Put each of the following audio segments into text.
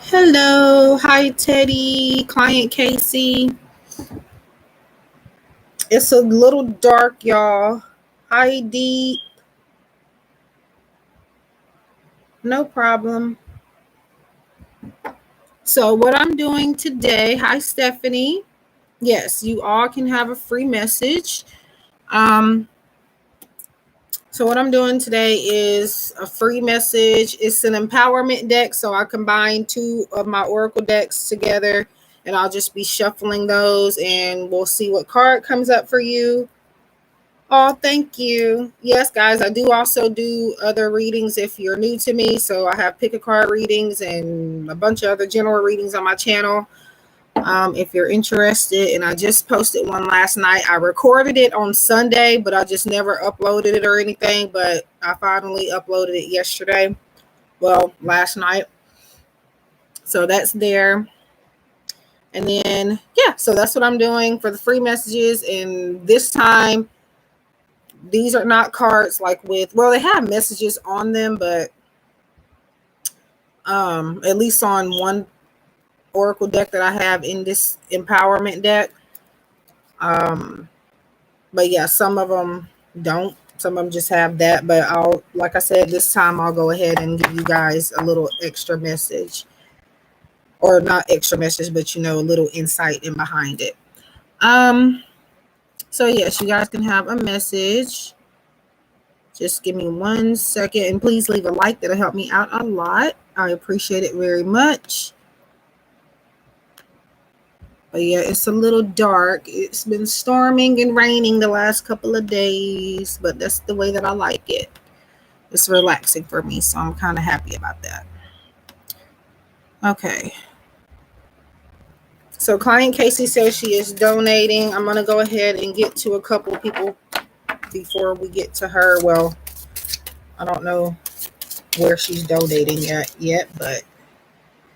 Hello, hi Teddy, client Casey. It's a little dark, y'all. Hi Dee, no problem. So, what I'm doing today, hi Stephanie. Yes, you all can have a free message. Um, so what I'm doing today is a free message. It's an empowerment deck. So I combine two of my Oracle decks together and I'll just be shuffling those and we'll see what card comes up for you. Oh, thank you. Yes, guys, I do also do other readings if you're new to me. So I have pick a card readings and a bunch of other general readings on my channel. If you're interested, and I just posted one last night. I recorded it on Sunday, but I just never uploaded it or anything. But I finally uploaded it yesterday. Well, last night. So that's there. And then, yeah, so that's what I'm doing for the free messages. And this time, these are not cards like with, well, they have messages on them, but at least on one Oracle deck that I have in this empowerment deck. But yeah, some of them don't. Some of them just have that. But I'll, like I said, this time I'll go ahead and give you guys a little extra message. Or not extra message, but a little insight in behind it. So yes, you guys can have a message. Just give me 1 second and please leave a like. That'll help me out a lot. I appreciate it very much. But yeah, it's a little dark. It's been storming and raining the last couple of days, but that's the way that I like it. It's relaxing for me, so I'm kind of happy about that. Okay. So client Casey says she is donating. I'm going to go ahead and get to a couple of people before we get to her. Well, I don't know where she's donating yet, but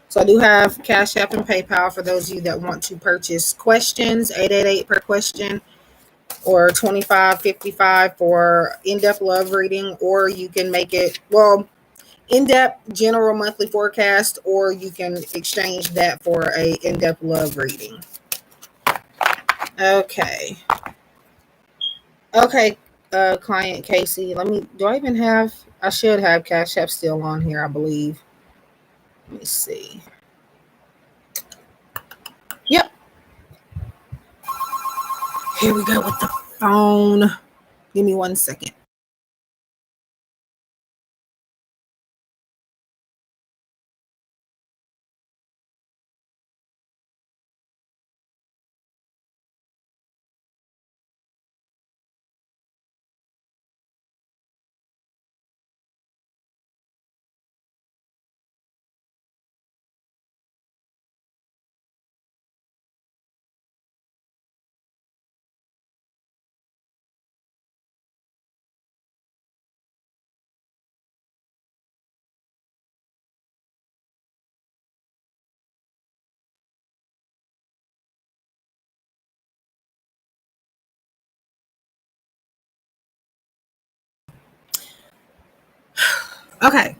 so I do have Cash App and PayPal for those of you that want to purchase questions, 888 per question, or 25.55 for in-depth love reading, or you can make it, well, in-depth general monthly forecast, or you can exchange that for a in-depth love reading. Okay. Client Casey, do I even have, I should have Cash App still on here, I believe. Let me see. Yep. Here we go with the phone. Give me 1 second. Okay.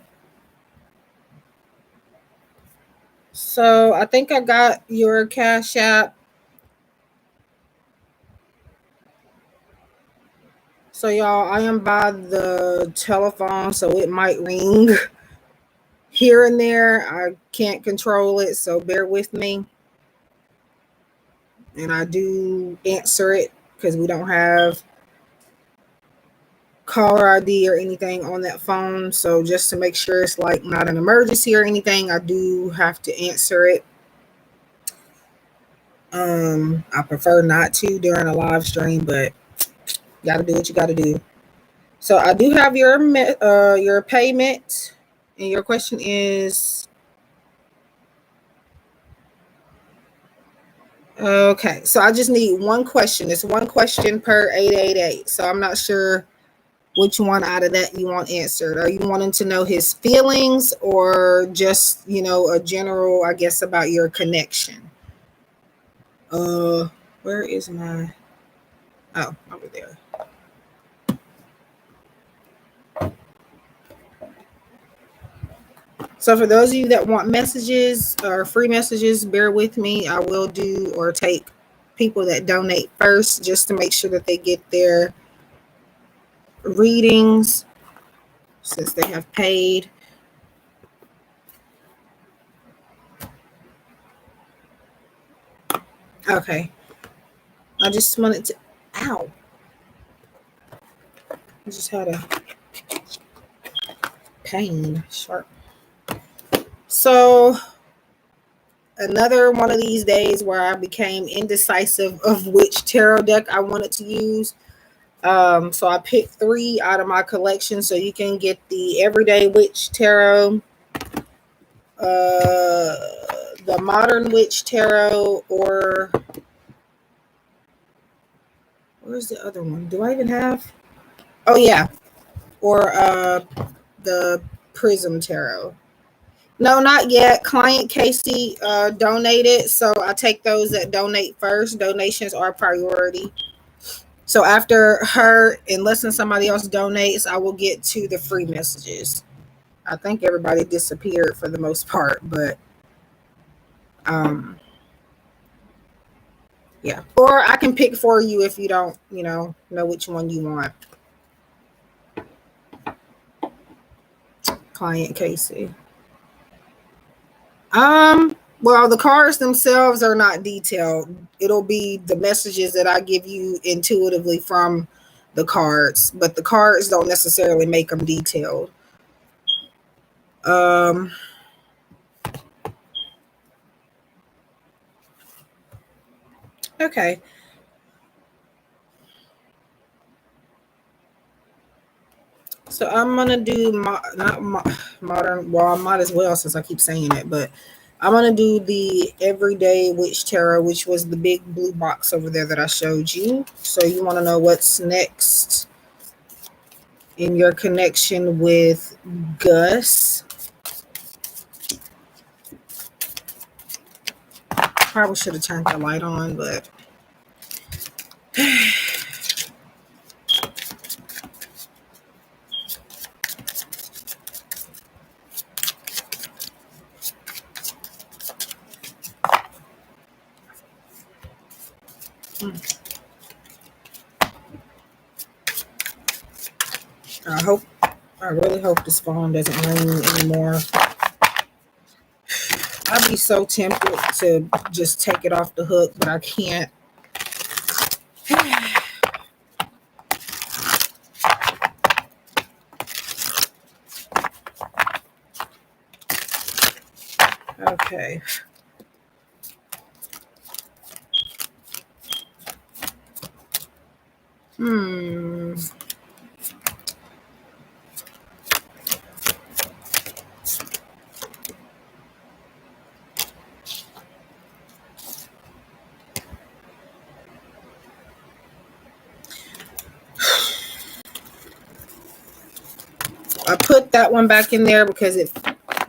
So I think I got your Cash App. So y'all, I am by the telephone, so it might ring here and there. I can't control it, so bear with me. And I do answer it because we don't have caller ID or anything on that phone. So just to make sure it's like not an emergency or anything, I do have to answer it. I prefer not to during a live stream, but you gotta do what you gotta do. So I do have your payment, and your question is okay. So I just need one question. It's one question per 888. So I'm not sure which one out of that you want answered. Are you wanting to know his feelings or just a general, I guess, about your connection? Where is my? Oh, over there. So for those of you that want messages or free messages, bear with me. I will do or take people that donate first just to make sure that they get their readings since they have paid. Okay. I just wanted to, ow. I just had a pain, sharp. So another one of these days where I became indecisive of which tarot deck I wanted to use. So I picked 3 out of my collection. So you can get the Everyday Witch Tarot, the Modern Witch Tarot, or where's the other one? Do I even have? Oh yeah, or the Prism Tarot. No, not yet. Client Casey donated, so I take those that donate first. Donations are priority. So after her, unless somebody else donates, I will get to the free messages. I think everybody disappeared for the most part, but yeah. Or I can pick for you if you don't, know which one you want. Client Casey. Well, the cards themselves are not detailed. It'll be the messages that I give you intuitively from the cards, but the cards don't necessarily make them detailed. Okay. So I'm gonna do modern. Well, I might as well since I keep saying it, but I'm gonna do the Everyday Witch Tarot, which was the big blue box over there that I showed you. So you want to know what's next in your connection with Gus. Probably should have turned the light on, but I really hope this phone doesn't ring anymore. I'd be so tempted to just take it off the hook, but I can't. Okay. I put that one back in there because it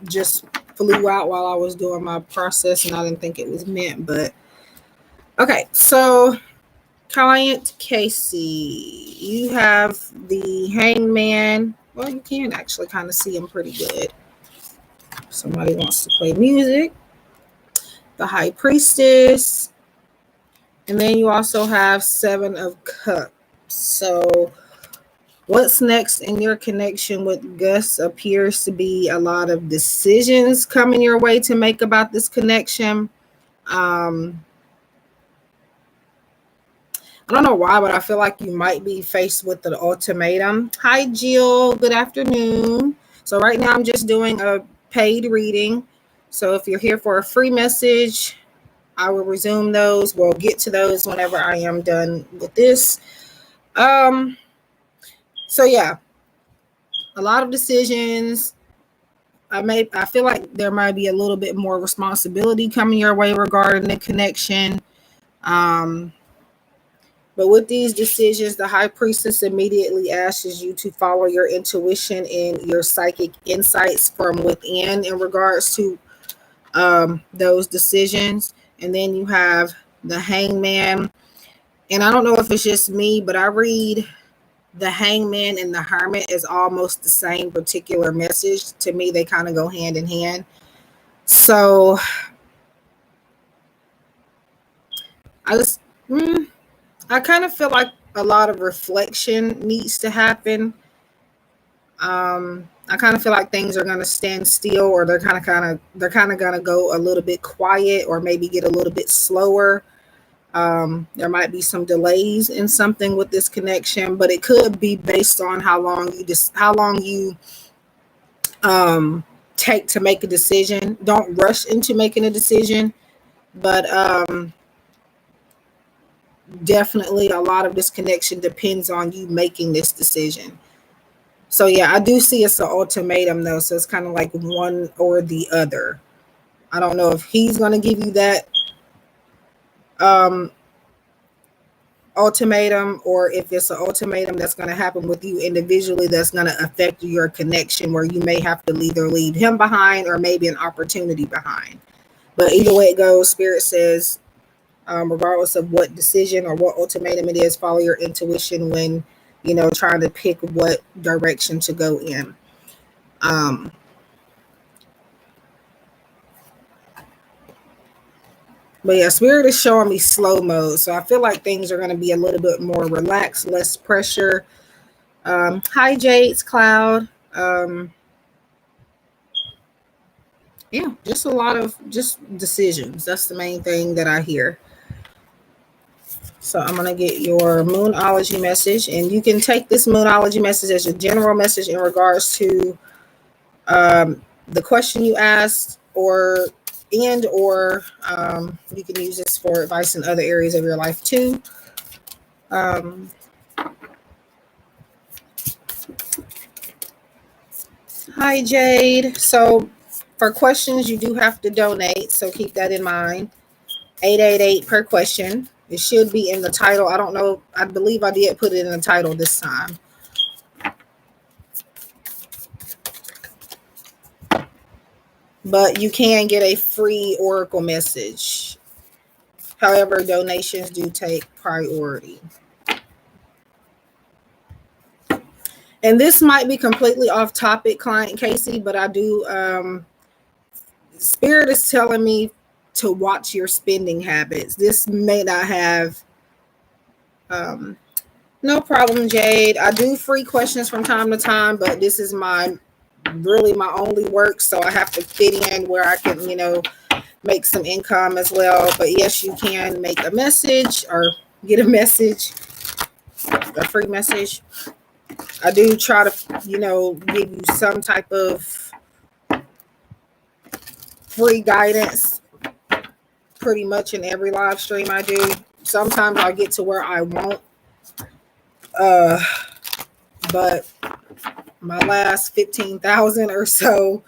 just flew out while I was doing my process and I didn't think it was meant, but okay. So Client Casey, you have the Hangman. Well, you can actually kind of see him pretty good. Somebody wants to play music. The High Priestess. And then you also have 7 of Cups. So what's next in your connection with Gus appears to be a lot of decisions coming your way to make about this connection. I don't know why, but I feel like you might be faced with an ultimatum. Hi, Jill. Good afternoon. So right now I'm just doing a paid reading. So if you're here for a free message, I will resume those. We'll get to those whenever I am done with this. So yeah, a lot of decisions. I feel like there might be a little bit more responsibility coming your way regarding the connection. But with these decisions, the High Priestess immediately asks you to follow your intuition and your psychic insights from within in regards to those decisions. And then you have the Hangman. And I don't know if it's just me, but I read the Hangman and the Hermit is almost the same particular message. To me, they kind of go hand in hand. So I just, I kind of feel like a lot of reflection needs to happen. I kind of feel like things are going to stand still, or they're kind of going to go a little bit quiet, or maybe get a little bit slower. There might be some delays in something with this connection, but it could be based on how long you take to make a decision. Don't rush into making a decision, but definitely a lot of this connection depends on you making this decision. So yeah, I do see it's an ultimatum though, so it's kind of like one or the other. I don't know if he's going to give you that um ultimatum, or if it's an ultimatum that's going to happen with you individually, that's going to affect your connection, where you may have to either leave him behind or maybe an opportunity behind. But either way it goes, Spirit says, regardless of what decision or what ultimatum it is, follow your intuition when, trying to pick what direction to go in. But yeah, Spirit is showing me slow mode. So I feel like things are going to be a little bit more relaxed, less pressure. Hi, Jade's Cloud. Yeah, just a lot of just decisions. That's the main thing that I hear. So I'm going to get your Moonology message. And you can take this Moonology message as a general message in regards to the question you asked, or you can use this for advice in other areas of your life too. Hi, Jade. So for questions, you do have to donate. So keep that in mind. 888 per question. It should be in the title. I don't know. I believe I did put it in the title this time. But you can get a free Oracle message. However, donations do take priority. And this might be completely off topic, Client Casey, but I do, Spirit is telling me to watch your spending habits. This may not have, no problem, Jade. I do free questions from time to time, but this is really my only work. So I have to fit in where I can, make some income as well. But yes, you can make a message or get a message, a free message. I do try to, give you some type of free guidance pretty much in every live stream I do. Sometimes I get to where I won't. But my last 15,000 or so,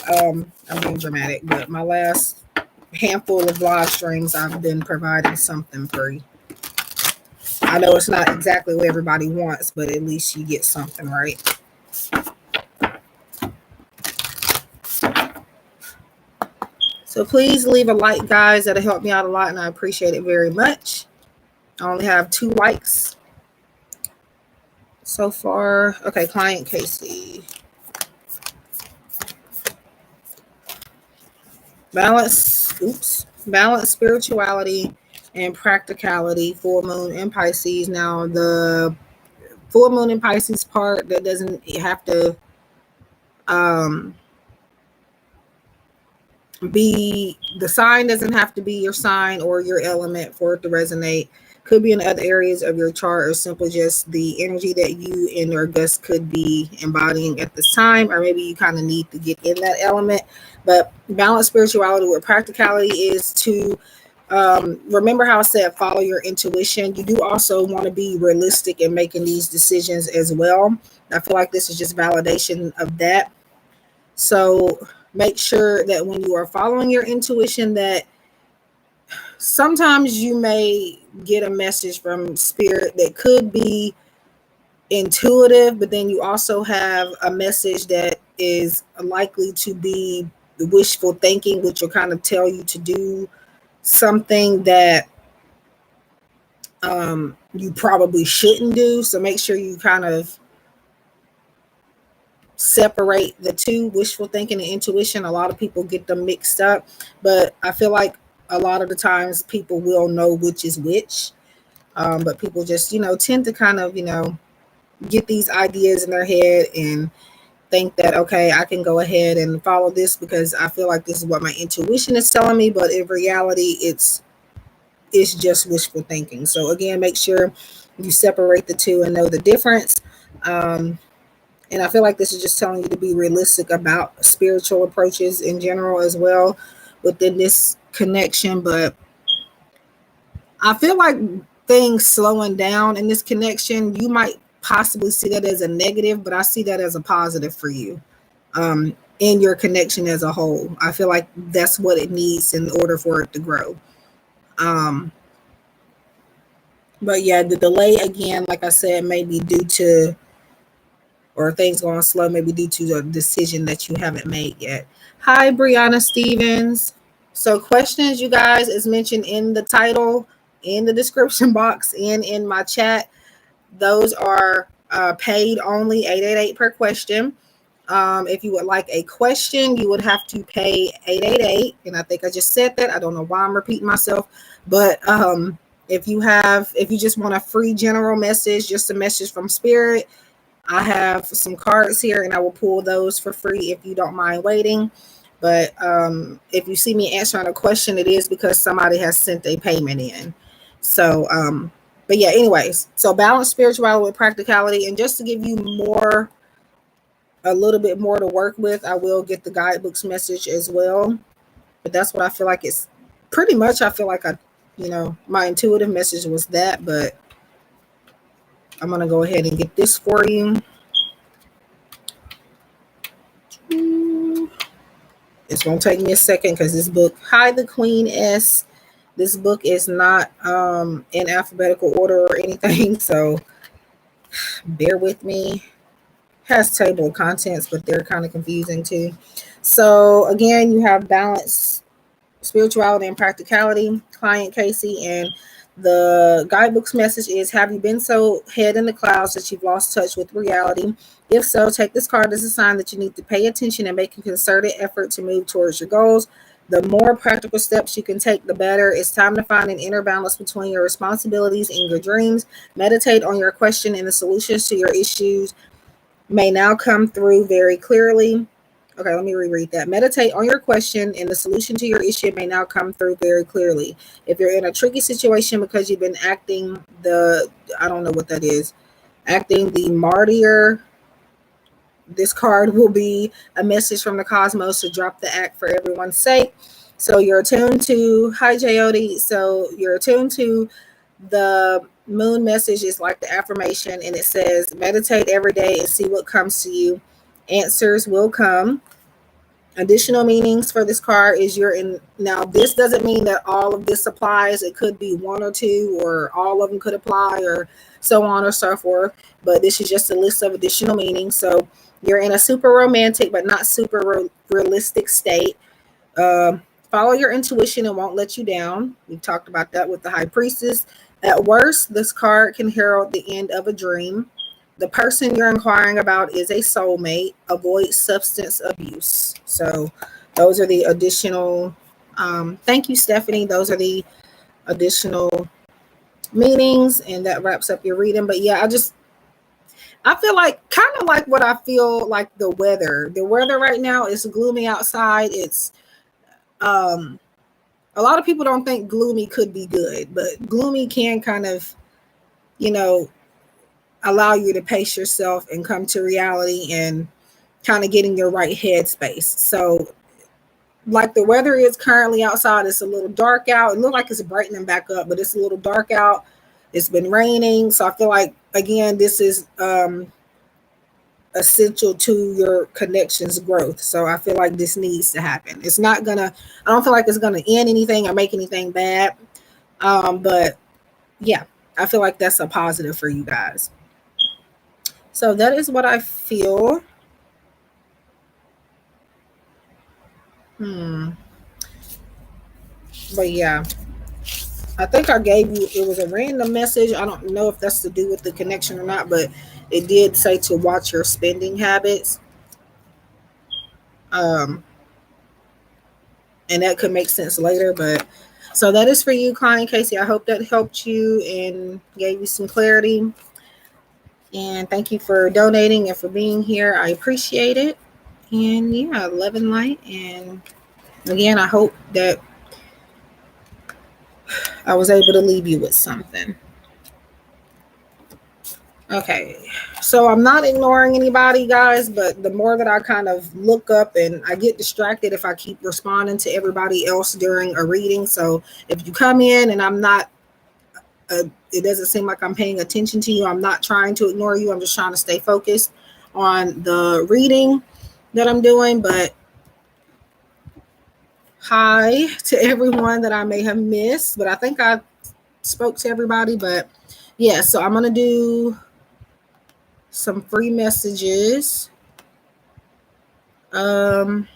I'm being dramatic, but my last handful of live streams, I've been providing something free. I know it's not exactly what everybody wants, but at least you get something, right? So please leave a like, guys. That'll help me out a lot, and I appreciate it very much. I only have 2 likes so far. Okay, Client Casey. Balance spirituality and practicality. Full moon in Pisces. Now the full moon in Pisces part, that doesn't have to be, the sign doesn't have to be your sign or your element for it to resonate. Could be in other areas of your chart, or simply just the energy that you and your guest could be embodying at this time, or maybe you kind of need to get in that element. But balanced spirituality with practicality is to remember how I said follow your intuition. You do also want to be realistic in making these decisions as well. I feel like this is just validation of that. So make sure that when you are following your intuition, that sometimes you may get a message from Spirit that could be intuitive, but then you also have a message that is likely to be wishful thinking, which will kind of tell you to do something that you probably shouldn't do. So make sure you kind of separate the two, wishful thinking and intuition. A lot of people get them mixed up, but I feel like a lot of the times people will know which is which. But people just, tend to kind of, get these ideas in their head and think that, okay, I can go ahead and follow this because I feel like this is what my intuition is telling me. But in reality, it's just wishful thinking. So again, make sure you separate the two and know the difference. And I feel like this is just telling you to be realistic about spiritual approaches in general as well within this connection. But I feel like things slowing down in this connection, you might possibly see that as a negative, but I see that as a positive for you, in your connection as a whole. I feel like that's what it needs in order for it to grow. Um, but yeah, the delay again, like I said, may be due to, or things going slow, maybe due to a decision that you haven't made yet. Hi, Brianna Stevens. So, questions, you guys, is mentioned in the title, in the description box, and in my chat. Those are paid only, 888 per question. If you would like a question, you would have to pay 888. And I think I just said that. I don't know why I'm repeating myself. But if you just want a free general message, just a message from Spirit, I have some cards here and I will pull those for free if you don't mind waiting. But if you see me answering a question, it is because somebody has sent a payment in. So, but yeah, anyways, so balance spirituality with practicality. And just to give you a little bit more to work with, I will get the guidebooks message as well. But that's what I feel like it's pretty much. I feel like my intuitive message was that, but I'm going to go ahead and get this for you. It's going to take me a second because this book, Hi the Queen S, this book is not in alphabetical order or anything. So bear with me. Has table of contents, but they're kind of confusing too. So again, you have balance, spirituality, and practicality, client Casey, and the guidebook's message is: have you been so head in the clouds that you've lost touch with reality? If so, take this card as a sign that you need to pay attention and make a concerted effort to move towards your goals. The more practical steps you can take, the better. It's time to find an inner balance between your responsibilities and your dreams. Meditate on your question, and the solutions to your issues may now come through very clearly. Okay, let me reread that. Meditate on your question, and the solution to your issue may now come through very clearly. If you're in a tricky situation because you've been acting I don't know what that is, acting the martyr, this card will be a message from the cosmos to drop the act for everyone's sake. So you're attuned to, hi Jyoti, so you're attuned to the moon message is like the affirmation, and it says meditate every day and see what comes to you. Answers will come. Additional meanings for this card is you're in. Now, this doesn't mean that all of this applies. It could be one or two, or all of them could apply, or so on or so forth. But this is just a list of additional meanings. So you're in a super romantic but not super realistic state. Follow your intuition and won't let you down. We talked about that with the High Priestess. At worst, this card can herald the end of a dream. The person you're inquiring about is a soulmate. Avoid substance abuse. So those are the additional, thank you, Stephanie. Those are the additional meanings, and that wraps up your reading. But yeah, I feel like kind of like what I feel like the weather. The weather right now is gloomy outside. It's a lot of people don't think gloomy could be good, but gloomy can kind of, allow you to pace yourself and come to reality and kind of get in your right headspace. So, like the weather is currently outside, it's a little dark out. It looks like it's brightening back up, but it's a little dark out. It's been raining. So I feel like, again, this is essential to your connection's growth. So I feel like this needs to happen. I don't feel like it's gonna end anything or make anything bad. But yeah, I feel like that's a positive for you guys. So that is what I feel. But yeah. I think I gave you, it was a random message. I don't know if that's to do with the connection or not, but it did say to watch your spending habits. Um, and that could make sense later, but so that is for you, client Casey. I hope that helped you and gave you some clarity. And thank you for donating and for being here. I appreciate it. And yeah, love and light. And again, I hope that I was able to leave you with something. Okay, so I'm not ignoring anybody, guys, but the more that I kind of look up and I get distracted if I keep responding to everybody else during a reading. So if you come in and I'm not, it doesn't seem like I'm paying attention to you, I'm not trying to ignore you. I'm just trying to stay focused on the reading that I'm doing. But hi to everyone that I may have missed, but I think I spoke to everybody. But yeah, so I'm going to do some free messages. Now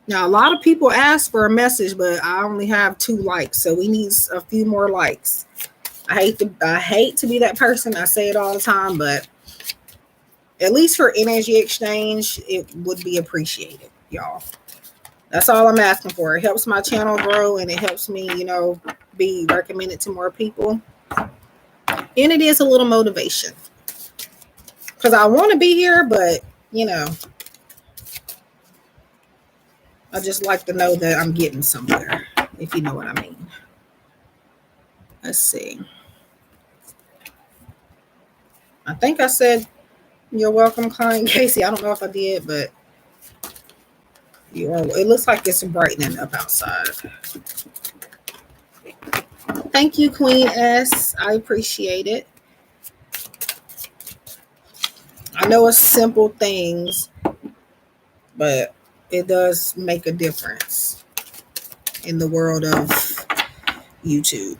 a lot of people ask for a message, but I only have 2 likes, so we need a few more likes. I hate to be that person. I say it all the time, but at least for energy exchange, it would be appreciated, y'all. That's all I'm asking for. It helps my channel grow and it helps me, be recommended to more people. And it is a little motivation. Because I want to be here, but, I just like to know that I'm getting somewhere, if you know what I mean. Let's see. I think I said, you're welcome, client Casey. I don't know if I did, but it looks like it's brightening up outside. Thank you, Queen S. I appreciate it. I know it's simple things, but it does make a difference in the world of YouTube.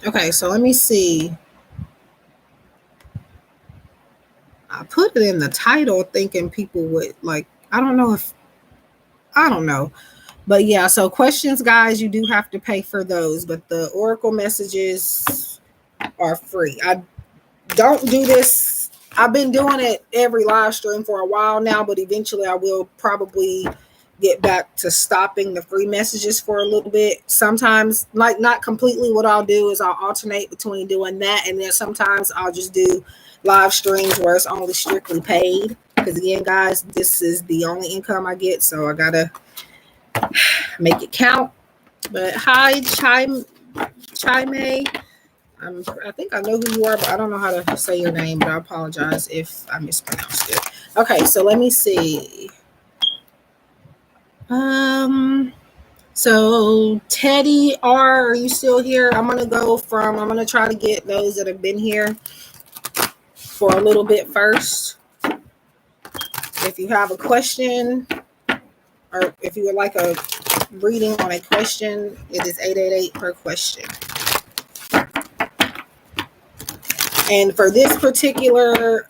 Okay, so let me see. I put it in the title thinking people would I don't know. But yeah, so questions, guys, you do have to pay for those, but the oracle messages are free. I don't do this. I've been doing it every live stream for a while now, but eventually I will probably get back to stopping the free messages for a little bit. Sometimes, not completely, what I'll do is I'll alternate between doing that, and then sometimes I'll just do live streams where it's only strictly paid. Because again, guys, this is the only income I get, so I gotta make it count. But hi, Chai May. I think I know who you are, but I don't know how to say your name, but I apologize if I mispronounced it. Okay, so let me see. So Teddy R, are you still here? I'm gonna try to get those that have been here for a little bit first. If you have a question, or if you would like a reading on a question, it is 888 per question. And for this particular,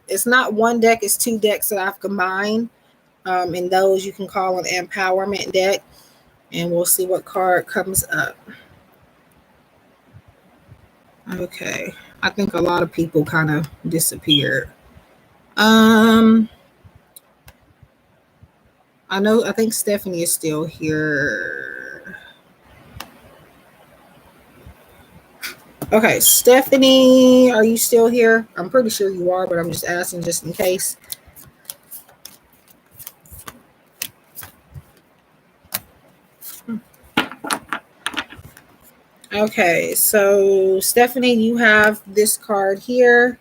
it's not one deck, it's 2 decks that I've combined. And those you can call an empowerment deck. And we'll see what card comes up. Okay. I think a lot of people kind of disappeared. I think Stephanie is still here. Okay, Stephanie, are you still here? I'm pretty sure you are, but I'm just asking just in case. Okay, so Stephanie, you have this card here.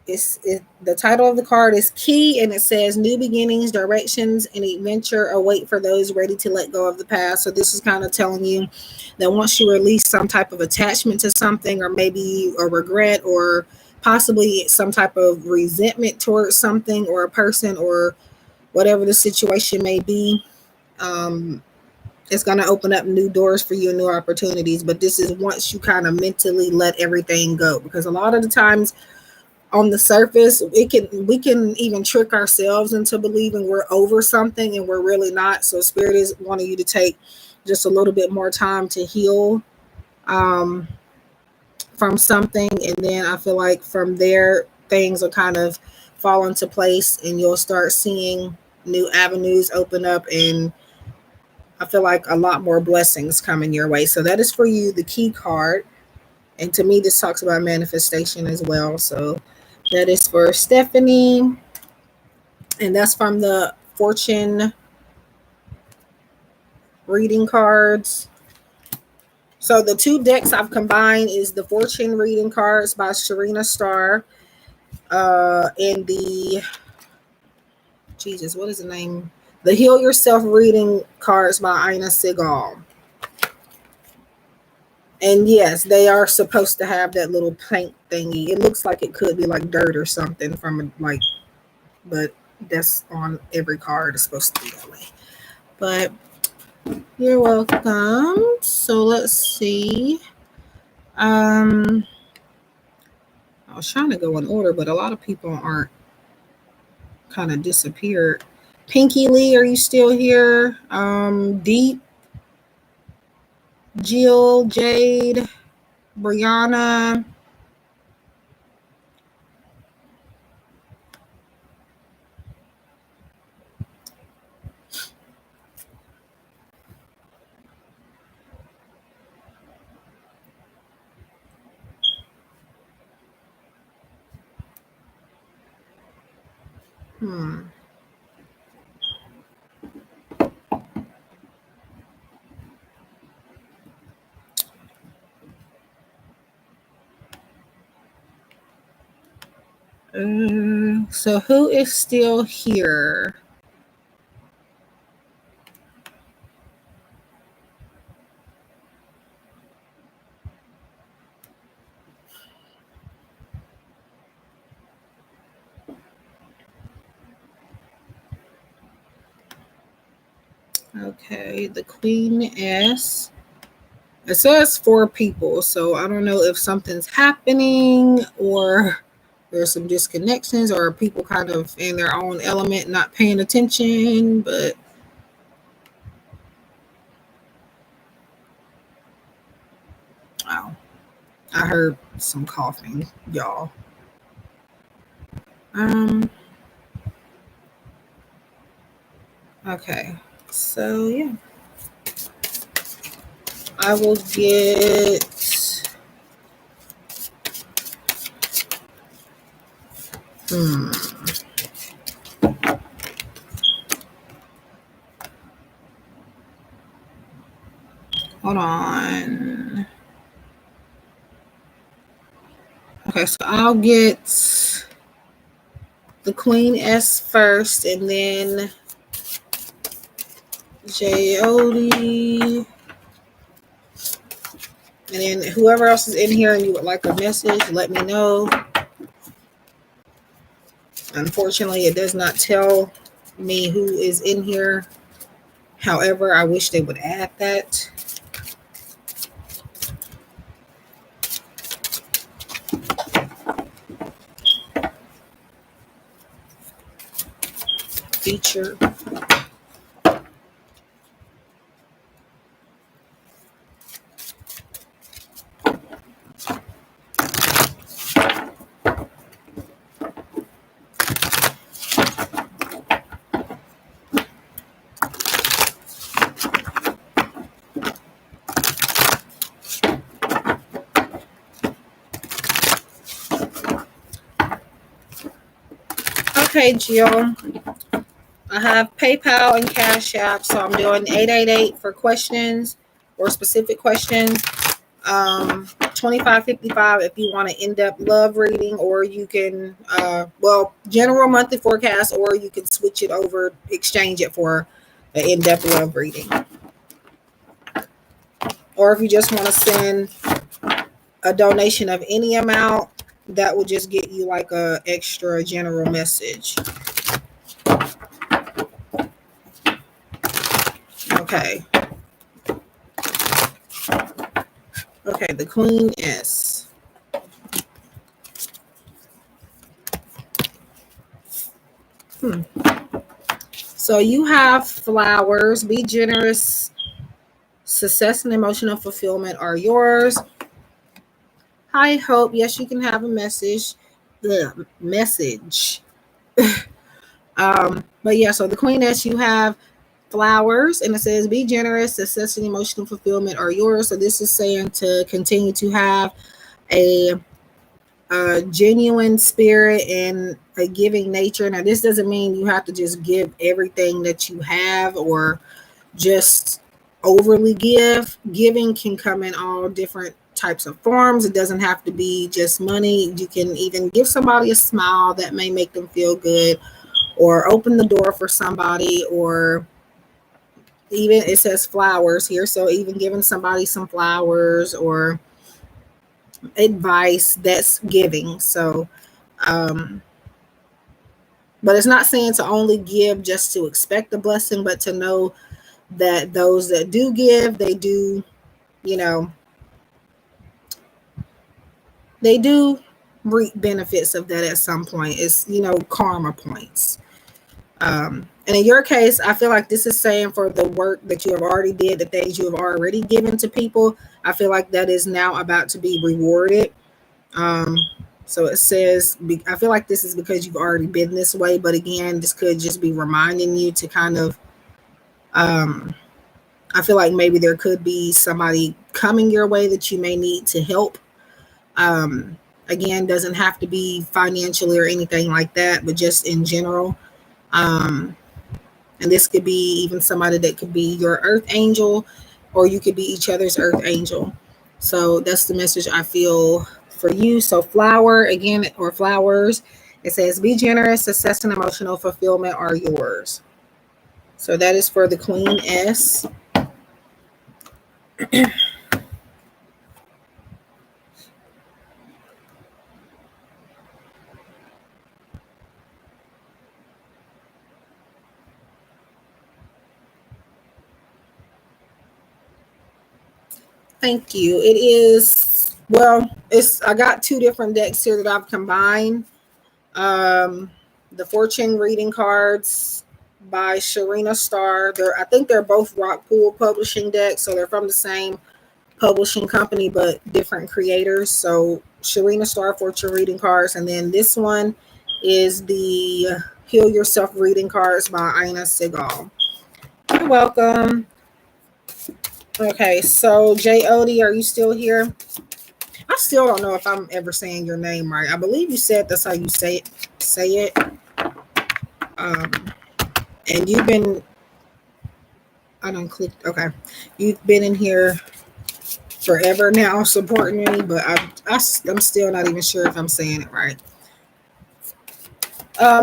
The title of the card is Key, and it says new beginnings, directions, and adventure await for those ready to let go of the past. So this is kind of telling you that once you release some type of attachment to something, or maybe a regret, or possibly some type of resentment towards something or a person or whatever the situation may be, it's going to open up new doors for you and new opportunities. But this is once you kind of mentally let everything go, because a lot of the times on the surface, we can even trick ourselves into believing we're over something and we're really not. So spirit is wanting you to take just a little bit more time to heal um, from something, and then I feel like from there things will kind of fall into place and you'll start seeing new avenues open up, and I feel like a lot more blessings coming your way. So that is for you, the key card. And to me, this talks about manifestation as well. So that is for Stephanie. And that's from the fortune reading cards. So the two decks I've combined is the fortune reading cards by Sharina Starr, and the Jesus, what is the name? The Heal Yourself reading cards by Ina Segal. And yes, they are supposed to have that little paint thingy. It looks like it could be like dirt or something from like, but that's on every card. It's supposed to be that way. But you're welcome. So let's see. I was trying to go in order, but a lot of people aren't, kind of disappeared. Pinky Lee, are you still here? Deep, Jill, Jade, Brianna. So who is still here? Okay, the Queen S. It says 4 people, so I don't know if something's happening or there's some disconnections or people kind of in their own element not paying attention, but wow. I heard some coughing, y'all. Okay. So yeah. I will get hold on. Okay, so I'll get the Queen S first, and then Jody, and then whoever else is in here and you would like a message, let me know. Unfortunately, it does not tell me who is in here. However, I wish they would add that feature. Okay, Jill. I have PayPal and Cash App, so I'm doing 888 for questions or specific questions. 25.55 if you want an in-depth love reading, or you can general monthly forecast, or you can switch it over, exchange it for an in-depth love reading. Or if you just want to send a donation of any amount, that will just get you like a extra general message. Okay. Okay, the Queen S. So you have flowers. Be generous. Success and emotional fulfillment are yours. High hope. Yes, you can have a message. The message. But yeah, so the queeness, you have flowers, and it says be generous, success and emotional fulfillment are yours. So this is saying to continue to have a genuine spirit and a giving nature. Now, this doesn't mean you have to just give everything that you have or just overly give. Giving can come in all different types of forms. It doesn't have to be just money. You can even give somebody a smile that may make them feel good, or open the door for somebody, or even it says flowers here. So even giving somebody some flowers or advice, that's giving. So, um, but it's not saying to only give just to expect a blessing, but to know that those that do give, they do, you know, they do reap benefits of that at some point. It's, karma points. And in your case, I feel like this is saying for the work that you have already did, the things you have already given to people, I feel like that is now about to be rewarded. Um, so it says, I feel like this is because you've already been this way, but again, this could just be reminding you to kind of, I feel like maybe there could be somebody coming your way that you may need to help. Um, Again, doesn't have to be financially or anything like that, but just in general. Um, and this could be even somebody that could be your earth angel, or you could be each other's earth angel. So that's the message I feel for you. So flower again, or flowers, it says be generous, success and emotional fulfillment are yours. So that is for the Queen S. Thank you. It is, well, it's, I got two different decks here that I've combined. Um, the Fortune reading cards by Sharina Starr. I think they're both Rockpool publishing decks, so they're from the same publishing company but different creators. So Sharina Starr Fortune reading cards, and then this one is the Heal Yourself reading cards by Ina Segal. You're welcome. Okay, so J.O.D., are you still here? I still don't know if I'm ever saying your name right. I believe you said that's how you say it. Um, and you've been, I don't click. Okay, you've been in here forever now supporting me, but I'm still not even sure if I'm saying it right.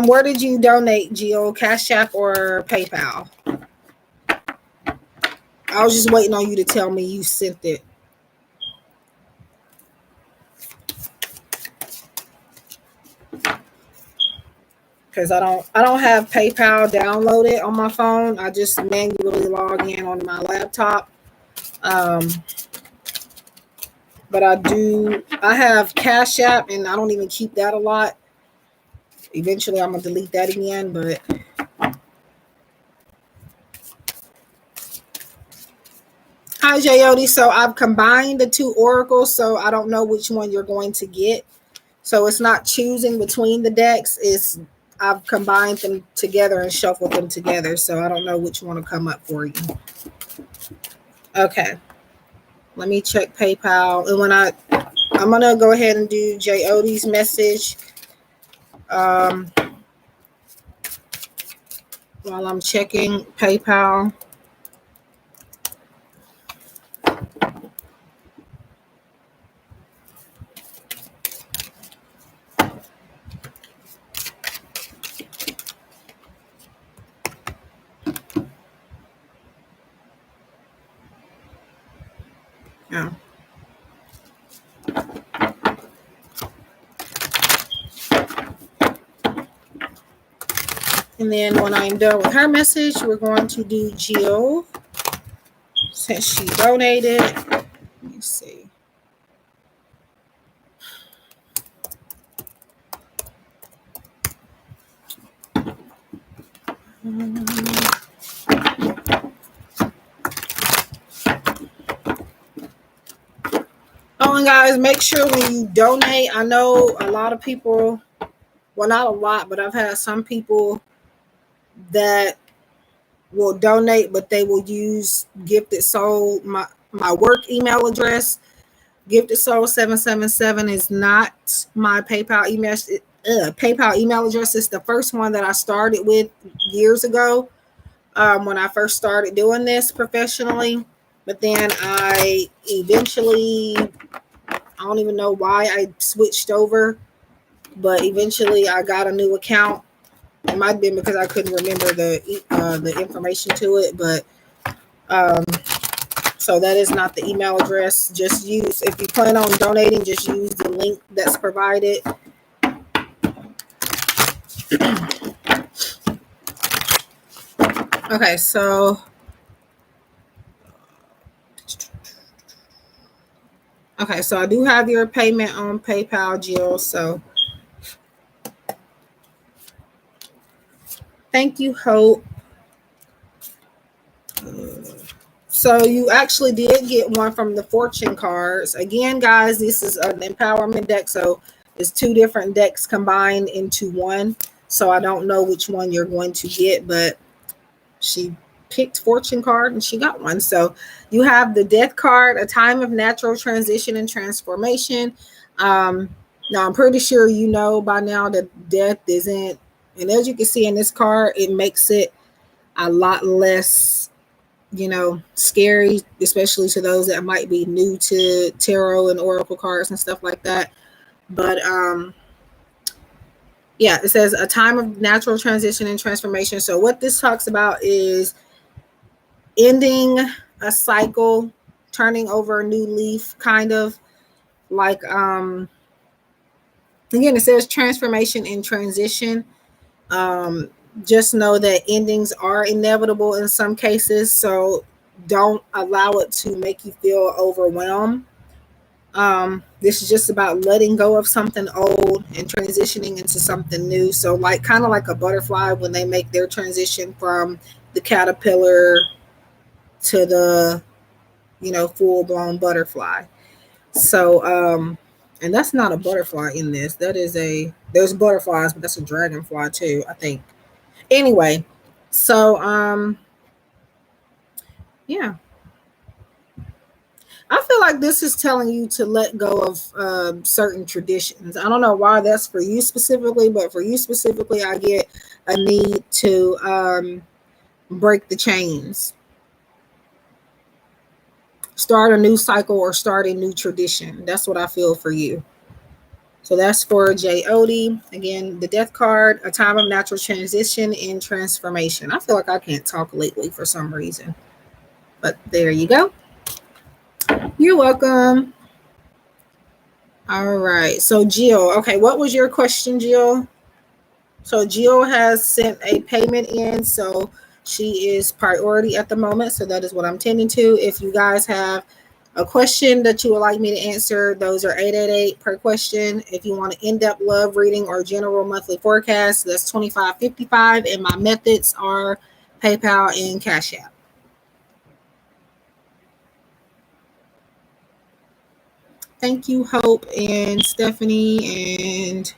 Where did you donate, Gio? Cash App or PayPal? I was just waiting on you to tell me you sent it. Because I don't have PayPal downloaded on my phone. I just manually log in on my laptop. Um, but I have Cash App, and I don't even keep that a lot. Eventually I'm gonna delete that again, but hi Jody. So I've combined the two oracles, so I don't know which one you're going to get. So it's not choosing between the decks, it's I've combined them together and shuffled them together. So I don't know which one will come up for you. Okay. Let me check PayPal. And I'm gonna go ahead and do J.O.D.'s message. While I'm checking PayPal. Yeah. And then when I'm done with her message, we're going to do Jill, since she donated. Let me see. Oh, and guys, make sure when you donate, I know a lot of people, well, not a lot, but I've had some people that will donate, but they will use Gifted Soul, my work email address. Gifted Soul 777 is not my PayPal email address. It's the first one that I started with years ago, when I first started doing this professionally. But then I eventually, I don't even know why I switched over, but eventually I got a new account. It might have been because I couldn't remember the information to it, but so that is not the email address. Just use, if you plan on donating, just use the link that's provided. Okay, so I do have your payment on PayPal, Jill. So thank you, Hope. So you actually did get one from the fortune cards. Again, guys, this is an empowerment deck. So it's two different decks combined into one. So I don't know which one you're going to get, but she picked fortune card and she got one. So you have the death card, a time of natural transition and transformation. Now I'm pretty sure you know by now that death isn't, and as you can see in this card, it makes it a lot less, scary, especially to those that might be new to tarot and oracle cards and stuff like that. But yeah, it says a time of natural transition and transformation. So what this talks about is ending a cycle, turning over a new leaf, kind of like again, it says transformation and transition. um just know that endings are inevitable in some cases, so don't allow it to make you feel overwhelmed. This is just about letting go of something old and transitioning into something new. So like, kind of like a butterfly when they make their transition from the caterpillar to the full-blown butterfly. So and that's not a butterfly in this. There's butterflies, but that's a dragonfly too, I think. Anyway, so yeah, I feel like this is telling you to let go of certain traditions. I don't know why that's for you specifically, but for you specifically, I get a need to break the chains, start a new cycle, or start a new tradition. That's what I feel for you. So that's for J. Odie. Again, the death card, a time of natural transition and transformation. I feel like I can't talk lately for some reason, but there you go. You're welcome. All right. So Jill, okay, what was your question, Jill? So Jill has sent a payment in, so she is priority at the moment. So that is what I'm tending to. If you guys have a question that you would like me to answer, those are 888 per question. If you want an in-depth love reading or general monthly forecast, that's $25.55, and my methods are PayPal and Cash App. Thank you, Hope and Stephanie, and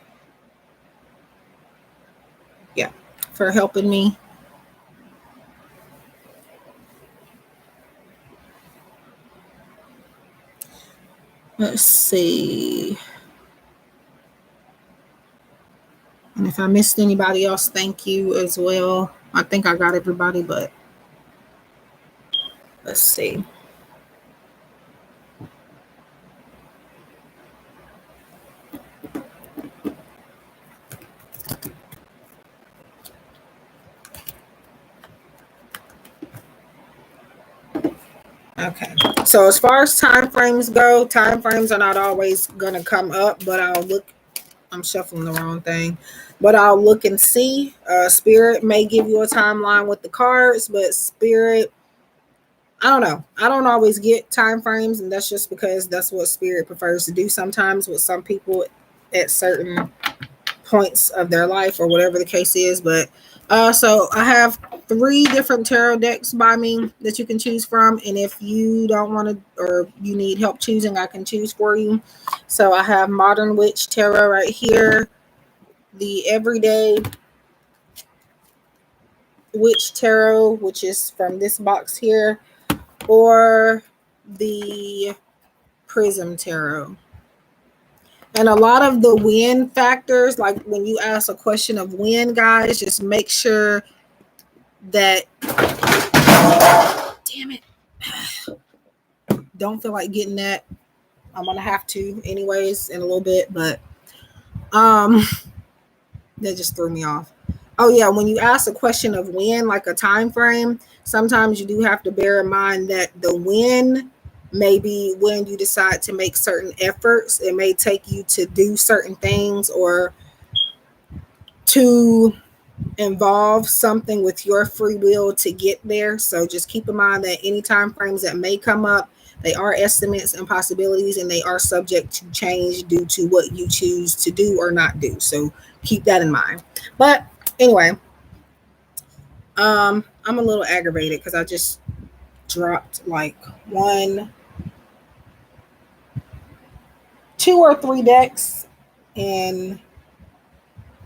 yeah, for helping me. Let's see. And if I missed anybody else, thank you as well. I think I got everybody, but let's see. Okay. So as far as time frames go, time frames are not always gonna come up, but I'll look. I'm shuffling the wrong thing, but I'll look and see. Spirit may give you a timeline with the cards, but Spirit, I don't know. I don't always get time frames, and that's just because that's what Spirit prefers to do sometimes with some people at certain points of their life or whatever the case is. But so I have 3 different tarot decks by me that you can choose from, and if you don't want to or you need help choosing, I can choose for you. So I have Modern Witch Tarot right here, the Everyday Witch Tarot, which is from this box here, or the Prism Tarot. And a lot of the win factors, like when you ask a question of when, guys, just make sure that, damn it, don't feel like getting that. I'm gonna have to anyways in a little bit, but that just threw me off. Oh yeah, when you ask a question of when, like a time frame, sometimes you do have to bear in mind that the when may be when you decide to make certain efforts. It may take you to do certain things or to involve something with your free will to get there. So just keep in mind that any time frames that may come up, they are estimates and possibilities, and they are subject to change due to what you choose to do or not do. So keep that in mind. But anyway, I'm a little aggravated because I just dropped like 1, 2 or 3 decks, and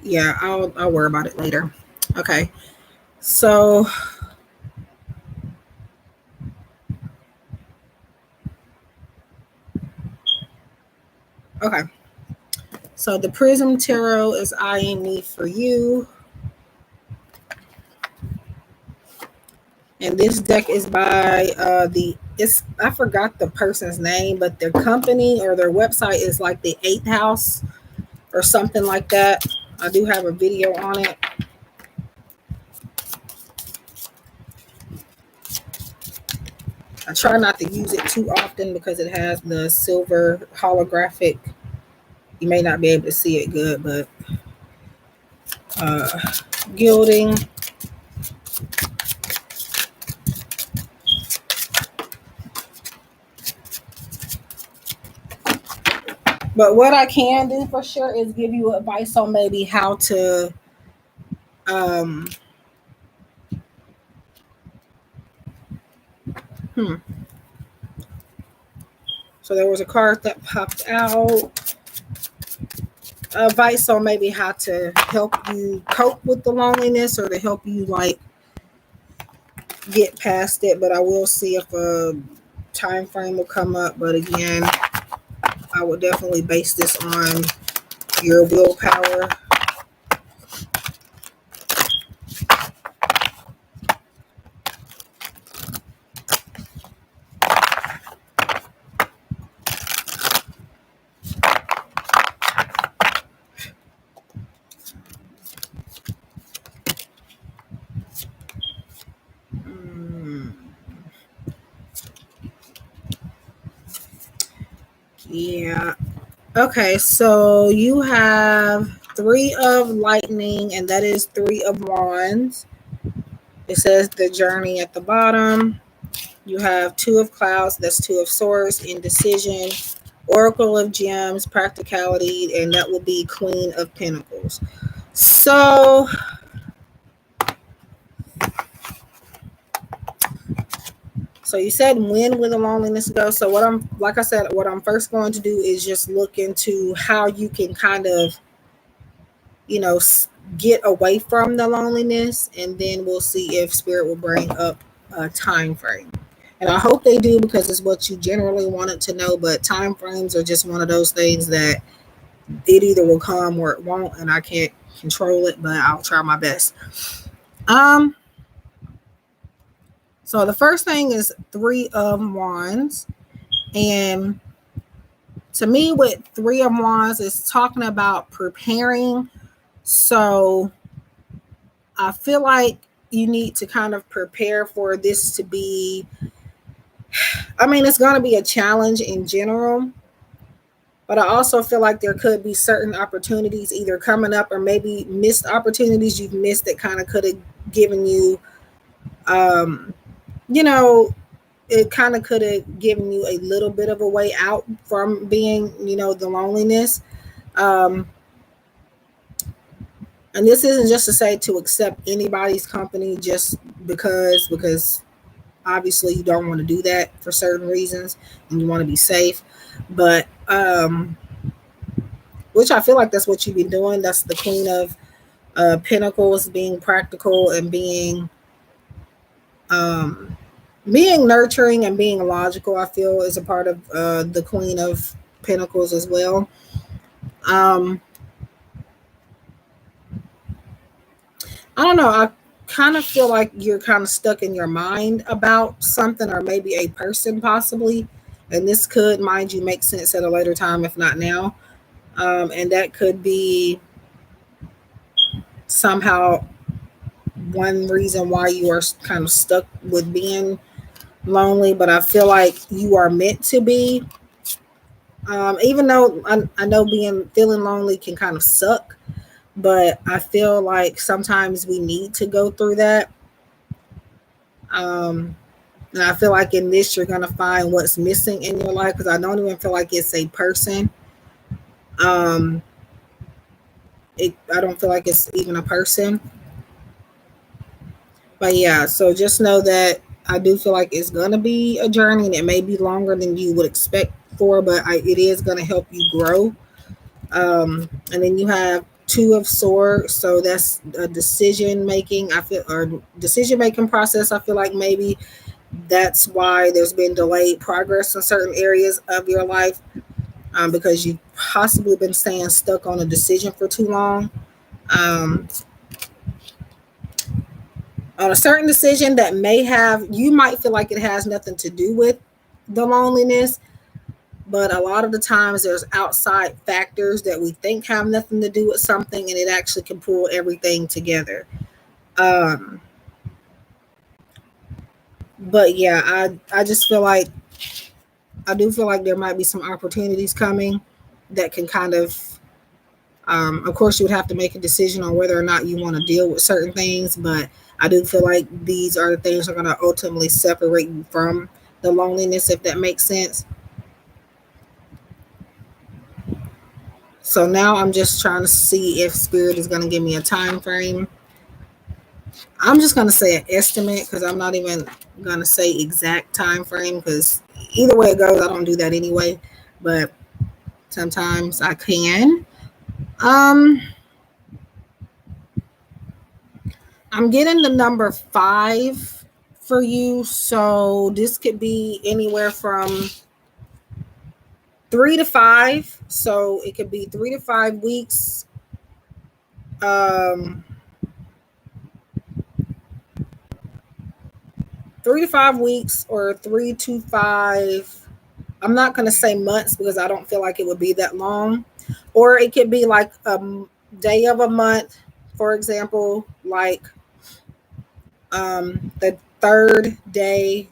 yeah, I'll worry about it later. Okay, so okay. So the Prism Tarot is eyeing me for you. And this deck is by I forgot the person's name, but their company or their website is like the 8th House or something like that. I do have a video on it. I try not to use it too often because it has the silver holographic. You may not be able to see it good, but gilding. But what I can do for sure is give you advice on maybe how to So there was a card that popped out. Advice on maybe how to help you cope with the loneliness or to help you like get past it. But I will see if a time frame will come up. But again, I would definitely base this on your willpower. Yeah. Okay, so you have 3 of lightning, and that is 3 of wands. It says the journey at the bottom. You have 2 of clouds, that's 2 of swords, indecision, oracle of gems, practicality, and that will be queen of pentacles. So you said when will the loneliness go? So what I'm first going to do is just look into how you can kind of, get away from the loneliness, and then we'll see if spirit will bring up a time frame. And I hope they do, because it's what you generally wanted to know. But time frames are just one of those things that it either will come or it won't, and I can't control it, but I'll try my best. So the first thing is 3 of wands, and to me, with 3 of wands, it's talking about preparing. So I feel like you need to kind of prepare for this to be, it's going to be a challenge in general, but I also feel like there could be certain opportunities either coming up or maybe missed opportunities you've missed that kind of could have given you, it kind of could have given you a little bit of a way out from being, the loneliness. And this isn't just to say to accept anybody's company just because obviously you don't want to do that for certain reasons and you want to be safe. But which I feel like that's what you've been doing. That's the Queen of Pentacles, being practical and um, being nurturing and being logical. I feel is a part of the Queen of Pentacles as well. Um, I don't know. I kind of feel like you're kind of stuck in your mind about something or maybe a person possibly. And this could, mind you, make sense at a later time, if not now. And that could be somehow one reason why you are kind of stuck with being lonely. But I feel like you are meant to be. Even though I know feeling lonely can kind of suck, but I feel like sometimes we need to go through that. Um, And I feel like in this, you're going to find what's missing in your life because I don't even feel like it's a person. Um, I don't feel like it's even a person. But yeah, so just know that I do feel like it's going to be a journey and it may be longer than you would expect for, but it is going to help you grow. And then you have Two of Swords, so that's a decision making. I feel or decision making process. I feel like maybe that's why there's been delayed progress in certain areas of your life because you've possibly been staying stuck on a decision for too long. Um, on a certain decision that you might feel like it has nothing to do with the loneliness, but a lot of the times there's outside factors that we think have nothing to do with something and it actually can pull everything together. Um, but yeah, I just feel like I do feel like there might be some opportunities coming that can kind of course, you would have to make a decision on whether or not you want to deal with certain things, but I do feel like these are the things that are going to ultimately separate you from the loneliness, if that makes sense. So now I'm just trying to see if Spirit is going to give me a time frame. I'm just going to say an estimate because I'm not even going to say exact time frame because either way it goes, I don't do that anyway. But sometimes I can. Um, I'm getting the number 5 for you. So this could be anywhere from 3 to 5. So it could be 3 to 5 weeks. Um, 3 to 5 weeks or 3 to 5. I'm not going to say months because I don't feel like it would be that long. Or it could be like a day of a month, for example, like the third day,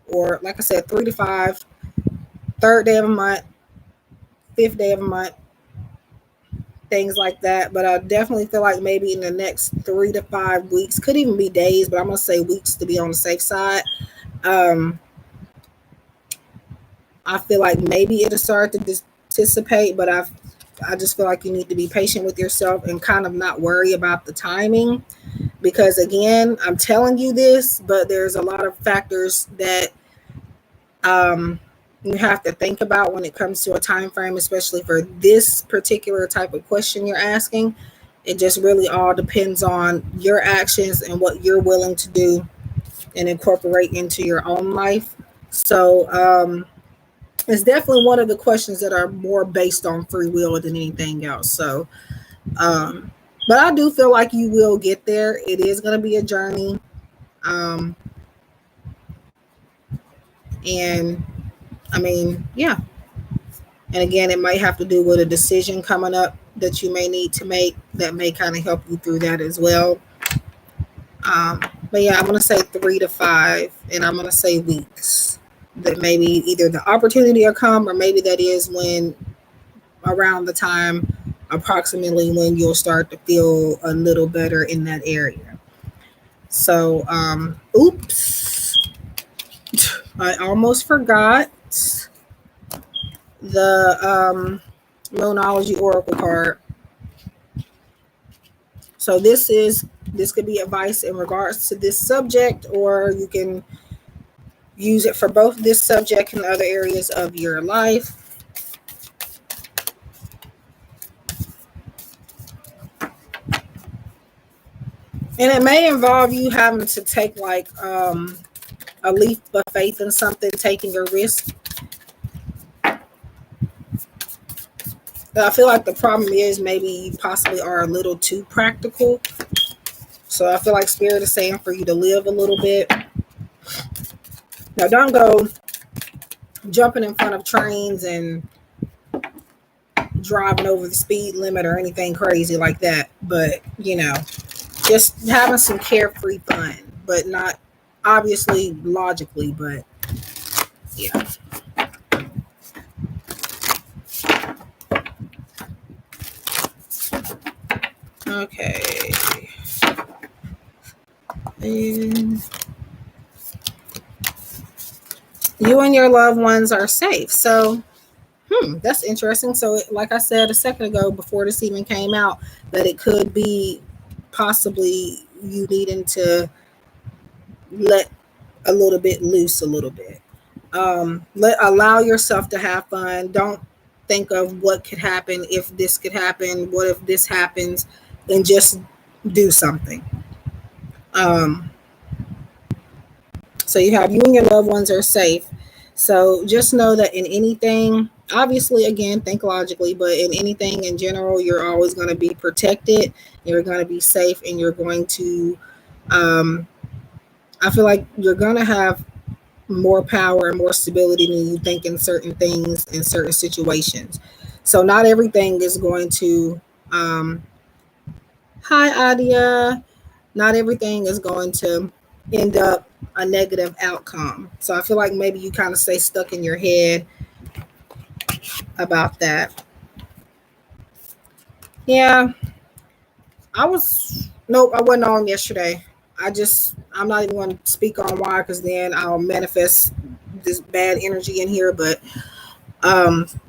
or like I said, 3 to 5, third day of a month, fifth day of a month, things like that. But I definitely feel like maybe in the next 3 to 5 weeks, could even be days, but I'm going to say weeks to be on the safe side. Um, I feel like maybe it'll start to dissipate, but I just feel like you need to be patient with yourself and kind of not worry about the timing because again, I'm telling you this, but there's a lot of factors that um, you have to think about when it comes to a time frame, especially for this particular type of question you're asking. It just really all depends on your actions and what you're willing to do and incorporate into your own life. So it's definitely one of the questions that are more based on free will than anything else. So um, but I do feel like you will get there. It is going to be a journey. Um, and I mean, yeah. And again, it might have to do with a decision coming up that you may need to make that may kind of help you through that as well. But yeah, I'm going to say 3 to 5, and I'm going to say weeks. That maybe either the opportunity will come, or maybe that is when around the time approximately when you'll start to feel a little better in that area. So, oops, I almost forgot the Moonology Oracle card. So So this could be advice in regards to this subject, or you can use it for both this subject and other areas of your life. And it may involve you having to take like a leap of faith in something, taking a risk. I feel like the problem is maybe you possibly are a little too practical. So I feel like Spirit is saying for you to live a little bit. Now, don't go jumping in front of trains and driving over the speed limit or anything crazy like that. But, just having some carefree fun, but not obviously logically, but yeah. Okay. And you and your loved ones are safe. So, that's interesting. So, like I said a second ago, before this even came out, that it could be possibly you needing to let a little bit loose, a little bit. Allow yourself to have fun. Don't think of what could happen if this could happen. What if this happens? And just do something. Um, so you and your loved ones are safe. So just know that in anything, obviously, again, think logically, but in anything in general, you're always going to be protected. You're going to be safe, and you're going to. I feel like you're going to have more power and more stability than you think in certain things in certain situations. So not everything is going to hi Adia, not everything is going to end up a negative outcome. So I feel like maybe you kind of stay stuck in your head about that. Yeah, I wasn't on yesterday. I'm not even going to speak on why, because then I'll manifest this bad energy in here. But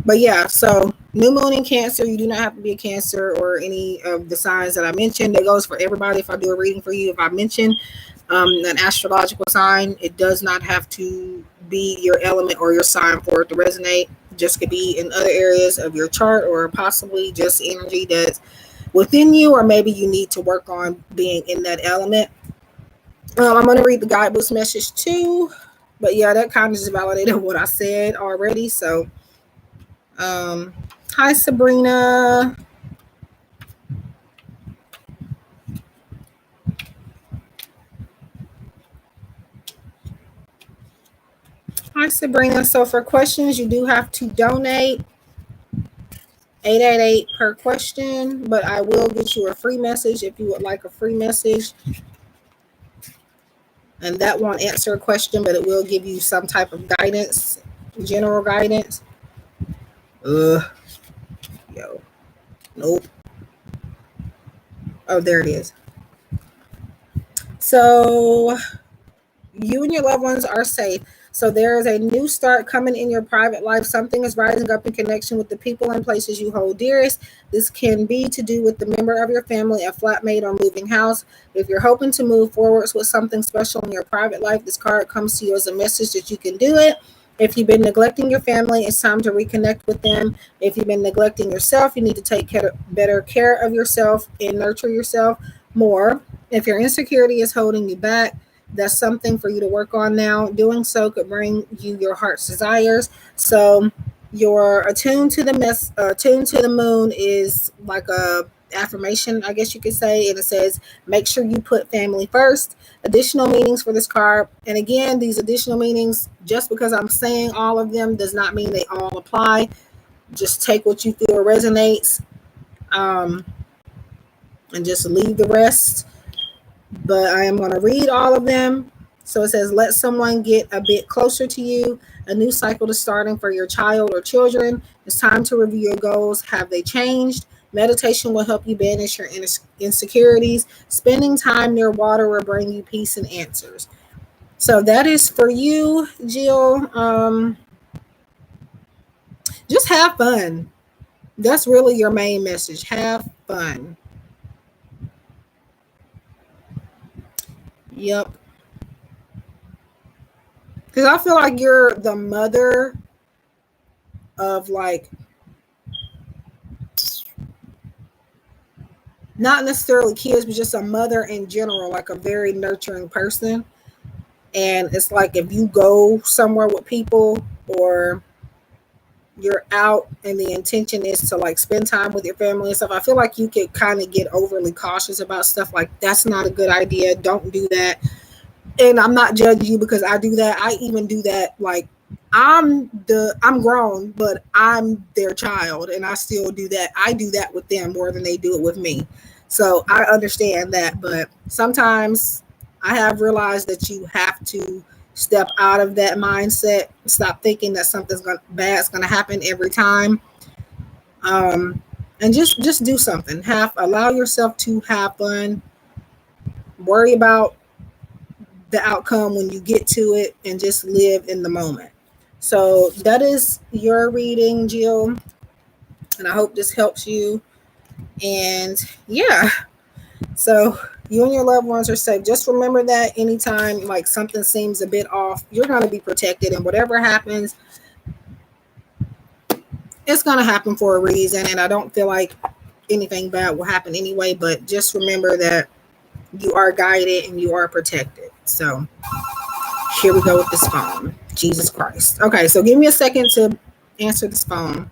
yeah, so new moon in Cancer, you do not have to be a Cancer or any of the signs that I mentioned. It goes for everybody. If I do a reading for you, if I mention an astrological sign, it does not have to be your element or your sign for it to resonate. It just could be in other areas of your chart, or possibly just energy that's within you, or maybe you need to work on being in that element. I'm going to read the guidebook message too. But yeah, that kind of just validated what I said already. So, hi, Sabrina. Hi, Sabrina. So for questions, you do have to donate 888 per question, but I will get you a free message if you would like a free message. And that won't answer a question, but it will give you some type of guidance, general guidance. Yo, nope. Oh, there it is. So you and your loved ones are safe. So there is a new start coming in your private life. Something is rising up in connection with the people and places you hold dearest. This can be to do with the member of your family, a flatmate, or moving house. If you're hoping to move forwards with something special in your private life, this card comes to you as a message that you can do it. If you've been neglecting your family, it's time to reconnect with them. If you've been neglecting yourself, you need to take better care of yourself and nurture yourself more. If your insecurity is holding you back, that's something for you to work on now. Doing so could bring you your heart's desires. So your attuned to the moon is like a affirmation, I guess you could say, and it says make sure you put family first. Additional meanings for this card, and again, these additional meanings, just because I'm saying all of them does not mean they all apply. Just take what you feel resonates, and just leave the rest. But I am going to read all of them. So it says, let someone get a bit closer to you. A new cycle is starting for your child or children. It's time to review your goals. Have they changed? Meditation will help you banish your insecurities. Spending time near water will bring you peace and answers. So that is for you, Jill. Just have fun. That's really your main message. Have fun. Yep. Because I feel like you're the mother of like, not necessarily kids, but just a mother in general, like a very nurturing person. And it's like if you go somewhere with people or you're out and the intention is to like spend time with your family and stuff, I feel like you could kind of get overly cautious about stuff like that's not a good idea. Don't do that. And I'm not judging you because I do that. I even do that. Like I'm grown, but I'm their child and I still do that. I do that with them more than they do it with me. So I understand that, but sometimes I have realized that you have to step out of that mindset, stop thinking that bad's gonna happen every time. And just do something. Allow yourself to have fun. Worry about the outcome when you get to it and just live in the moment. So that is your reading, Jill, and I hope this helps you. And yeah, so you and your loved ones are safe. Just remember that anytime like something seems a bit off, you're going to be protected, and whatever happens, it's going to happen for a reason. And I don't feel like anything bad will happen anyway, but just remember that you are guided and you are protected. So here we go with this phone. Jesus Christ. Okay, so give me a second to answer this phone.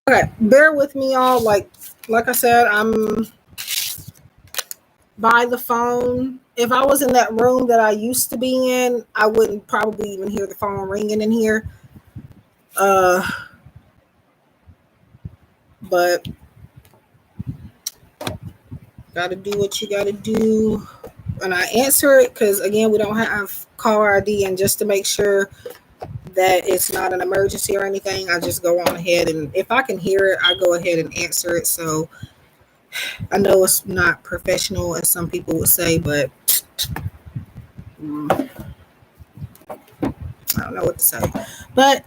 Okay, bear with me, y'all. Like I said, I'm by the phone. If I was in that room that I used to be in, I wouldn't probably even hear the phone ringing in here. Uh, but gotta do what you gotta do. And I answer it because again, we don't have caller ID, and just to make sure that it's not an emergency or anything, I just go on ahead, and if I can hear it, I go ahead and answer it. So I know it's not professional, as some people would say, but I don't know what to say. But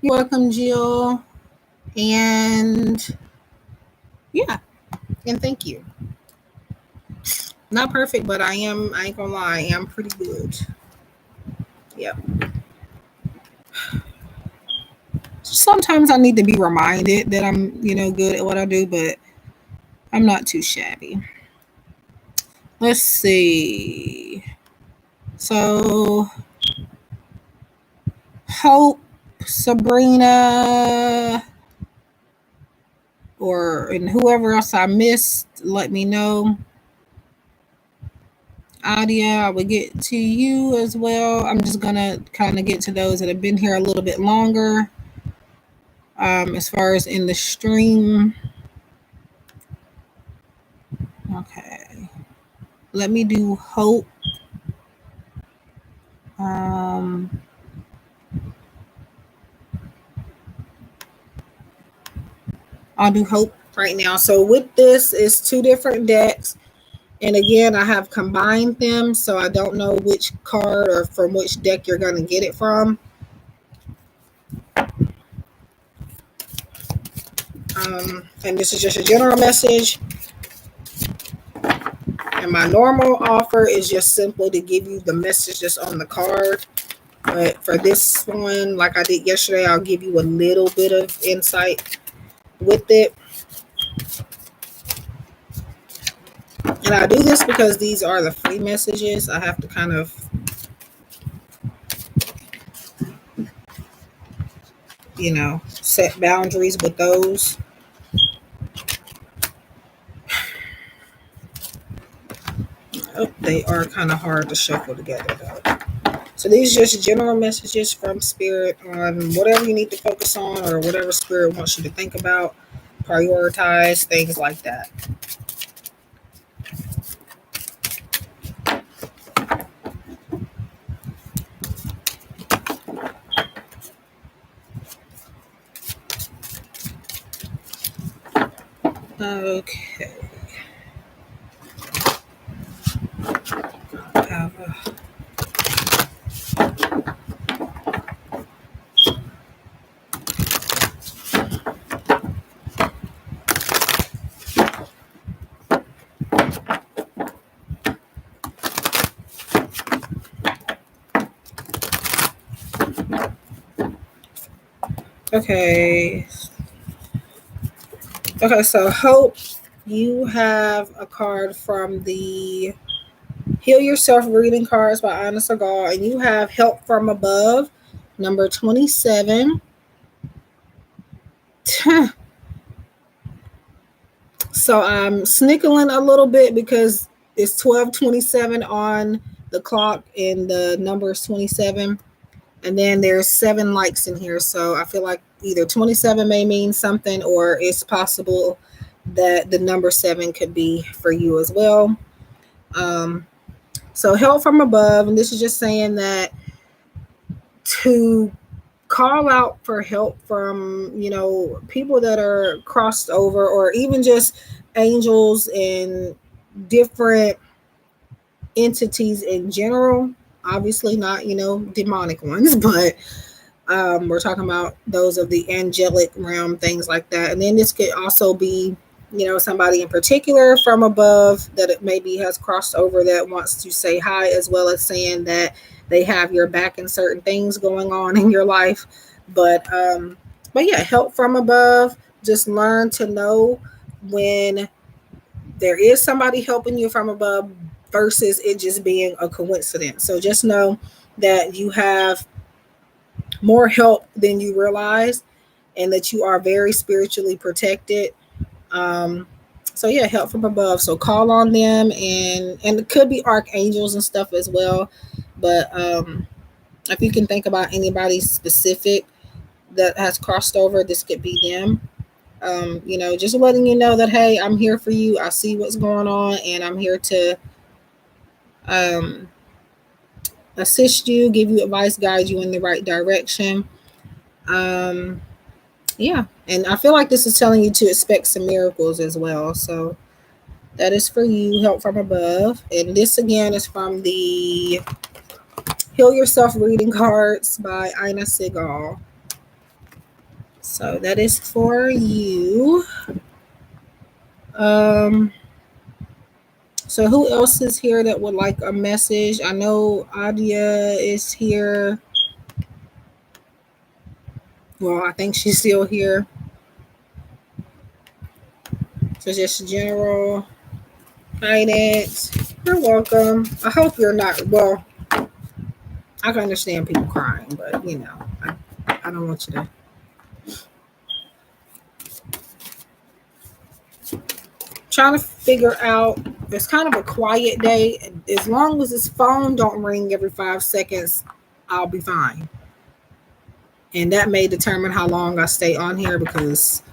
you're welcome, Jill, and yeah, and thank you. Not perfect, but I am. I ain't gonna lie, I am pretty good. Yep. Sometimes I need to be reminded that I'm, good at what I do, but I'm not too shabby. Let's see. So, Hope, Sabrina, and whoever else I missed, let me know. Adia, I will get to you as well. I'm just gonna kind of get to those that have been here a little bit longer. As far as in the stream. Okay. Let me do Hope. I'll do Hope right now. So with this, is two different decks. And again, I have combined them, so I don't know which card or from which deck you're going to get it from. And this is just a general message. And my normal offer is just simply to give you the message just on the card. But for this one, like I did yesterday, I'll give you a little bit of insight with it. And I do this because these are the free messages. I have to kind of, set boundaries with those. Oh, they are kind of hard to shuffle together though. So these are just general messages from Spirit on whatever you need to focus on or whatever Spirit wants you to think about, prioritize, things like that. Okay. Okay. Okay, so Hope, you have a card from the Heal Yourself reading cards by Anna Segal, and you have Help from Above, number 27. So I'm snickling a little bit because it's 12:27 on the clock and the number is 27. And then there's 7 likes in here. So I feel like either 27 may mean something or it's possible that the number 7 could be for you as well. So help from above. And this is just saying that to call out for help from, people that are crossed over or even just angels and different entities in general. Obviously not, demonic ones, but we're talking about those of the angelic realm, things like that. And then this could also be, somebody in particular from above that it maybe has crossed over that wants to say hi, as well as saying that they have your back in certain things going on in your life. But yeah, help from above. Just learn to know when there is somebody helping you from above versus it just being a coincidence. So just know that you have more help than you realize and that you are very spiritually protected. So yeah, help from above. So call on them, and it could be archangels and stuff as well. But if you can think about anybody specific that has crossed over, this could be them. Just letting you know that, hey, I'm here for you. I see what's going on, and I'm here to um, assist you, give you advice, guide you in the right direction. Yeah, and I feel like this is telling you to expect some miracles as well. So that is for you, help from above. And this again is from the Heal Yourself reading cards by Ina Segal. So that is for you. So who else is here that would like a message? I know Adia is here. Well, I think she's still here. So just general guidance. You're welcome. I hope you're not, well, I can understand people crying, but I don't want you to. Trying to figure out, it's kind of a quiet day. As long as this phone don't ring every 5 seconds, I'll be fine. And that may determine how long I stay on here, because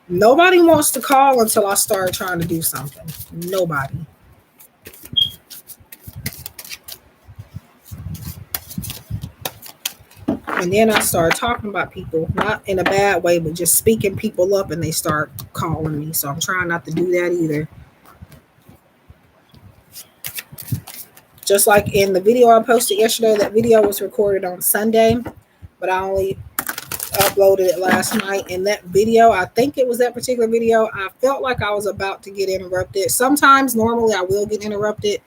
nobody wants to call until I start trying to do something. Nobody. And then I start talking about people, not in a bad way, but just speaking people up, and they start calling me. So I'm trying not to do that either. Just like in the video I posted yesterday, that video was recorded on Sunday, but I only uploaded it last night. In that video, I think it was that particular video, I felt like I was about to get interrupted. Sometimes, normally I will get interrupted,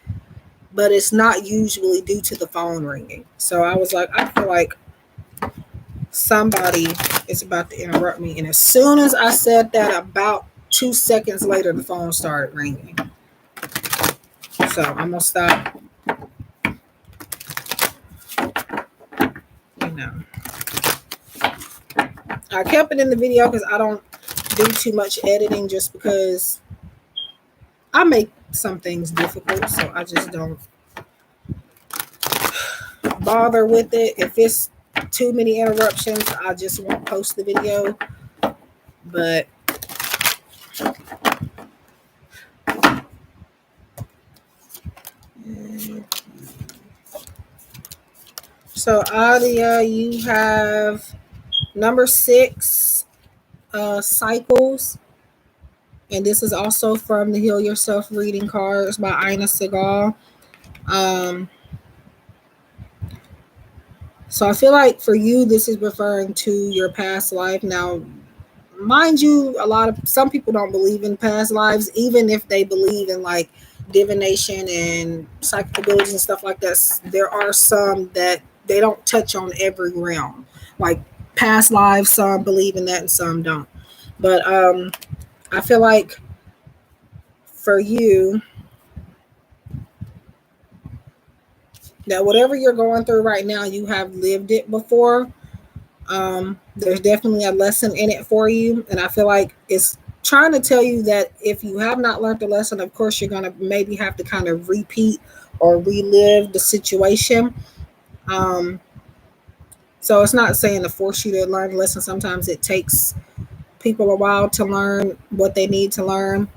but it's not usually due to the phone ringing. So I was like, I feel like somebody is about to interrupt me. And as soon as I said that, about 2 seconds later, the phone started ringing. So I'm going to stop. I kept it in the video because I don't do too much editing, just because I make some things difficult, so I just don't bother with it. If it's too many interruptions, I just won't post the video. But so Adia, you have number 6, cycles. And this is also from the Heal Yourself reading cards by Ina Segal. So I feel like for you, this is referring to your past life. Now, mind you, some people don't believe in past lives, even if they believe in like divination and psychic abilities and stuff like that. There are some that they don't touch on every realm, like past lives. Some believe in that and some don't. But I feel like for you, that whatever you're going through right now, you have lived it before. There's definitely a lesson in it for you, and I feel like it's trying to tell you that if you have not learned the lesson, of course you're going to maybe have to kind of repeat or relive the situation. um, so it's not saying to force you to learn the lesson. Sometimes it takes people a while to learn what they need to learn.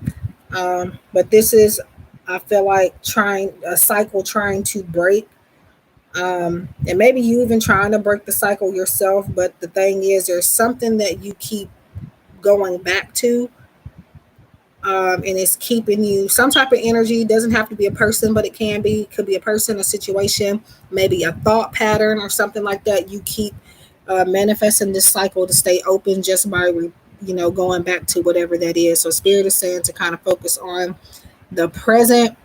But this is, I feel like, trying a cycle trying to break. And maybe you even trying to break the cycle yourself, but the thing is, there's something that you keep going back to, and it's keeping you some type of energy. It doesn't have to be a person, but it could be a person, a situation, maybe a thought pattern or something like that. You keep manifesting this cycle to stay open just by going back to whatever that is. So spirit is saying to kind of focus on the present,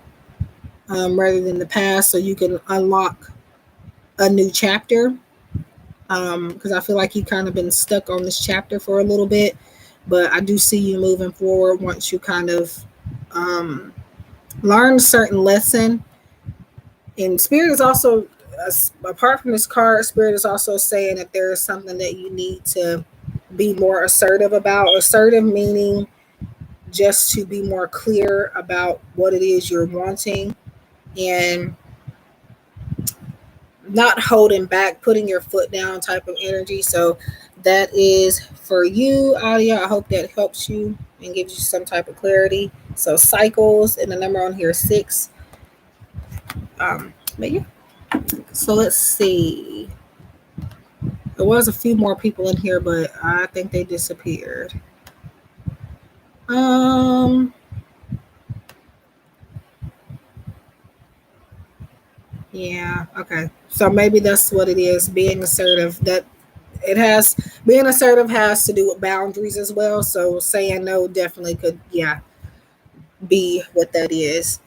rather than the past, so you can unlock a new chapter. Because I feel like you've kind of been stuck on this chapter for a little bit, but I do see you moving forward once you kind of learn a certain lesson. And spirit is also, apart from this card, spirit is also saying that there is something that you need to be more assertive about. Assertive meaning just to be more clear about what it is you're wanting, and not holding back, putting your foot down type of energy. So that is for you, Adia. I hope that helps you and gives you some type of clarity. So cycles, and the number on here is 6. But yeah. So let's see. There was a few more people in here, but I think they disappeared. Yeah, okay. So maybe that's what it is, being assertive. Being assertive has to do with boundaries as well. So saying no definitely could, yeah, be what that is.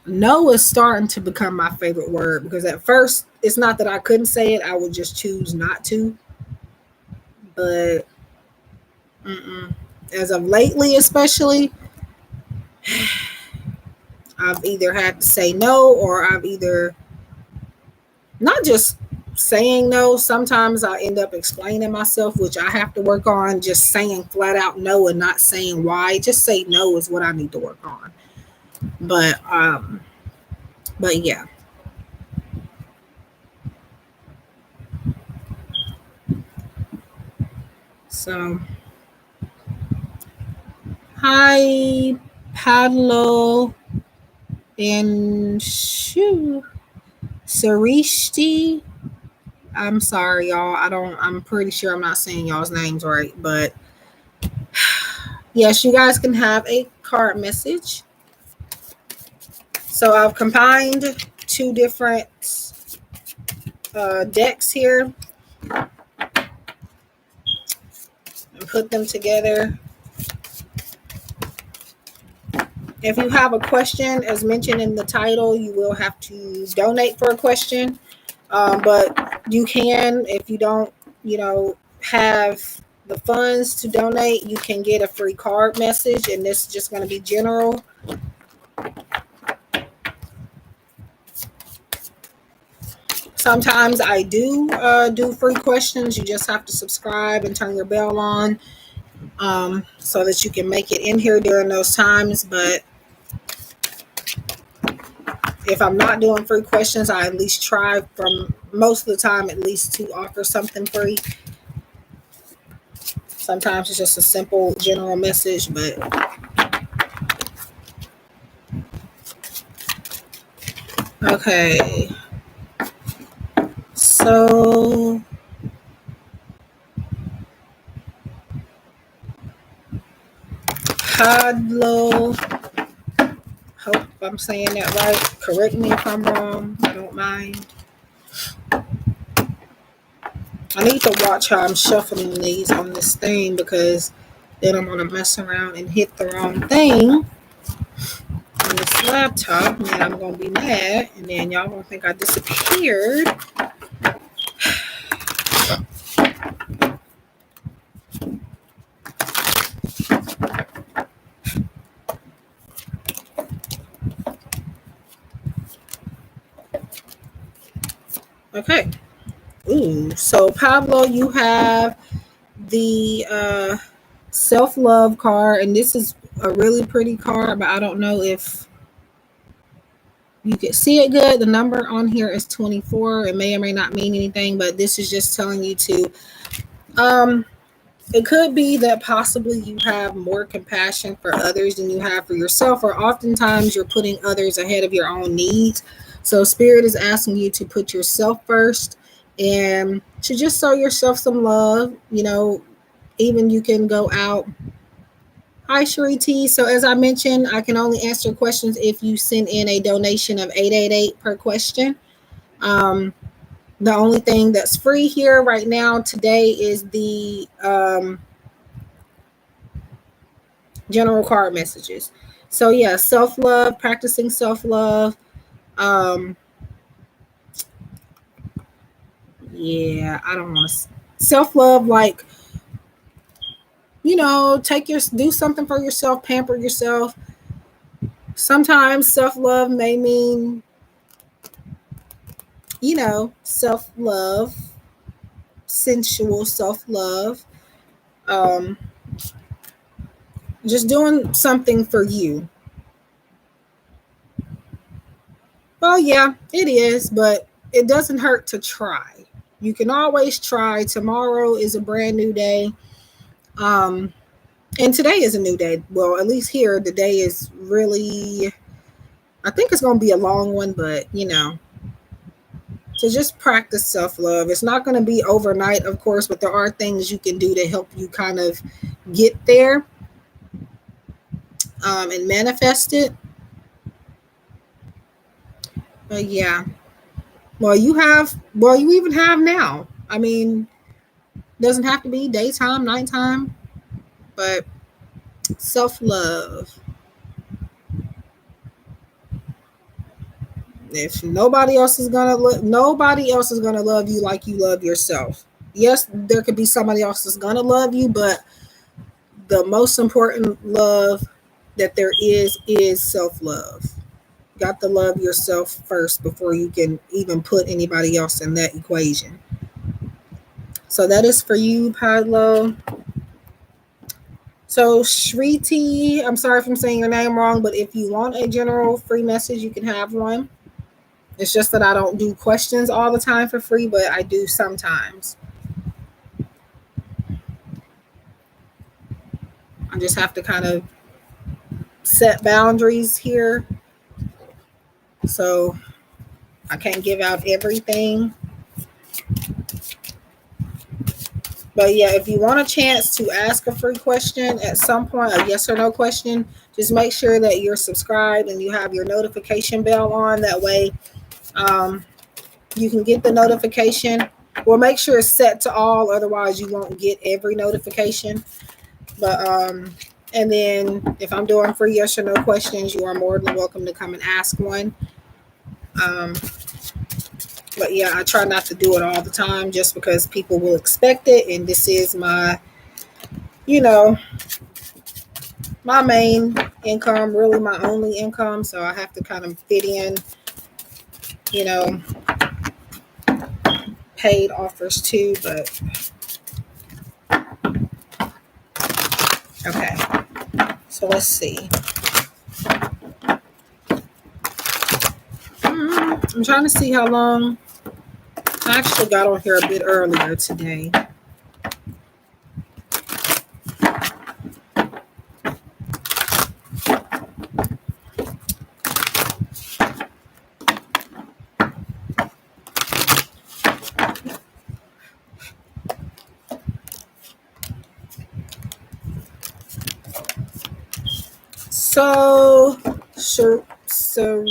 No is starting to become my favorite word, because at first it's not that I couldn't say it, I would just choose not to. But as of lately, especially, I've either had to say no, or I've either not just saying no. Sometimes I end up explaining myself, which I have to work on. Just saying flat out no and not saying why. Just say no is what I need to work on. But yeah. So hi, Padlo and Shoo Sarishti. I'm sorry, y'all. I'm pretty sure I'm not saying y'all's names right, but yes, you guys can have a card message. So I've combined 2 different decks here and put them together. If you have a question, as mentioned in the title, you will have to donate for a question. But you can, if you don't, have the funds to donate, you can get a free card message, and this is just going to be general. Sometimes I do free questions. You just have to subscribe and turn your bell on, so that you can make it in here during those times. But if I'm not doing free questions, I at least try from most of the time at least to offer something free. Sometimes it's just a simple general message, but okay. So Pablo, hope I'm saying that right. Correct me if I'm wrong. I don't mind. I need to watch how I'm shuffling these on this thing because then I'm gonna mess around and hit the wrong thing on this laptop, and then I'm gonna be mad, and then y'all gonna think I disappeared. Okay. Ooh, so Pablo, you have the self-love card, and this is a really pretty card, but I don't know if you can see it good. The number on here is 24. It may or may not mean anything, but this is just telling you to it could be that possibly you have more compassion for others than you have for yourself, or oftentimes you're putting others ahead of your own needs. So spirit is asking you to put yourself first and to just show yourself some love. Even you can go out. Hi, Shariti. So as I mentioned, I can only answer questions if you send in a donation of 888 per question. Um, the only thing that's free here right now today is the general card messages. So yeah, self-love, practicing self-love. Um, yeah, I don't want to self-love, like, do something for yourself, pamper yourself. Sometimes self-love may mean, self-love, sensual self-love. Um, just doing something for you. Well, yeah, it is, but it doesn't hurt to try. You can always try. Tomorrow is a brand new day. Um, and today is a new day. Well, at least here, the day is really, I think it's going to be a long one, but so just practice self-love. It's not going to be overnight, of course, but there are things you can do to help you kind of get there and manifest it. But yeah, you even have now. I mean, doesn't have to be daytime, nighttime, but self-love. If nobody else is gonna love you like you love yourself. Yes, there could be somebody else that's gonna love you, but the most important love that there is self-love. Got to love yourself first before you can even put anybody else in that equation. So that is for you, Pablo. So Shriti, I'm sorry if I'm saying your name wrong, but if you want a general free message, you can have one. It's just that I don't do questions all the time for free, but I do sometimes. I just have to kind of set boundaries here. So I can't give out everything. But yeah, if you want a chance to ask a free question at some point, a yes or no question, just make sure that you're subscribed and you have your notification bell on. That way you can get the notification. Well, make sure it's set to all, otherwise you won't get every notification. But and then if I'm doing free yes or no questions, you are more than welcome to come and ask one. But yeah, I try not to do it all the time just because people will expect it, and this is my, my main income, really my only income, so I have to kind of fit in, you know, paid offers too. But So let's see. I'm trying to see how long. I actually got on here a bit earlier today. So, Sarishti,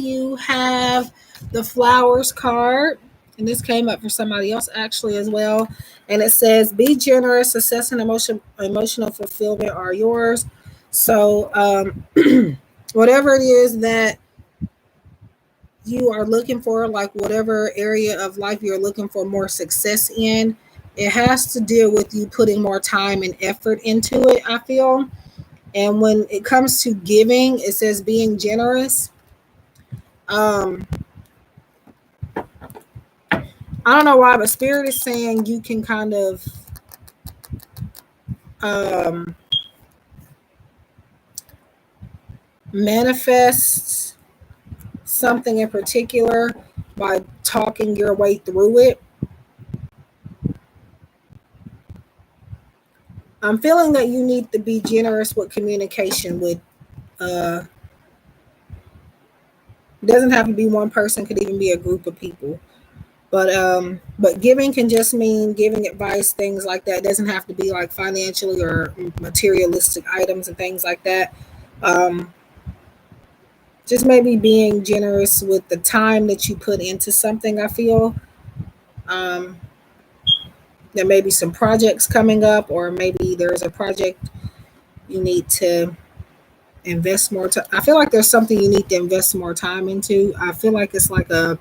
you have the flowers card. And this came up for somebody else actually as well. And it says, be generous, success and emotional fulfillment are yours. So, whatever it is that you are looking for, like whatever area of life you're looking for more success in, it has to deal with you putting more time and effort into it, I feel. And when it comes to giving, it says being generous. Um, I don't know why, but Spirit is saying you can kind of um, manifest something in particular by talking your way through it. I'm feeling that you need to be generous with communication with it doesn't have to be one person, could even be a group of people. But giving can just mean giving advice, things like that. It doesn't have to be like financially or materialistic items and things like that. Um, just maybe being generous with the time that you put into something. I feel um, there may be some projects coming up, or maybe there's a project you need to invest more time. I feel like there's something you need to invest more time into. I feel like it's like a,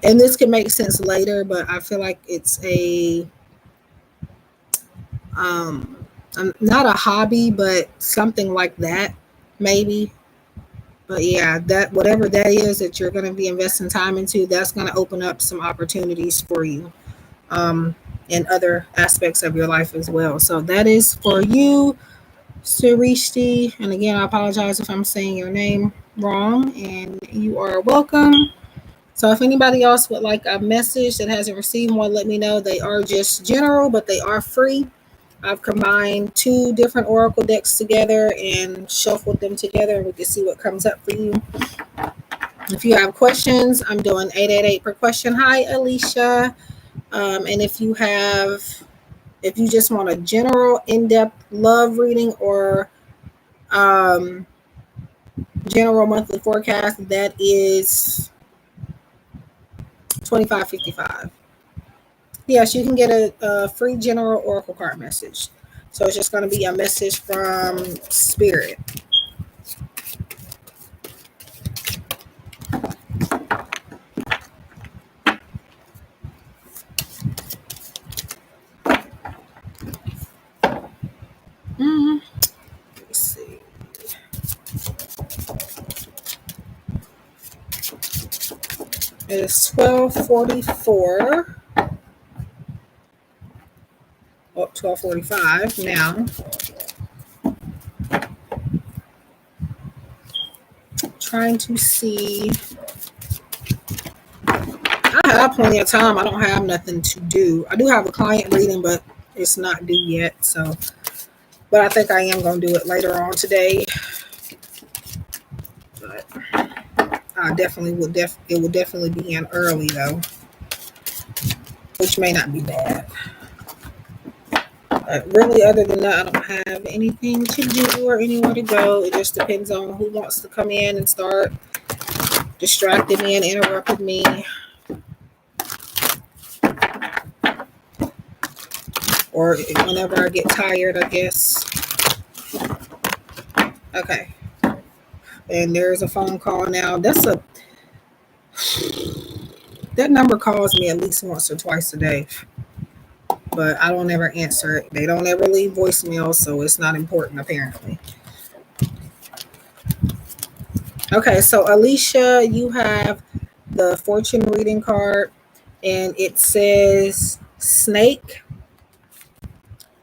and this can make sense later, but I feel like it's a um not a hobby, but something like that, maybe. But yeah, that whatever that is that you're going to be investing time into, that's going to open up some opportunities for you um in other aspects of your life as well. So that is for you, Surishti. And again, I apologize if I'm saying your name wrong, and you are welcome. So if anybody else would like a message that hasn't received one, let me know. They are just general, but they are free. I've combined two different oracle decks together and shuffled them together, and we can see what comes up for you. If you have questions, I'm doing 888 per question. Hi, Alicia. And if you just want a general, in-depth love reading or um, general monthly forecast, that is $25.55. Yes, you can get a free general oracle card message. So it's just going to be a message from Spirit. Let me see. It is 12:44. Oh, 12:45 now. Trying to see. I have plenty of time. I don't have nothing to do. I do have a client reading, but it's not due yet. So, but I think I am going to do it later on today. But I definitely would. It will definitely be in early though, which may not be bad. Really, other than that, I don't have anything to do or anywhere to go. It just depends on who wants to come in and start distracting me and interrupting me. Or whenever I get tired, I guess. Okay. And there's a phone call now. That number calls me at least once or twice a day. But I don't ever answer it. They don't ever leave voicemail, so it's not important apparently. Okay, so Alicia, you have the fortune reading card, and it says snake.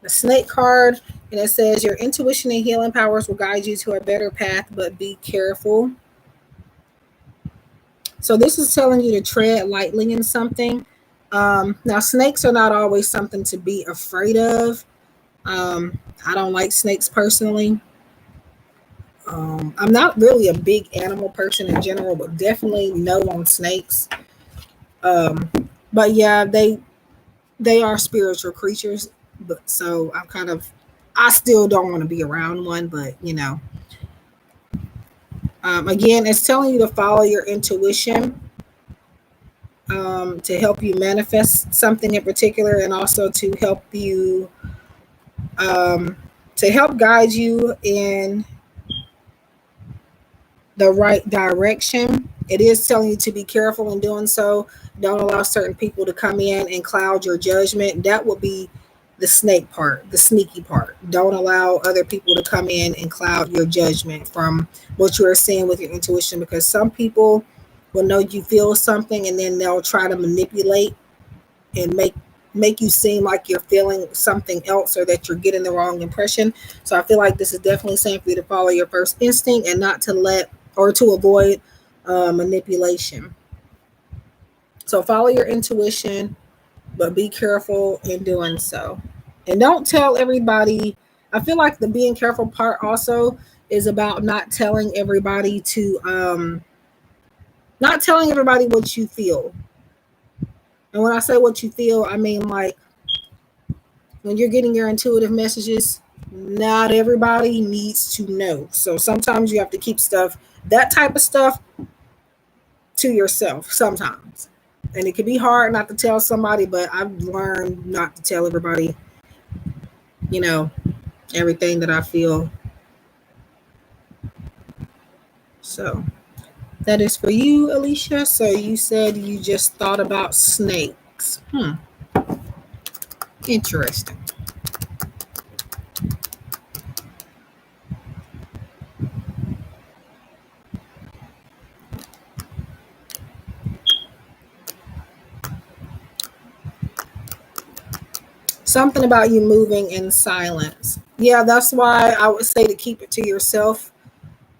The snake card And it says your intuition and healing powers will guide you to a better path, but be careful. So this is telling you to tread lightly in something. Now, snakes are not always something to be afraid of. I don't like snakes personally. I'm not really a big animal person in general, but definitely no on snakes. Um, but yeah, they are spiritual creatures. But so I still don't want to be around one. But again, it's telling you to follow your intuition to help you manifest something in particular, and also um, to help guide you in the right direction. It is telling you to be careful in doing so. Don't allow certain people to come in and cloud your judgment. That will be the snake part, the sneaky part. Don't allow other people to come in and cloud your judgment from what you are seeing with your intuition, because some people will know you feel something and then they'll try to manipulate and make you seem like you're feeling something else, or that you're getting the wrong impression. So I feel like this is definitely saying for you to follow your first instinct and not to let or to avoid manipulation. So follow your intuition, but be careful in doing so. And don't tell everybody. I feel like the being careful part also is about not telling everybody what you feel. And when I say what you feel, I mean like when you're getting your intuitive messages, not everybody needs to know. So sometimes you have to keep that type of stuff, to yourself sometimes. And it can be hard not to tell somebody, but I've learned not to tell everybody, you know, everything that I feel. So that is for you, Alicia. So you said you just thought about snakes. Interesting. Something about you moving in silence. Yeah, that's why I would say to keep it to yourself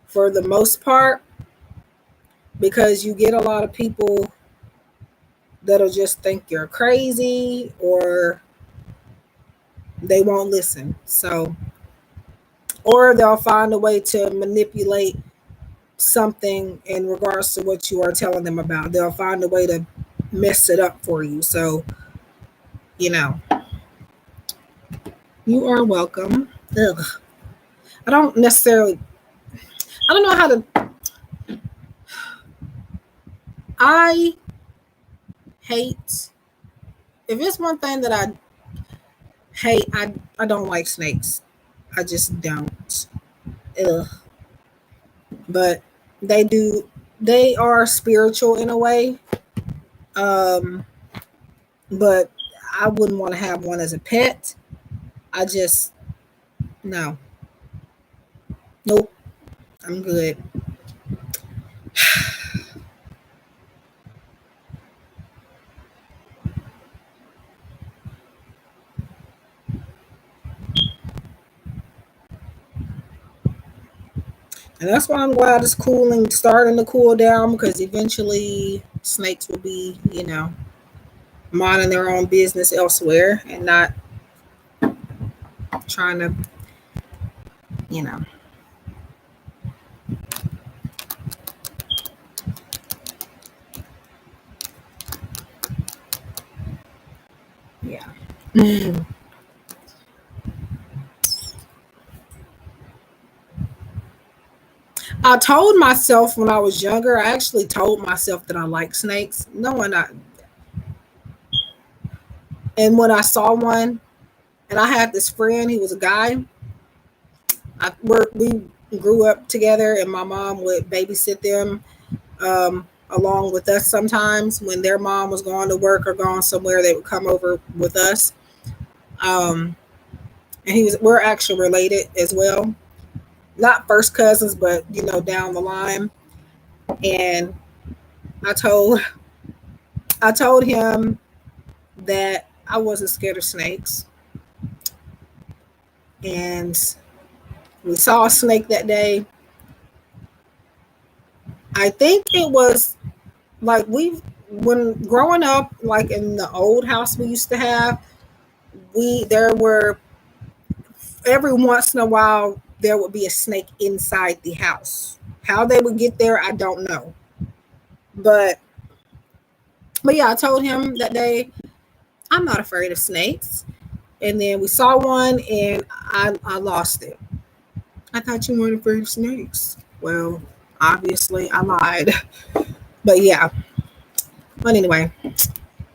for the most part, because you get a lot of people that'll just think you're crazy, or they won't listen. So, or they'll find a way to manipulate something in regards to what you are telling them about. They'll find a way to mess it up for you. So, you know, you are welcome. Ugh. I don't necessarily, I don't know how to, I hate, if it's one thing that I hate, I don't like snakes. I just don't. Ugh. But they do, they are spiritual in a way. Um, but I wouldn't want to have one as a pet. I just, no, nope, I'm good. And that's why I'm glad it's cooling, starting to cool down, because eventually snakes will be, minding their own business elsewhere and not trying to, you know, yeah. I told myself when I was younger, I actually told myself that I like snakes. No one, and when I saw one, and I had this friend, he was a guy. We grew up together, and my mom would babysit them along with us sometimes. When their mom was going to work or going somewhere, they would come over with us. Um, and we're actually related as well. Not first cousins, but down the line. And I told I told him that I wasn't scared of snakes. and we saw a snake that day. I think it was like when growing up, like in the old house we used to have, there were every once in a while there would be a snake inside the house. How they would get there, I don't know. But yeah, I told him that day I'm not afraid of snakes. And then we saw one and I lost it. I thought you weren't afraid of snakes. Well, obviously I lied. But yeah. But anyway,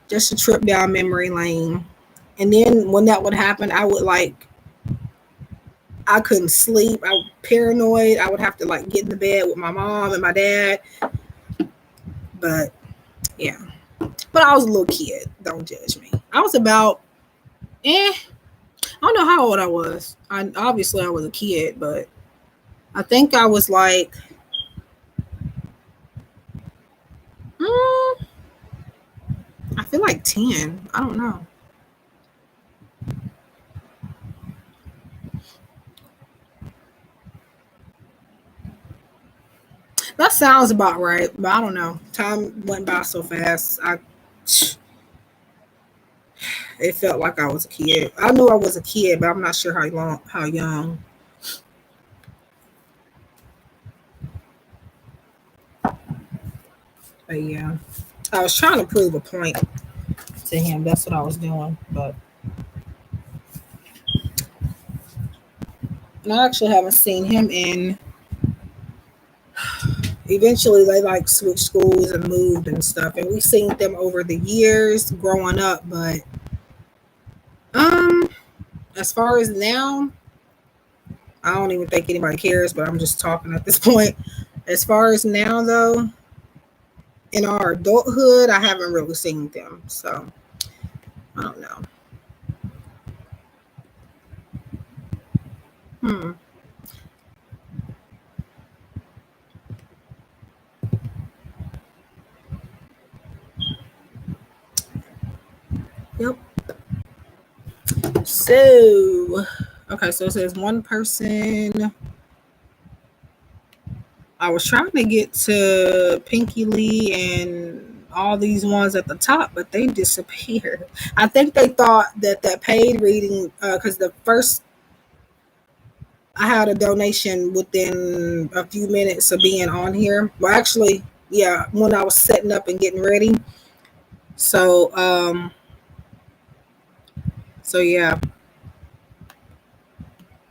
just a trip down memory lane. And then when that would happen, I couldn't sleep. I was paranoid. I would have to like get in the bed with my mom and my dad. But yeah. But I was a little kid. Don't judge me. I was about I don't know how old I was. Obviously I was a kid, but I think I was like I feel like 10. I don't know. That sounds about right, but I don't know. Time went by so fast. It felt like I was a kid. I knew I was a kid, but I'm not sure how young. But yeah, I was trying to prove a point to him. That's what I was doing. But and I actually haven't seen him in. Eventually, they like switched schools and moved and stuff, and we've seen them over the years growing up. But um, as far as now, I don't even think anybody cares. But I'm just talking at this point. As far as now, though, in our adulthood, I haven't really seen them. So I don't know. Hmm. Yep. So, okay, so it says one person. I was trying to get to Pinky Lee and all these ones at the top, but they disappeared. I think they thought that paid reading, because the first I had a donation within a few minutes of being on here. Well, actually, yeah, when I was setting up and getting ready. So, yeah,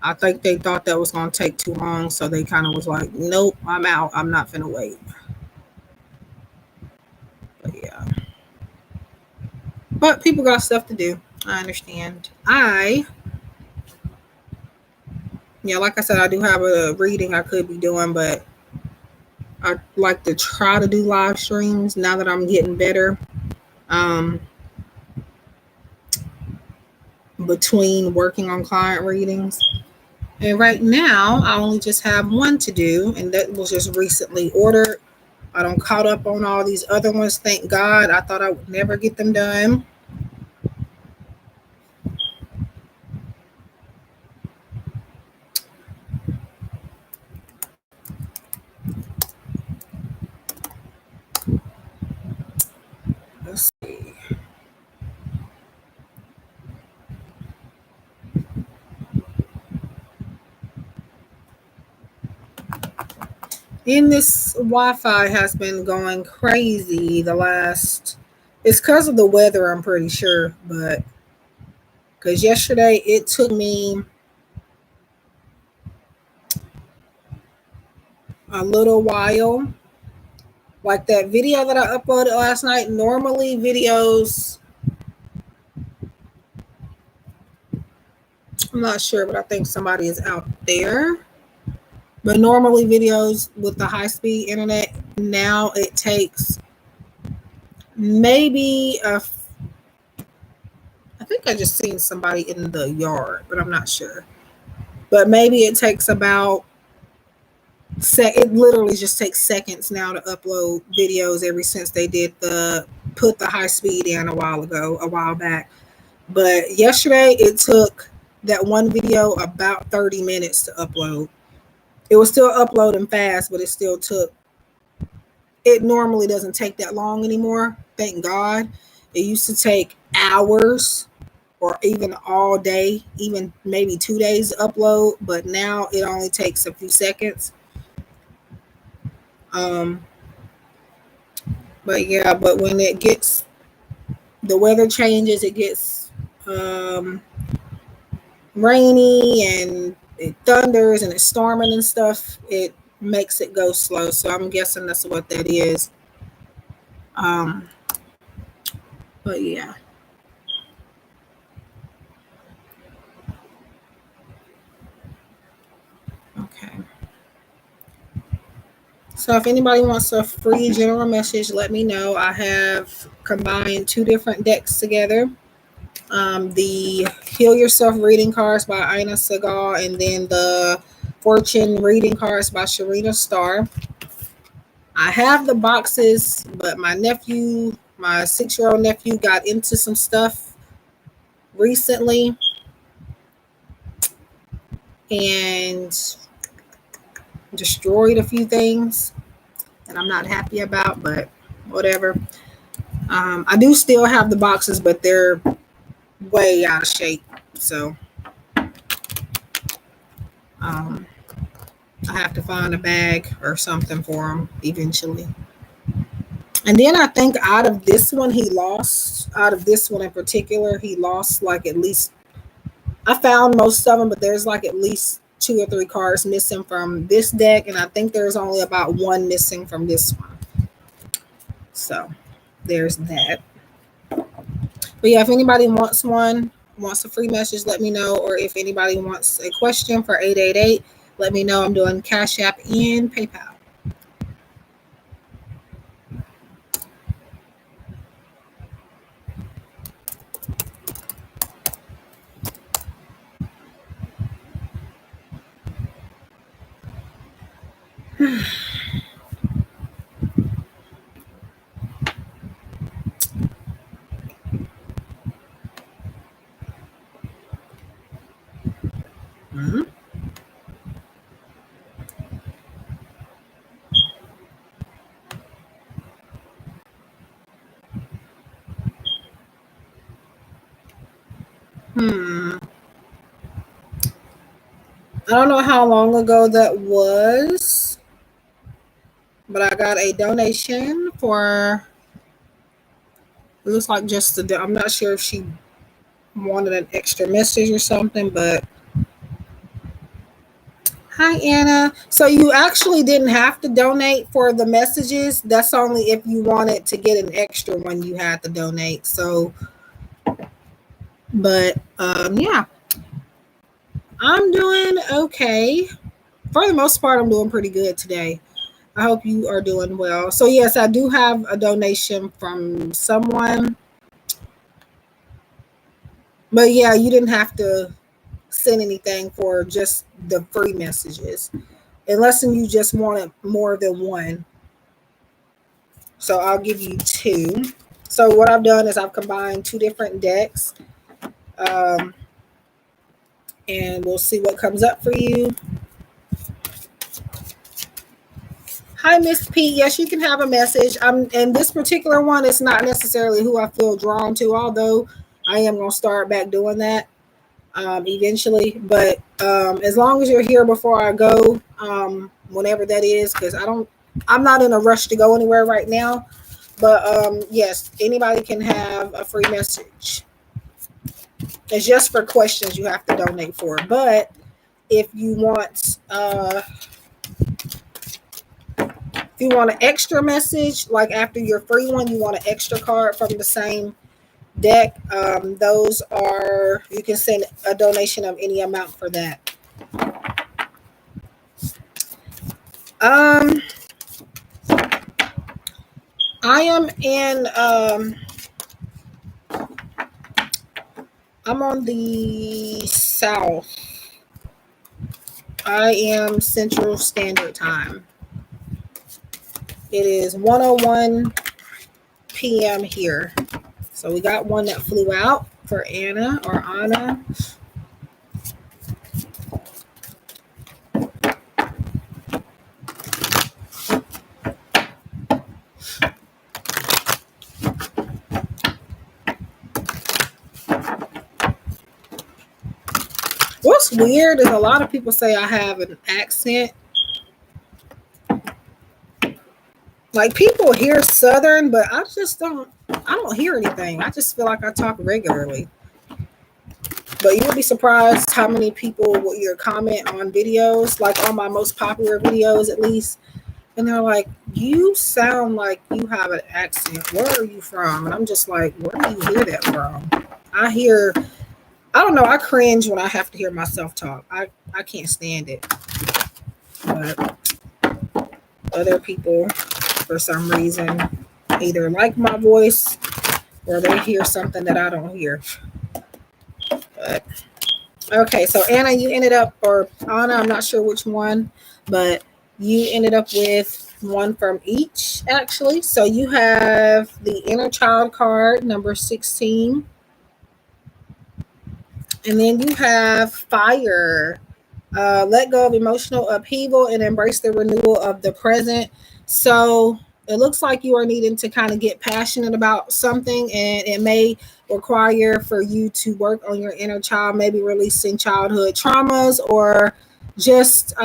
I think they thought that was going to take too long, so they kind of was like, "Nope, I'm out. I'm not finna wait." But yeah, but people got stuff to do. I understand. Yeah, like I said, I do have a reading I could be doing, but I like to try to do live streams now that I'm getting better. Um, between working on client readings. And right now, I only just have one to do, and that was just recently ordered. I don't caught up on all these other ones. Thank God. I thought I would never get them done. Let's see. And this Wi-Fi has been going crazy the last. It's because of the weather, I'm pretty sure, but because yesterday it took me a little while. Like that video that I uploaded last night. Normally, videos, I'm not sure, but I think somebody is out there. But normally, videos with the high speed internet, now it takes maybe I think I just seen somebody in the yard, but I'm not sure. But maybe it takes about it literally just takes seconds now to upload videos ever since they did the put the high speed in a while back. But yesterday it took that one video about 30 minutes to upload. It was still uploading fast, but it still took, it normally doesn't take that long anymore. Thank God. It used to take hours or even all day, even maybe 2 days to upload, but now it only takes a few seconds. But yeah, but when it gets, the weather changes, it gets rainy and it thunders and it's storming and stuff, it makes it go slow. So I'm guessing that's what that is. But yeah. Okay. So if anybody wants a free general message, let me know. I have combined two different decks together. The Heal Yourself reading cards by Ina Segal, and then the Fortune reading cards by Sharina Starr. I have the boxes, but my 6-year-old nephew, got into some stuff recently and destroyed a few things that I'm not happy about, but whatever. I do still have the boxes, but they're way out of shape. So I have to find a bag or something for them eventually. And then I think out of this one in particular, he lost like at least, I found most of them, but there's like at least 2 or 3 cards missing from this deck. And I think there's only about one missing from this one. So there's that. But yeah, if anybody wants a free message, let me know. Or if anybody wants a question for 888, let me know. I'm doing Cash App and PayPal. Mm-hmm. I don't know how long ago that was, but I got a donation for, it looks like just the, I'm not sure if she wanted an extra message or something, but hi Anna. So you actually didn't have to donate for the messages. That's only if you wanted to get an extra one you had to donate. So, but yeah, I'm doing okay. For the most part, I'm doing pretty good today. I hope you are doing well. So yes, I do have a donation from someone. But yeah, you didn't have to send anything for just the free messages. Unless you just wanted more than one. So I'll give you 2. So what I've done is I've combined 2 different decks. And we'll see what comes up for you. Hi, Miss P. Yes, you can have a message. And this particular one is not necessarily who I feel drawn to, although I am going to start back doing that eventually. But as long as you're here before I go, whenever that is, because I'm not in a rush to go anywhere right now. But yes, anybody can have a free message. It's just for questions you have to donate for. But if you want an extra message, like after your free one, you want an extra card from the same deck, those are, you can send a donation of any amount for that. I am in I'm on the south. I am Central Standard Time. It is 1:01 p.m. here. So we got one that flew out for Anna or Anna. What's weird is a lot of people say I have an accent. Like people hear Southern, but I don't hear anything. I just feel like I talk regularly. But you'll be surprised how many people will either comment on videos, like on my most popular videos at least, and they're like, "You sound like you have an accent. Where are you from?" And I'm just like, "Where do you hear that from?" I don't know. I cringe when I have to hear myself talk. I can't stand it. But other people, for some reason, either like my voice or they hear something that I don't hear. But okay, so Anna, you ended up, or Anna, I'm not sure which one, but you ended up with one from each actually. So you have the inner child card, number 16, and then you have fire. Let go of emotional upheaval and embrace the renewal of the present. So it looks like you are needing to kind of get passionate about something, and it may require for you to work on your inner child, maybe releasing childhood traumas, or just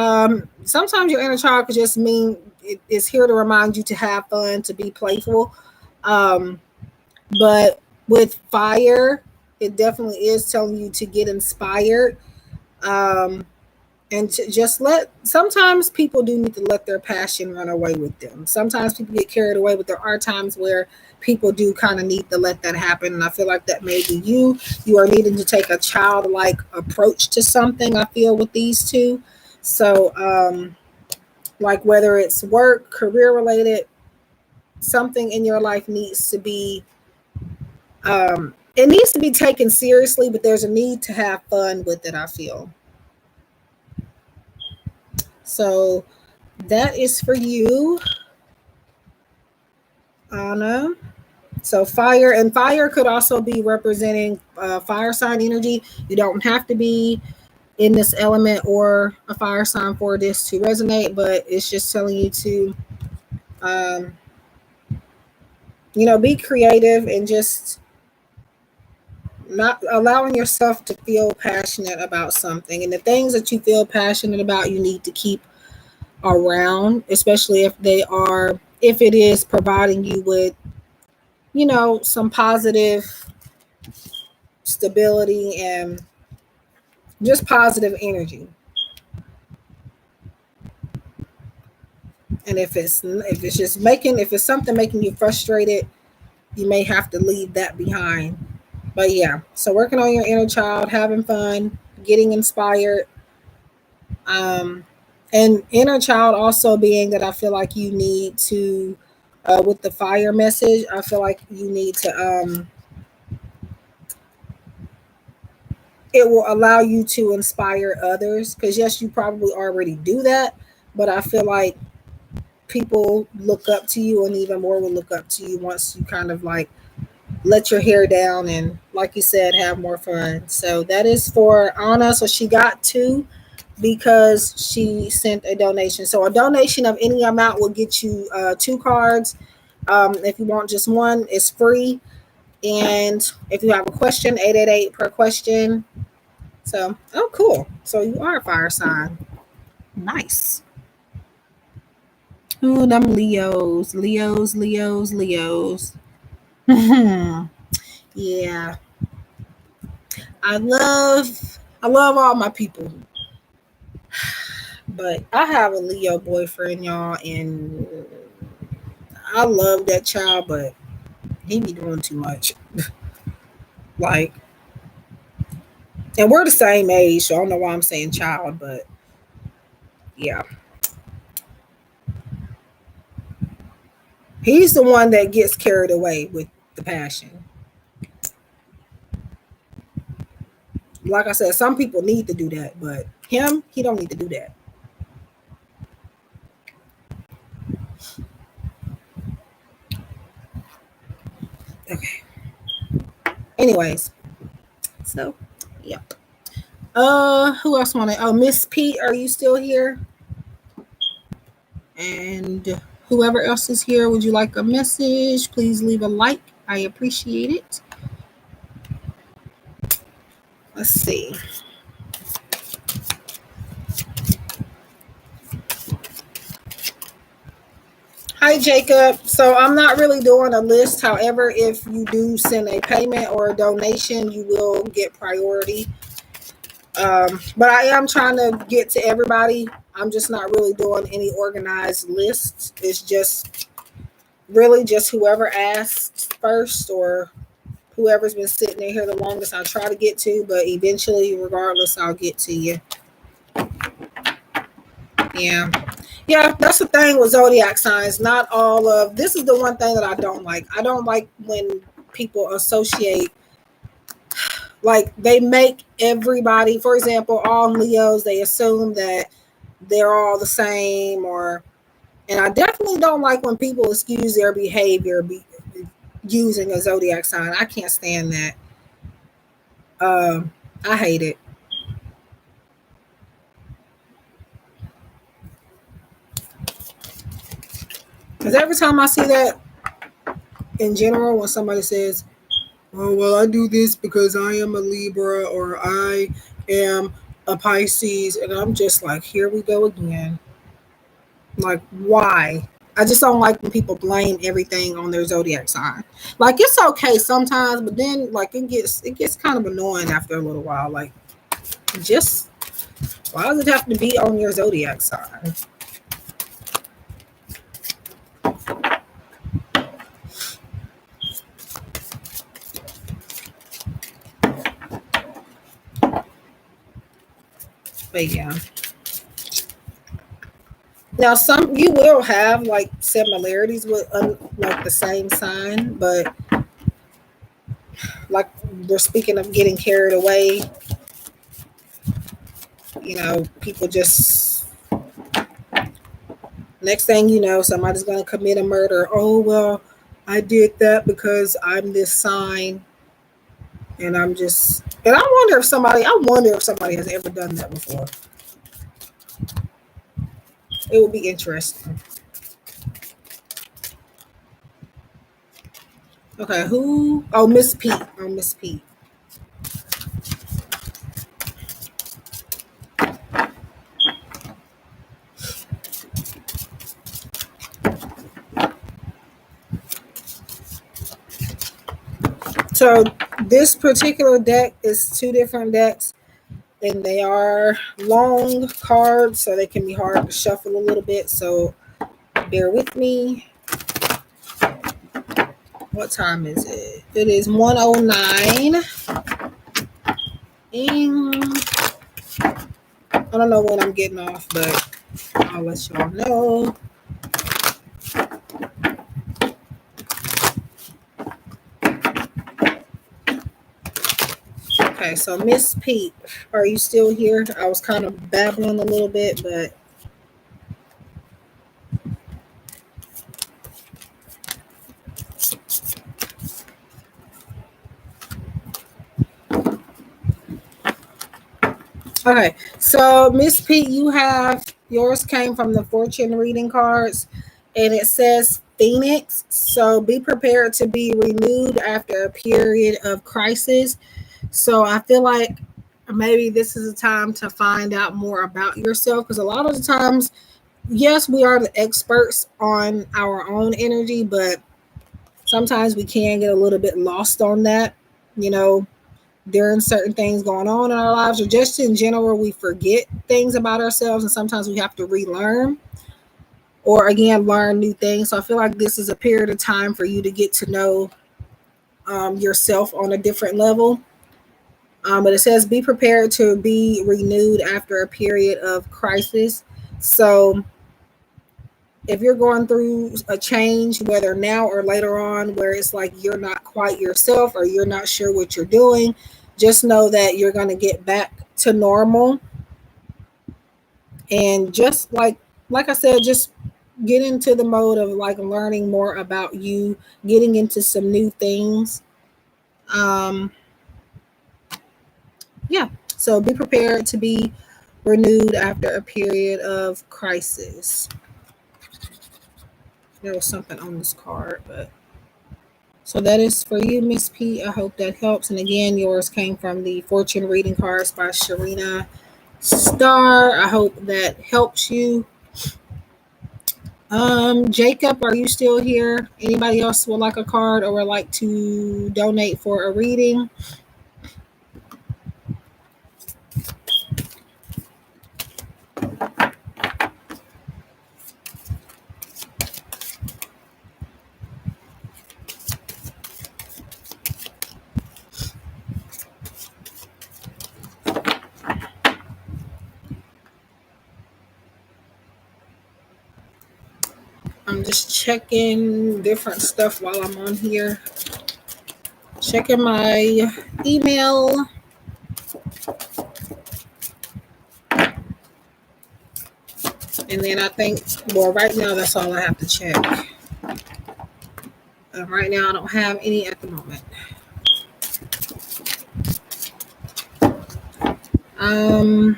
sometimes your inner child could just mean it is here to remind you to have fun, to be playful. Um, but with fire, it definitely is telling you to get inspired. Um, and to just sometimes people do need to let their passion run away with them. Sometimes people get carried away, but there are times where people do kind of need to let that happen. And I feel like that may be you are needing to take a childlike approach to something, I feel, with these two. So like whether it's work, career related, something in your life needs to be it needs to be taken seriously, but there's a need to have fun with it, I feel. So that is for you, Anna. So fire, and fire could also be representing fire sign energy. You don't have to be in this element or a fire sign for this to resonate, but it's just telling you to, um, be creative and just not allowing yourself to feel passionate about something. And the things that you feel passionate about, you need to keep around, especially if it is providing you with, some positive stability and just positive energy. And if it's something making you frustrated, you may have to leave that behind. But yeah, so working on your inner child, having fun, getting inspired, um, and inner child also being that I feel like you need to, with the fire message, I feel like you need to, it will allow you to inspire others, because yes, you probably already do that, but I feel like people look up to you, and even more will look up to you once you kind of like let your hair down and, like you said, have more fun. So that is for Anna. So she got two because she sent a donation. So a donation of any amount will get you two cards. If you want just one, it's free. And if you have a question, 888 per question. So, oh, cool. So you are a fire sign. Nice. Ooh, them Leos. Leos, Leos, Leos. Yeah. I love all my people. But I have a Leo boyfriend, y'all, and I love that child, but he be doing too much. Like, and we're the same age, so I don't know why I'm saying child, but yeah. He's the one that gets carried away with the passion. Like I said, some people need to do that, but him, he don't need to do that. Okay. Anyways, so yep. Who else wanted? Oh, Miss Pete, are you still here? And whoever else is here, would you like a message? Please leave a like. I appreciate it. Let's see. Hi, Jacob. So I'm not really doing a list. However, if you do send a payment or a donation, you will get priority. But I am trying to get to everybody. I'm just not really doing any organized lists. It's just really just whoever asks first or whoever's been sitting in here the longest I try to get to. But eventually, regardless, I'll get to you. Yeah. Yeah, that's the thing with zodiac signs. Not all of this is the one thing that I don't like. I don't like when people associate, like they make everybody, for example, all Leos, they assume that they're all the same, or and I definitely don't like when people excuse their behavior using a zodiac sign. I can't stand that. I hate it. Because every time I see that in general, when somebody says, oh, well, I do this because I am a Libra or I am a Pisces. And I'm just like, here we go again. Like, why? I just don't like when people blame everything on their zodiac sign. Like, it's okay sometimes, but then like it gets kind of annoying after a little while. Like, just why does it have to be on your zodiac sign? But yeah. Now, some you will have like similarities with like the same sign, but like we're speaking of getting carried away, people just next thing you know, somebody's gonna commit a murder. Oh well, I did that because I'm this sign, and I wonder if somebody has ever done that before. It would be interesting. Okay, who? Oh, Miss Pete. Oh, Miss Pete. So this particular deck is two different decks, and they are long cards, so they can be hard to shuffle a little bit. So bear with me. What time is it? It is 1:09. And I don't know when I'm getting off, but I'll let y'all know. Okay, so Miss Pete, are you still here? I was kind of babbling a little bit, but okay. So Miss Pete, you have yours came from the fortune reading cards, and it says Phoenix. So be prepared to be renewed after a period of crisis. So I feel like maybe this is a time to find out more about yourself, because a lot of the times, yes, we are the experts on our own energy, but sometimes we can get a little bit lost on that, you know, during certain things going on in our lives, or just in general, we forget things about ourselves, and sometimes we have to relearn or again learn new things. So I feel like this is a period of time for you to get to know yourself on a different level. But it says be prepared to be renewed after a period of crisis. So if you're going through a change, whether now or later on, where it's like you're not quite yourself or you're not sure what you're doing, just know that you're going to get back to normal. And just like I said, just get into the mode of like learning more about you, getting into some new things. Um, yeah. So be prepared to be renewed after a period of crisis. There was something on this card, but so that is for you, Miss P. I hope that helps. And again, yours came from the Fortune Reading Cards by Sharina Star. I hope that helps you. Jacob, are you still here? Anybody else would like a card or would like to donate for a reading? I'm just checking different stuff while I'm on here. Checking my email. And then I think, well, right now that's all I have to check. Right now I don't have any at the moment. Um,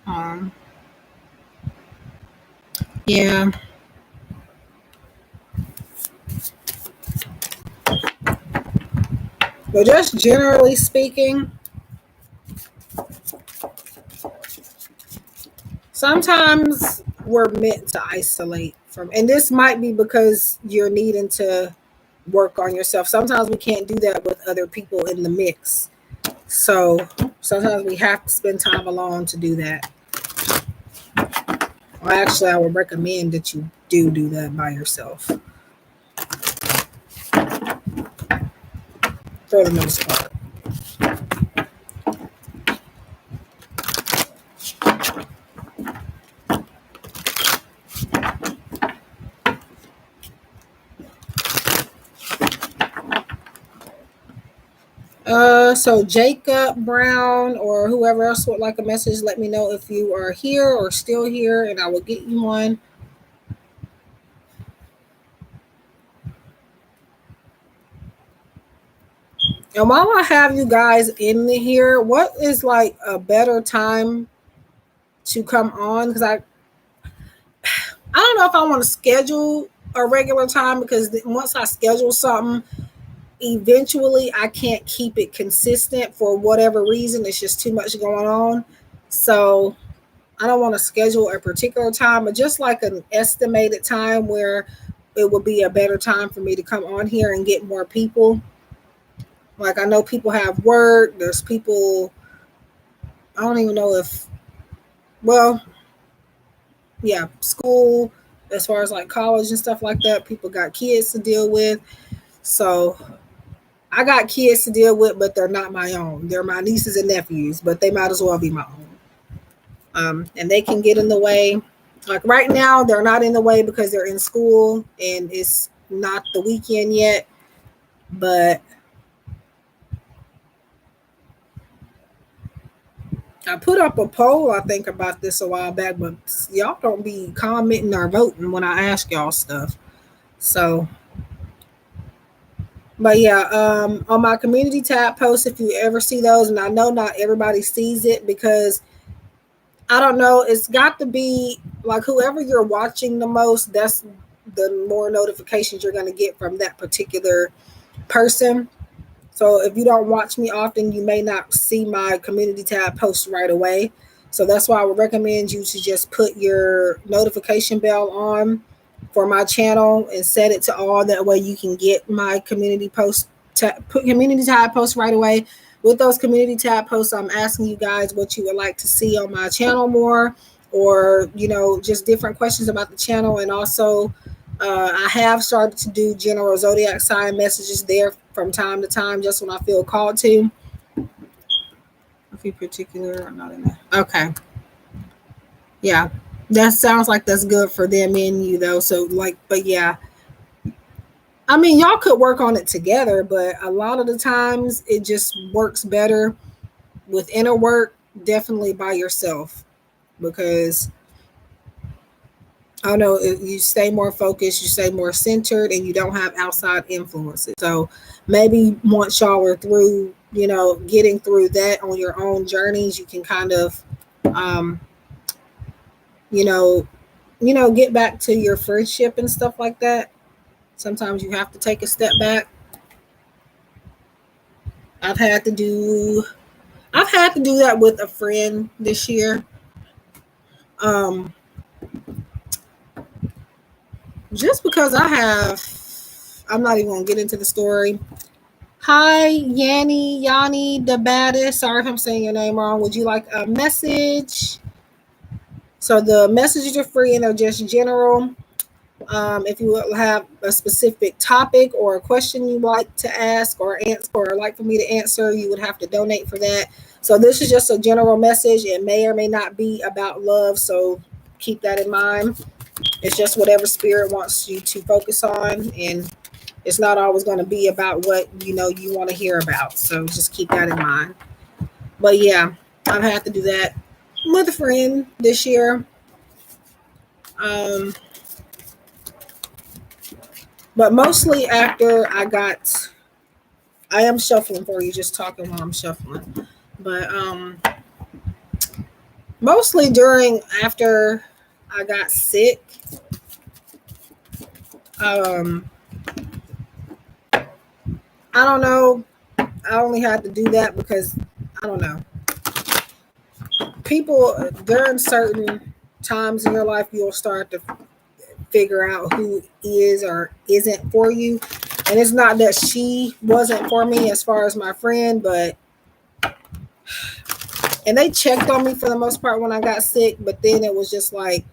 um yeah. But just generally speaking, sometimes we're meant to isolate from, and this might be because you're needing to work on yourself. Sometimes we can't do that with other people in the mix. So sometimes we have to spend time alone to do that. Well, actually, I would recommend that you do that by yourself for the most part. So Jacob Brown or whoever else would like a message, let me know if you are here or still here, and I will get you one. And while I have you guys in here, what is like a better time to come on? Because I don't know if I want to schedule a regular time, because once I schedule something, eventually I can't keep it consistent for whatever reason. It's just too much going on. So I don't want to schedule a particular time, but just like an estimated time where it would be a better time for me to come on here and get more people. Like, I know people have work. There's people, I don't even know if, well, yeah, school, as far as like college and stuff like that. People got kids to deal with. So I got kids to deal with, but they're not my own. They're my nieces and nephews, but they might as well be my own. And they can get in the way. Like right now, they're not in the way because they're in school and it's not the weekend yet. But I put up a poll, I think, about this a while back, but y'all don't be commenting or voting when I ask y'all stuff. So, but yeah, on my community tab posts, if you ever see those, and I know not everybody sees it because I don't know, it's got to be like whoever you're watching the most, that's the more notifications you're going to get from that particular person. So if you don't watch me often, you may not see my community tab post right away. So that's why I would recommend you to just put your notification bell on for my channel and set it to all. That way you can get my community post, put community tab post right away. With those community tab posts, I'm asking you guys what you would like to see on my channel more, or, you know, just different questions about the channel. And also, I have started to do general zodiac sign messages there from time to time, just when I feel called to. A few particular, I'm not in there. Okay. Yeah. That sounds like that's good for them and you, though. So, like, but yeah. I mean, y'all could work on it together, but a lot of the times it just works better with inner work, definitely by yourself, because I don't know, you stay more focused, you stay more centered, and you don't have outside influences. So maybe once y'all are through, you know, getting through that on your own journeys, you can kind of, um, you know, get back to your friendship and stuff like that. Sometimes you have to take a step back. I've had to do I've had to do that with a friend this year. Um, just because I'm not even gonna get into the story. Hi, Yanni the baddest. Sorry if I'm saying your name wrong. Would you like a message? So the messages are free and they're just general. If you have a specific topic or a question you like to ask or answer or like for me to answer, you would have to donate for that. So this is just a general message. It may or may not be about love. So keep that in mind. It's just whatever spirit wants you to focus on, and it's not always going to be about what you want to hear about. So just keep that in mind. But yeah, I've had to do that with a friend this year. Um, but mostly after I am shuffling for you, just talking while I'm shuffling. But mostly during after I got sick. Um, I don't know. I only had to do that because I don't know. People during certain times in your life, you'll start to figure out who is or isn't for you. And it's not that she wasn't for me as far as my friend, but and they checked on me for the most part when I got sick, but then it was just like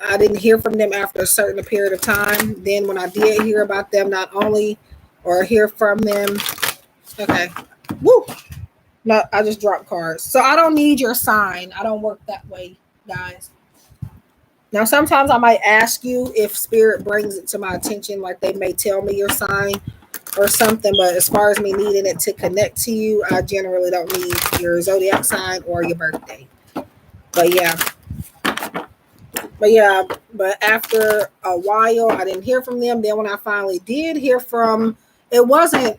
I didn't hear from them after a certain period of time. Then when I did hear about them, not only or hear from them, okay, woo, no, I just dropped cards. So I don't need your sign. I don't work that way, guys. Now, sometimes I might ask you if spirit brings it to my attention, like they may tell me your sign or something. But as far as me needing it to connect to you, I generally don't need your zodiac sign or your birthday. But yeah, but after a while, I didn't hear from them. Then when I finally did hear from, it wasn't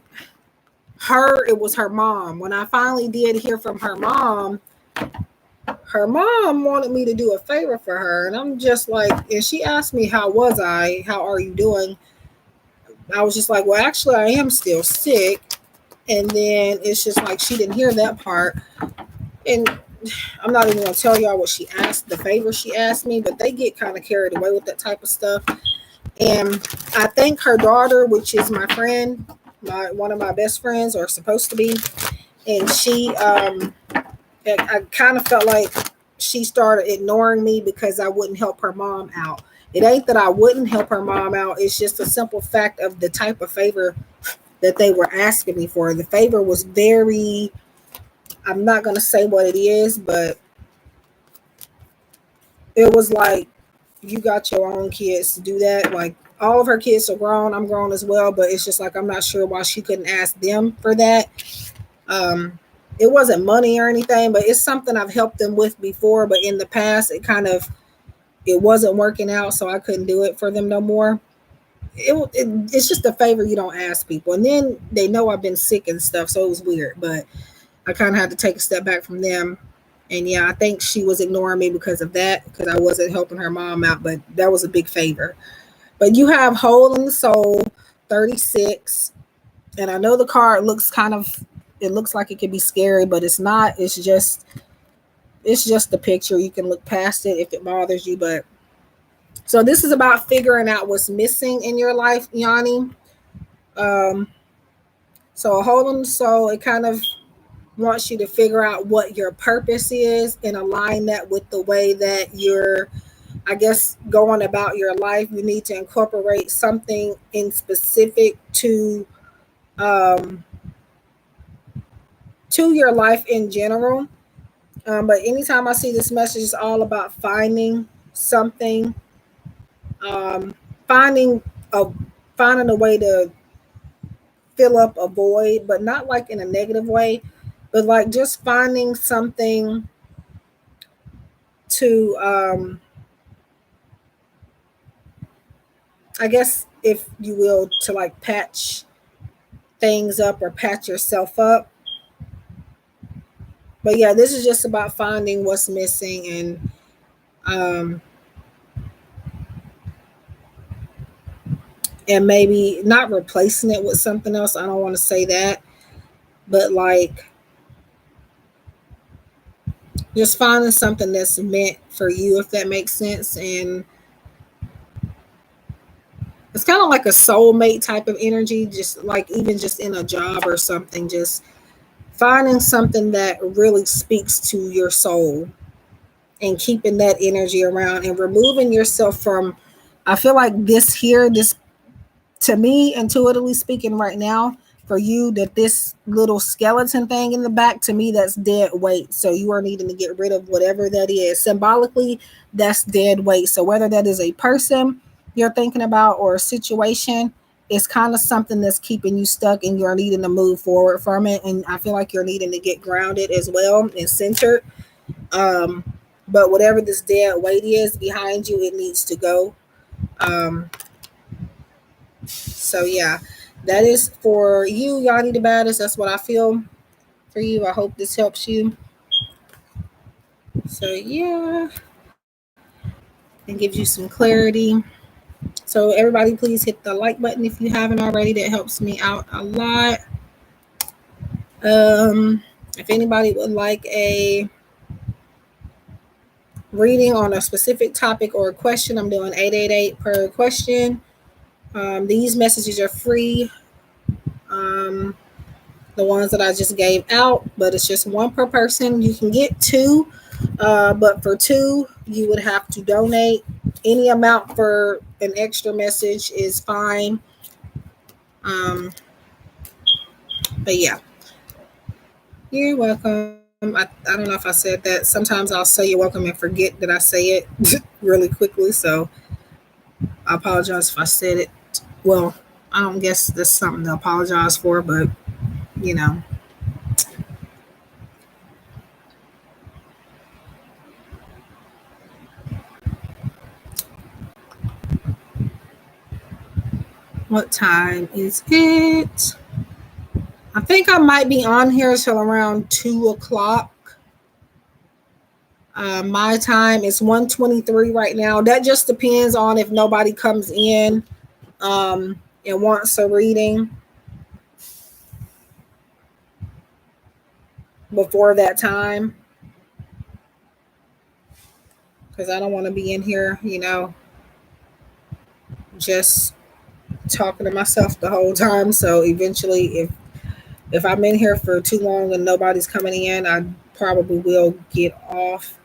her, it was her mom. When I finally did hear from her mom wanted me to do a favor for her. And I'm just like, and she asked me, how was I? How are you doing? I was just like, well, actually, I am still sick. And then it's just like, she didn't hear that part. And I'm not even going to tell y'all what she asked, the favor she asked me, but they get kind of carried away with that type of stuff. And I think her daughter, which is my friend, one of my best friends, or supposed to be, and I kind of felt like she started ignoring me because I wouldn't help her mom out. It ain't that I wouldn't help her mom out. It's just a simple fact of the type of favor that they were asking me for. The favor was very, I'm not going to say what it is, but it was like, you got your own kids to do that. Like, all of her kids are grown. I'm grown as well, but it's just like, I'm not sure why she couldn't ask them for that. Um, it wasn't money or anything, but it's something I've helped them with before. But in the past, it wasn't working out, so I couldn't do it for them no more. It's just a favor you don't ask people, and then they know I've been sick and stuff, so it was weird. But I kind of had to take a step back from them. And yeah, I think she was ignoring me because of that, because I wasn't helping her mom out. But that was a big favor. But you have Hole in the Soul 36. And I know the card looks it looks like it could be scary, but it's not. It's just the picture. You can look past it if it bothers you. But so this is about figuring out what's missing in your life, Yanni. Um, so a Hole in the Soul, it kind of wants you to figure out what your purpose is and align that with the way that you're, I guess, going about your life. You need to incorporate something in specific um, to your life in general. But anytime I see this message, it's all about finding something, um, finding a finding a way to fill up a void, but not like in a negative way, but like just finding something to, I guess, if you will, to like patch things up or patch yourself up. But yeah, this is just about finding what's missing um, and maybe not replacing it with something else. I don't want to say that, but like just finding something that's meant for you, if that makes sense. And it's kind of like a soulmate type of energy, just like even just in a job or something, just finding something that really speaks to your soul and keeping that energy around and removing yourself from, I feel like this to me, intuitively speaking right now, for you, that this little skeleton thing in the back, to me, that's dead weight. So you are needing to get rid of whatever that is. Symbolically, that's dead weight. So whether that is a person you're thinking about or a situation, it's kind of something that's keeping you stuck and you're needing to move forward from it. And I feel like you're needing to get grounded as well and centered. Um, but whatever this dead weight is behind you, it needs to go. Um, so yeah, that is for you, Yanni the Baddest. That's what I feel for you. I hope this helps you. So yeah, and gives you some clarity. So everybody, please hit the like button if you haven't already. That helps me out a lot. If anybody would like a reading on a specific topic or a question, I'm doing 888 per question. These messages are free. Um, the ones that I just gave out, but it's just one per person. You can get two, but for two, you would have to donate. Any amount for an extra message is fine. Um, but yeah, you're welcome. I don't know if I said that. Sometimes I'll say you're welcome and forget that I say it really quickly. So I apologize if I said it. Well, I don't guess that's something to apologize for, but you know. What time is it? I think I might be on here till around 2 o'clock. My time is 1:23 right now. That just depends on if nobody comes in and wants a reading before that time. Because I don't want to be in here, just talking to myself the whole time. So eventually, if I'm in here for too long and nobody's coming in, I probably will get off.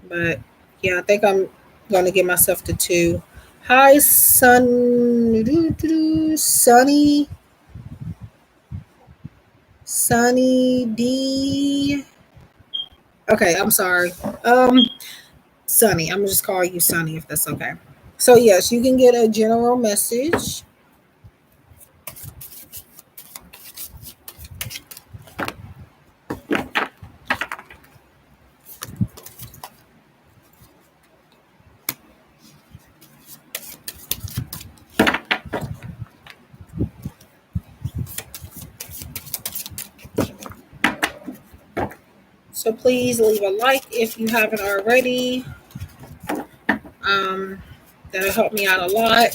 But yeah, I think I'm going to get myself to 2. Hi, Sunny D. Okay, I'm sorry. Sunny. I'm gonna just call you Sunny if that's okay. So yes, you can get a general message. So please leave a like if you haven't already. That'll help me out a lot,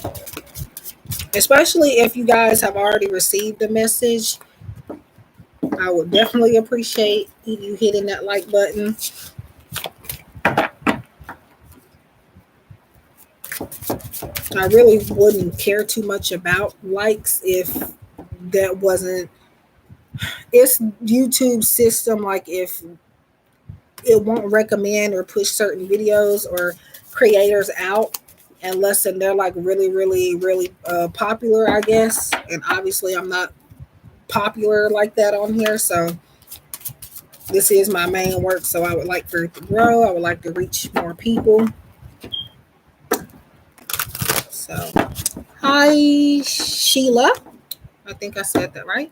especially if you guys have already received the message. I would definitely appreciate you hitting that like button. I really wouldn't care too much about likes if that wasn't, it's YouTube system, like if it won't recommend or push certain videos or creators out unless they're like really really really popular, I guess. And obviously I'm not popular like that on here, so this is my main work, so I would like for it to grow. I would like to reach more people. So hi Sheila, I think I said that right.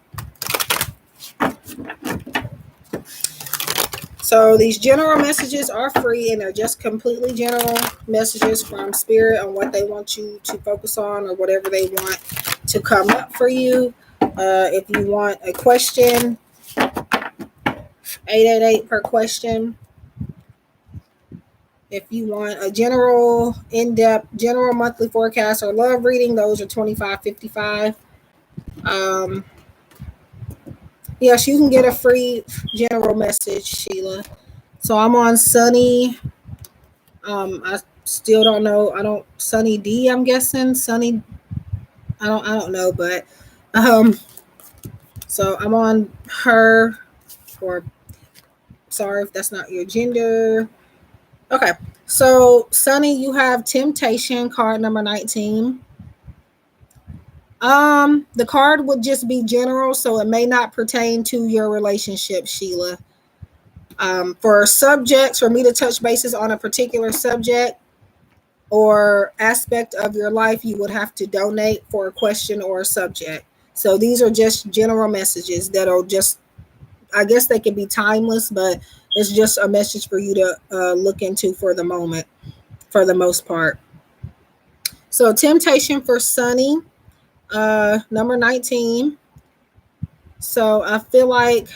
So these general messages are free and they're just completely general messages from Spirit on what they want you to focus on or whatever they want to come up for you. If you want a question, 888 per question. If you want a general, in-depth, general monthly forecast or love reading, those are $25.55. Yes, you can get a free general message, Sheila. So I'm on Sunny. I still don't know. I don't Sunny D. I'm guessing Sunny. I don't know, but um. So I'm on her. Or sorry if that's not your gender. Okay. So Sunny, you have Temptation card number 19. The card would just be general, so it may not pertain to your relationship, Sheila. For subjects, for me to touch bases on a particular subject or aspect of your life, you would have to donate for a question or a subject. So these are just general messages that'll just, I guess they can be timeless, but it's just a message for you to look into for the moment, for the most part. So temptation for Sunny, number 19. So I feel like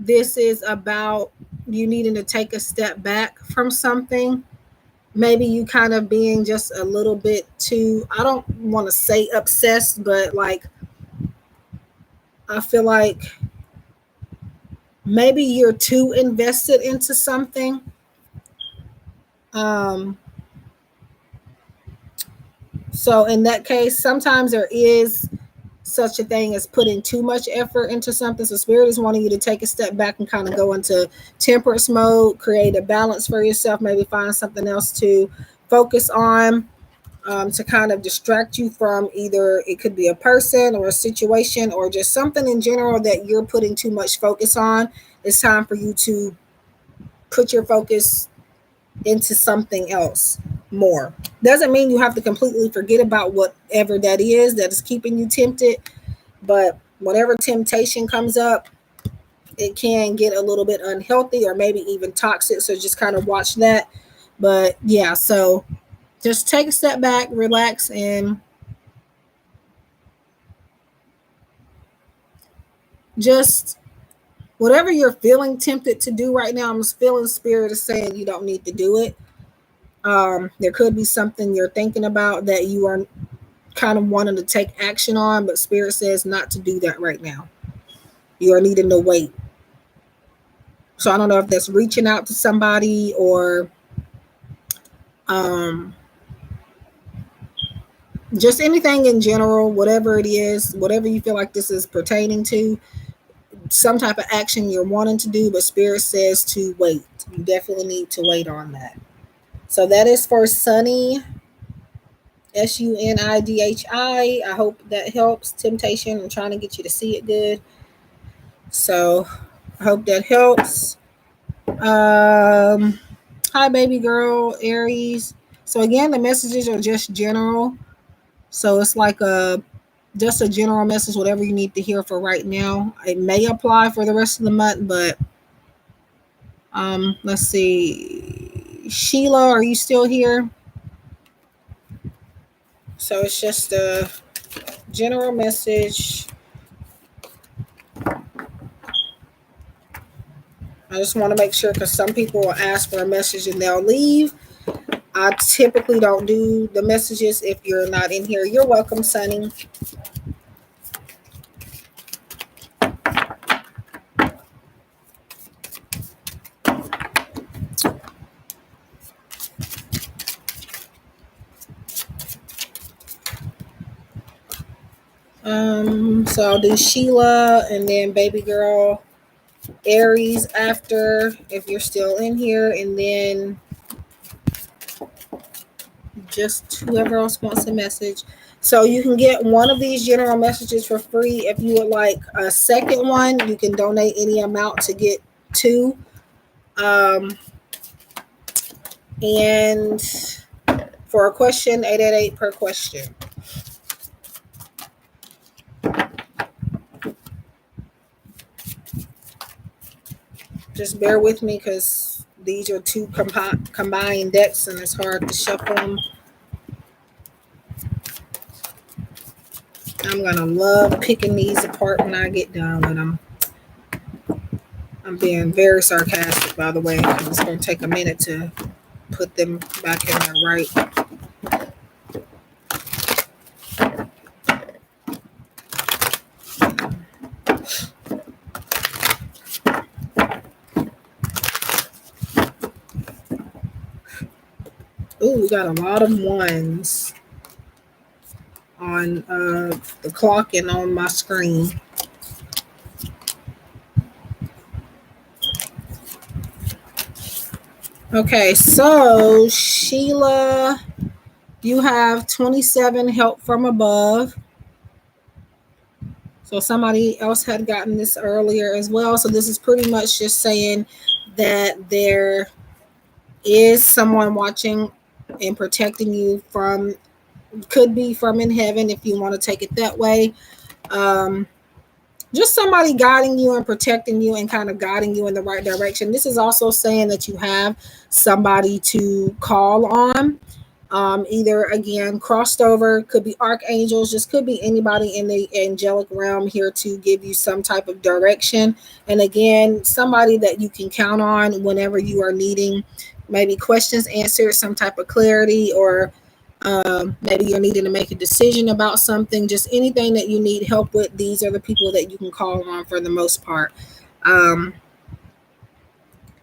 this is about you needing to take a step back from something. Maybe you kind of being just a little bit too, I don't want to say obsessed, but like, I feel like maybe you're too invested into something. Um, so in that case, sometimes there is such a thing as putting too much effort into something. So spirit is wanting you to take a step back and kind of go into temperance mode, create a balance for yourself, maybe find something else to focus on, to kind of distract you from either it could be a person or a situation or just something in general that you're putting too much focus on. It's time for you to put your focus into something else more. Doesn't mean you have to completely forget about whatever that is keeping you tempted, but whenever temptation comes up, it can get a little bit unhealthy or maybe even toxic. So just kind of watch that. But yeah, so just take a step back, relax, and just whatever you're feeling tempted to do right now. I'm just feeling spirit is saying you don't need to do it. There could be something you're thinking about that you are kind of wanting to take action on, but spirit says not to do that right now. You are needing to wait. So I don't know if that's reaching out to somebody or um, just anything in general, whatever it is, whatever you feel like this is pertaining to, some type of action you're wanting to do, but spirit says to wait. You definitely need to wait on that. So that is for Sunny, Sunidhi. I hope that helps. Temptation, I'm trying to get you to see it good. So I hope that helps. Hi, baby girl, Aries. So again, the messages are just general. So it's like just a general message, whatever you need to hear for right now. It may apply for the rest of the month, but let's see. Sheila, are you still here? So it's just a general message. I just want to make sure because some people will ask for a message and they'll leave. I typically don't do the messages if you're not in here. You're welcome, Sunny. So I'll do Sheila and then baby girl Aries after if you're still in here, and then just whoever else wants a message. So you can get one of these general messages for free. If you would like a second one, you can donate any amount to get two. And for a question, 888 per question. Just bear with me because these are two combined decks and it's hard to shuffle them. I'm gonna love picking these apart when I get done with them. I'm being very sarcastic, by the way. It's gonna take a minute to put them back in there right. Ooh, we got a lot of ones on the clock and on my screen. Okay, so Sheila, you have 27 help from above. So somebody else had gotten this earlier as well. So this is pretty much just saying that there is someone watching and protecting you from, could be from in heaven if you want to take it that way. Just somebody guiding you and protecting you and kind of guiding you in the right direction. This is also saying that you have somebody to call on. Either again crossed over, could be archangels, just could be anybody in the angelic realm here to give you some type of direction. And again, somebody that you can count on whenever you are needing maybe questions answered, some type of clarity, or maybe you're needing to make a decision about something, just anything that you need help with. These are the people that you can call on for the most part. And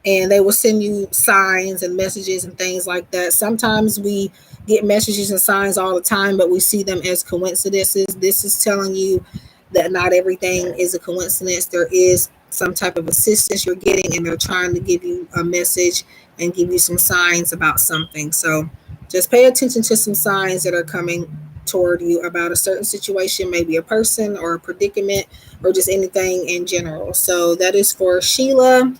they will send you signs and messages and things like that. Sometimes we get messages and signs all the time, but we see them as coincidences. This is telling you that not everything is a coincidence. There is some type of assistance you're getting, and they're trying to give you a message and give you some signs about something. So just pay attention to some signs that are coming toward you about a certain situation, maybe a person or a predicament or just anything in general. So that is for Sheila.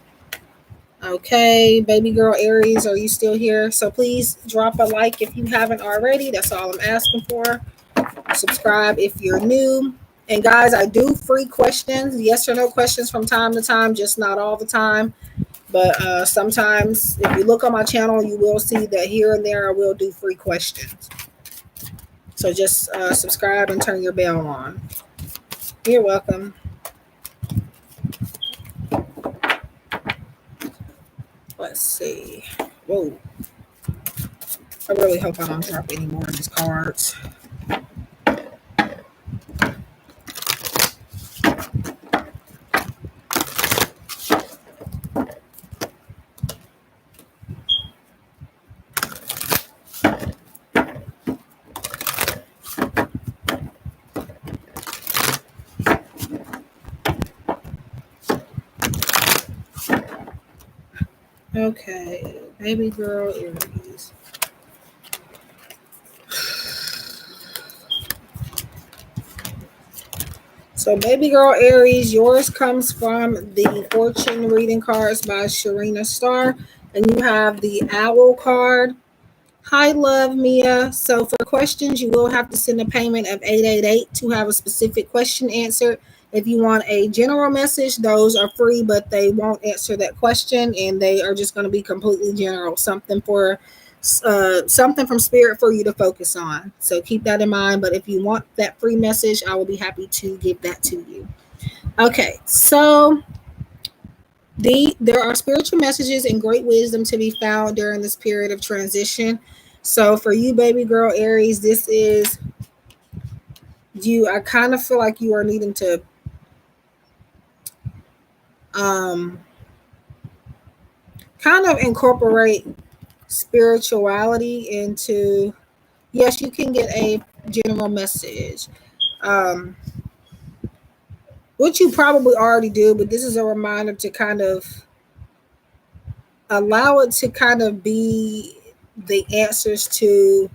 Okay, baby girl Aries, are you still here? So please drop a like if you haven't already. That's all I'm asking for. Subscribe if you're new. And guys, I do free questions, yes or no questions from time to time, just not all the time. But sometimes if you look on my channel, you will see that here and there I will do free questions. So just subscribe and turn your bell on. You're welcome. Let's see. Whoa. I really hope I don't drop any more of these cards. Okay, baby girl Aries. So, baby girl Aries, yours comes from the Fortune Reading Cards by Sharina Starr, and you have the Owl card. Hi, love, Mia. So, for questions, you will have to send a payment of 888 to have a specific question answered. If you want a general message, those are free, but they won't answer that question, and they are just going to be completely general, something from spirit for you to focus on. So keep that in mind. But if you want that free message, I will be happy to give that to you. Okay, so there are spiritual messages and great wisdom to be found during this period of transition. So for you, baby girl Aries, this is you. I kind of feel like you are needing to kind of incorporate spirituality into, yes, you can get a general message, which you probably already do, but this is a reminder to kind of allow it to kind of be the answers to,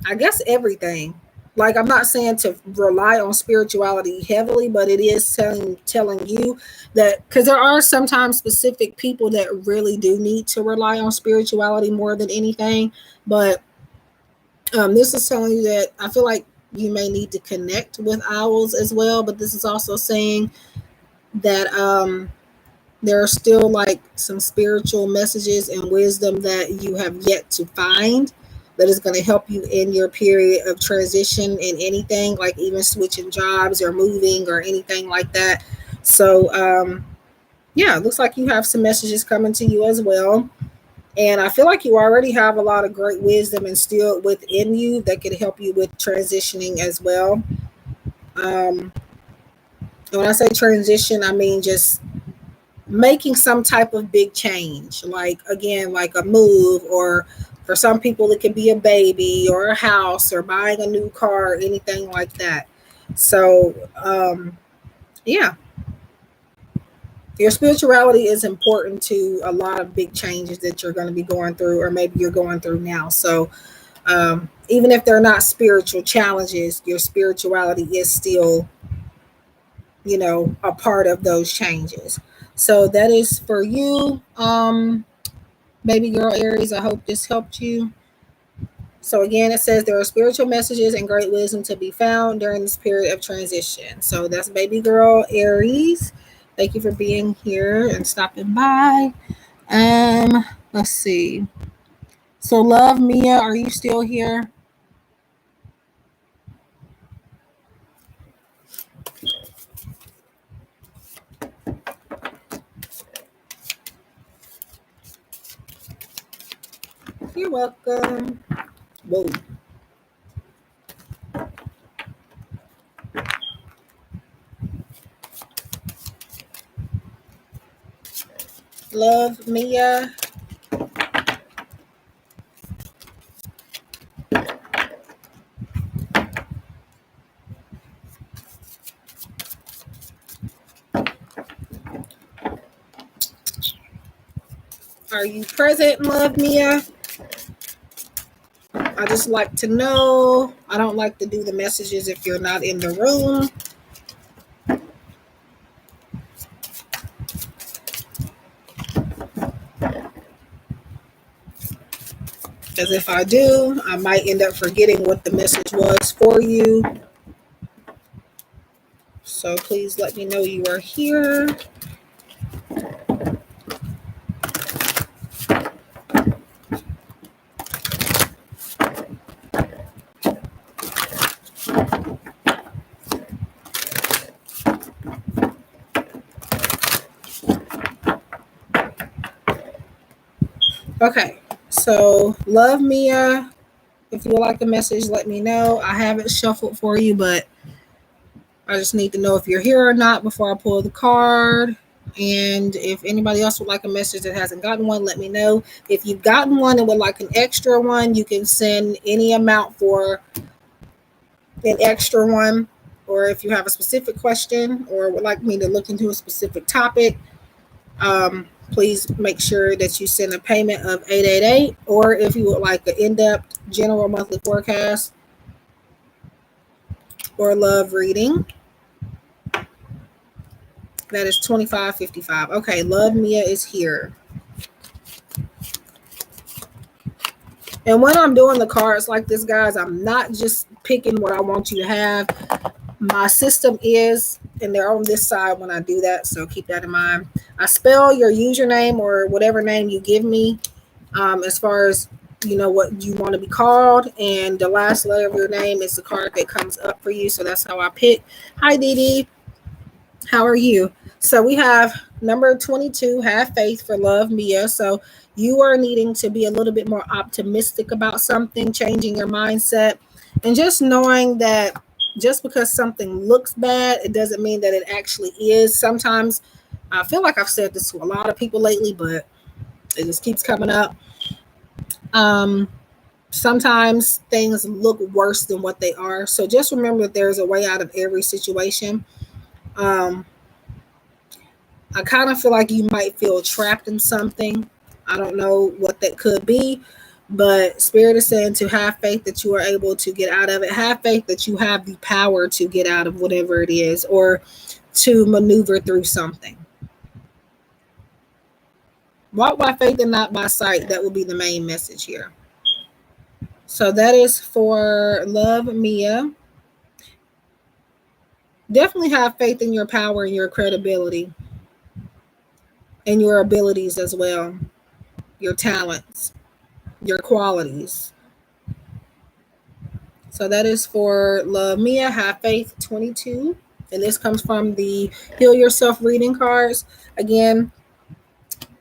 I guess, everything. Like, I'm not saying to rely on spirituality heavily, but it is telling you that, because there are sometimes specific people that really do need to rely on spirituality more than anything. But this is telling you that I feel like you may need to connect with owls as well. But this is also saying that there are still like some spiritual messages and wisdom that you have yet to find that is going to help you in your period of transition in anything, like even switching jobs or moving or anything like that. So yeah, it looks like you have some messages coming to you as well. And I feel like you already have a lot of great wisdom instilled within you that could help you with transitioning as well. And when I say transition, I mean just making some type of big change, like again, like a move or For some people, it could be a baby or a house or buying a new car, or anything like that. So, yeah, your spirituality is important to a lot of big changes that you're going to be going through, or maybe you're going through now. So, even if they're not spiritual challenges, your spirituality is still, a part of those changes. So that is for you, baby girl Aries. I hope this helped you. So again, it says there are spiritual messages and great wisdom to be found during this period of transition. So that's baby girl Aries. Thank you for being here and stopping by. Let's see. So love Mia, are you still here? You're welcome. Whoa. Love Mia. Are you present, love Mia? I just like to know. I don't like to do the messages if you're not in the room. Because if I do, I might end up forgetting what the message was for you. So please let me know you are here. Okay, so love Mia. If you would like the message, let me know. I have it shuffled for you, but I just need to know if you're here or not before I pull the card. And if anybody else would like a message that hasn't gotten one, let me know. If you've gotten one and would like an extra one, you can send any amount for an extra one. Or if you have a specific question or would like me to look into a specific topic, please make sure that you send a payment of 888. Or if you would like an in-depth general monthly forecast or love reading, that is $25.55. Okay, love Mia is here. And when I'm doing the cards like this, guys, I'm not just picking what I want you to have. My system is, and they're on this side when I do that, so keep that in mind. I spell your username or whatever name you give me, as far as what you want to be called, and the last letter of your name is the card that comes up for you. So that's how I pick. Hi, Dee Dee. How are you? So we have number 22, have faith for love, Mia. So you are needing to be a little bit more optimistic about something, changing your mindset, and just knowing that just because something looks bad, it doesn't mean that it actually is. Sometimes I feel like I've said this to a lot of people lately, but it just keeps coming up. Sometimes things look worse than what they are. So just remember that there's a way out of every situation. I kind of feel like you might feel trapped in something. I don't know what that could be, but Spirit is saying to have faith that you are able to get out of it. Have faith that you have the power to get out of whatever it is, or to maneuver through something. Walk by faith and not by sight. That will be the main message here. So that is for love, Mia. Definitely have faith in your power and your credibility and your abilities as well, your talents, your qualities. So that is for love, Mia. Have faith 22. And this comes from the Heal Yourself reading cards. Again,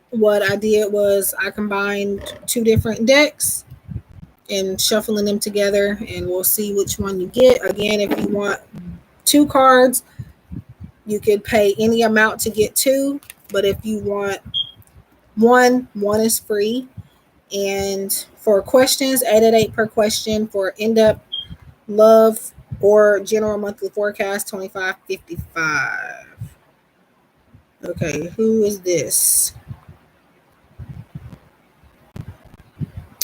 what I did was I combined two different decks and shuffling them together, and we'll see which one you get. Again, if you want two cards, you could pay any amount to get two, but if you want one is free. And For questions, 888 per question. For in-depth love or general monthly forecast, 25.55. Okay, who is this?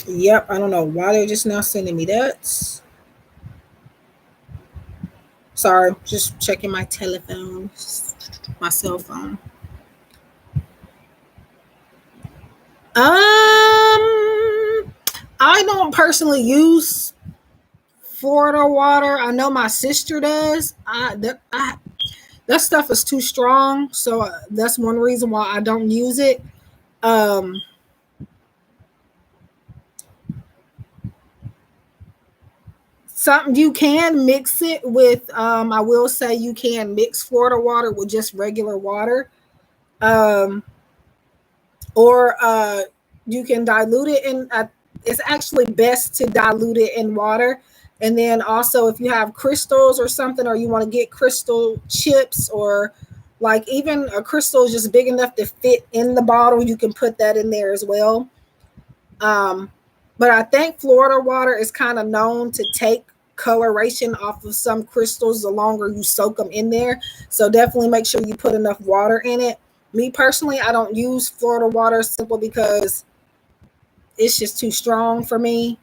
Yep, I don't know why they're just now sending me that. Sorry, just checking my telephone, my cell phone. I don't personally use Florida water. I know my sister does. That stuff is too strong, so that's one reason why I don't use it. Something you can mix it with. I will say you can mix Florida water with just regular water, or you can dilute it in. It's actually best to dilute it in water. And then also, if you have crystals or something, or you want to get crystal chips, or like even a crystal is just big enough to fit in the bottle, you can put that in there as well. But I think Florida water is kind of known to take coloration off of some crystals the longer you soak them in there. So definitely make sure you put enough water in it. Me personally, I don't use Florida water simply because it's just too strong for me.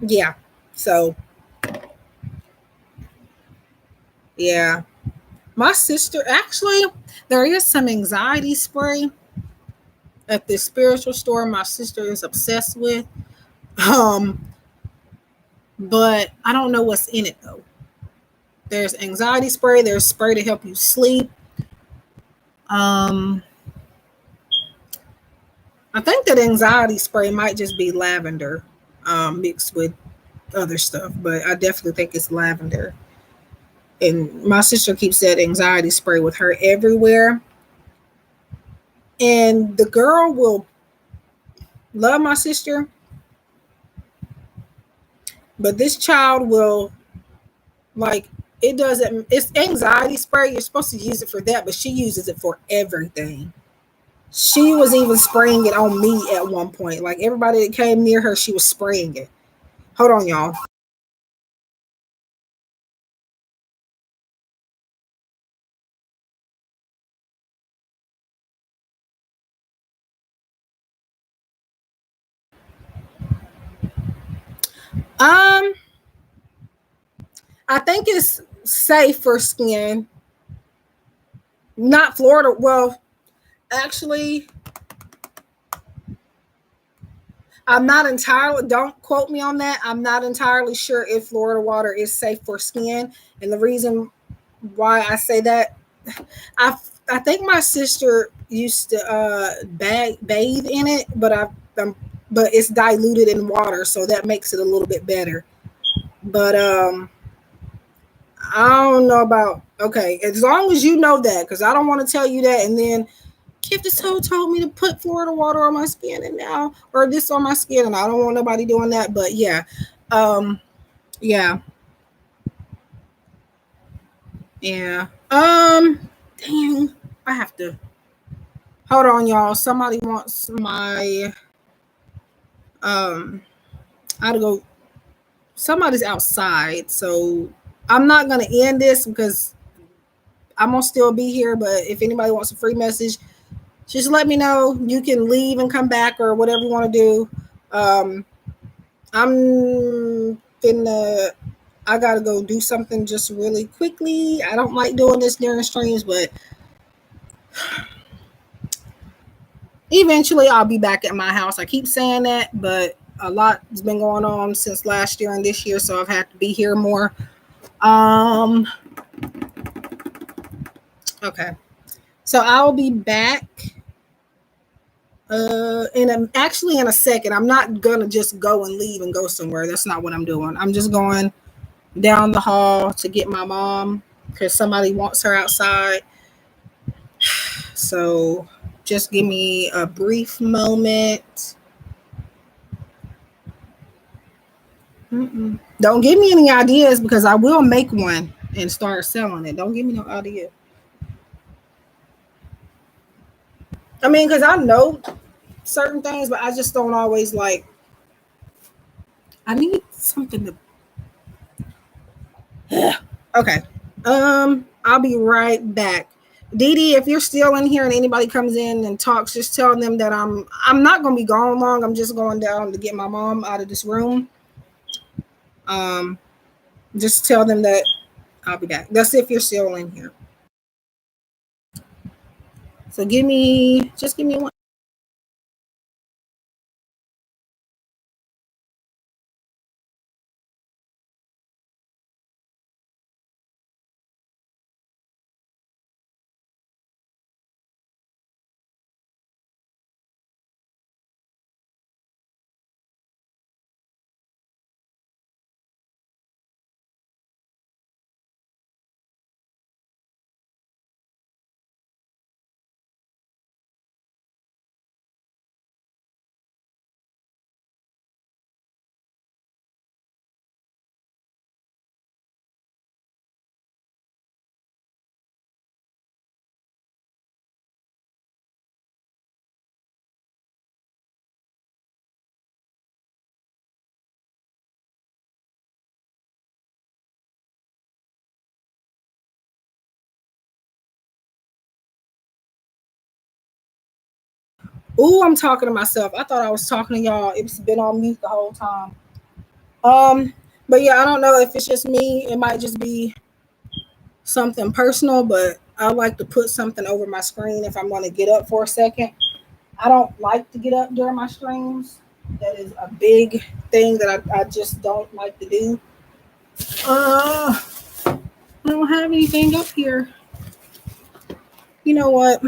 Yeah. So yeah. My sister actually, there is some anxiety spray at this spiritual store my sister is obsessed with. Um, but I don't know what's in it though. There's anxiety spray, there's spray to help you sleep. Um, I think that anxiety spray might just be lavender mixed with other stuff, but I definitely think it's lavender. And my sister keeps that anxiety spray with her everywhere. And the girl will love my sister, but this child will like it doesn't. It's anxiety spray. You're supposed to use it for that, but she uses it for everything. She was even spraying it on me at one point. Like everybody that came near her, she was spraying it. Hold on, y'all. Um, I think it's safe for skin. Not Florida. Well, actually, I'm not entirely, don't quote me on that. I'm not entirely sure if Florida water is safe for skin. And the reason why I say that, I I think my sister used to bathe in it, but but it's diluted in water, so that makes it a little bit better. But I don't know about, okay, as long as you know that, because I don't want to tell you that and then Kip this whole told me to put Florida water on my skin and now, or this on my skin, and I don't want nobody doing that. But yeah, um, yeah, yeah. Dang, I have to hold on, y'all. Somebody wants my um. I gotta go. Somebody's outside, so I'm not gonna end this because I'm gonna still be here. But if anybody wants a free message, just let me know. You can leave and come back or whatever you want to do. Um, I'm finna. I gotta go do something just really quickly. I don't like doing this during streams, but eventually I'll be back at my house. I keep saying that, but a lot has been going on since last year and this year, so I've had to be here more. Um, okay, so I'll be back. Actually in a second. I'm not gonna just go and leave and go somewhere. That's not what I'm doing. I'm just going down the hall to get my mom because somebody wants her outside. So just give me a brief moment. Don't give me any ideas because I will make one and start selling it. Don't give me no idea. I mean, because I know certain things, but I just don't always like. I need something to. Okay. I'll be right back. Dee Dee, if you're still in here and anybody comes in and talks, just tell them that I'm not gonna be gone long. I'm just going down to get my mom out of this room. Um, just tell them that I'll be back. That's if you're still in here. So give me one. Ooh, I'm talking to myself. I thought I was talking to y'all. It's been on mute the whole time. Um, but yeah, I don't know if it's just me. It might just be something personal, but I like to put something over my screen if I'm going to get up for a second. I don't like to get up during my streams. That is a big thing that I just don't like to do. I don't have anything up here. You know what?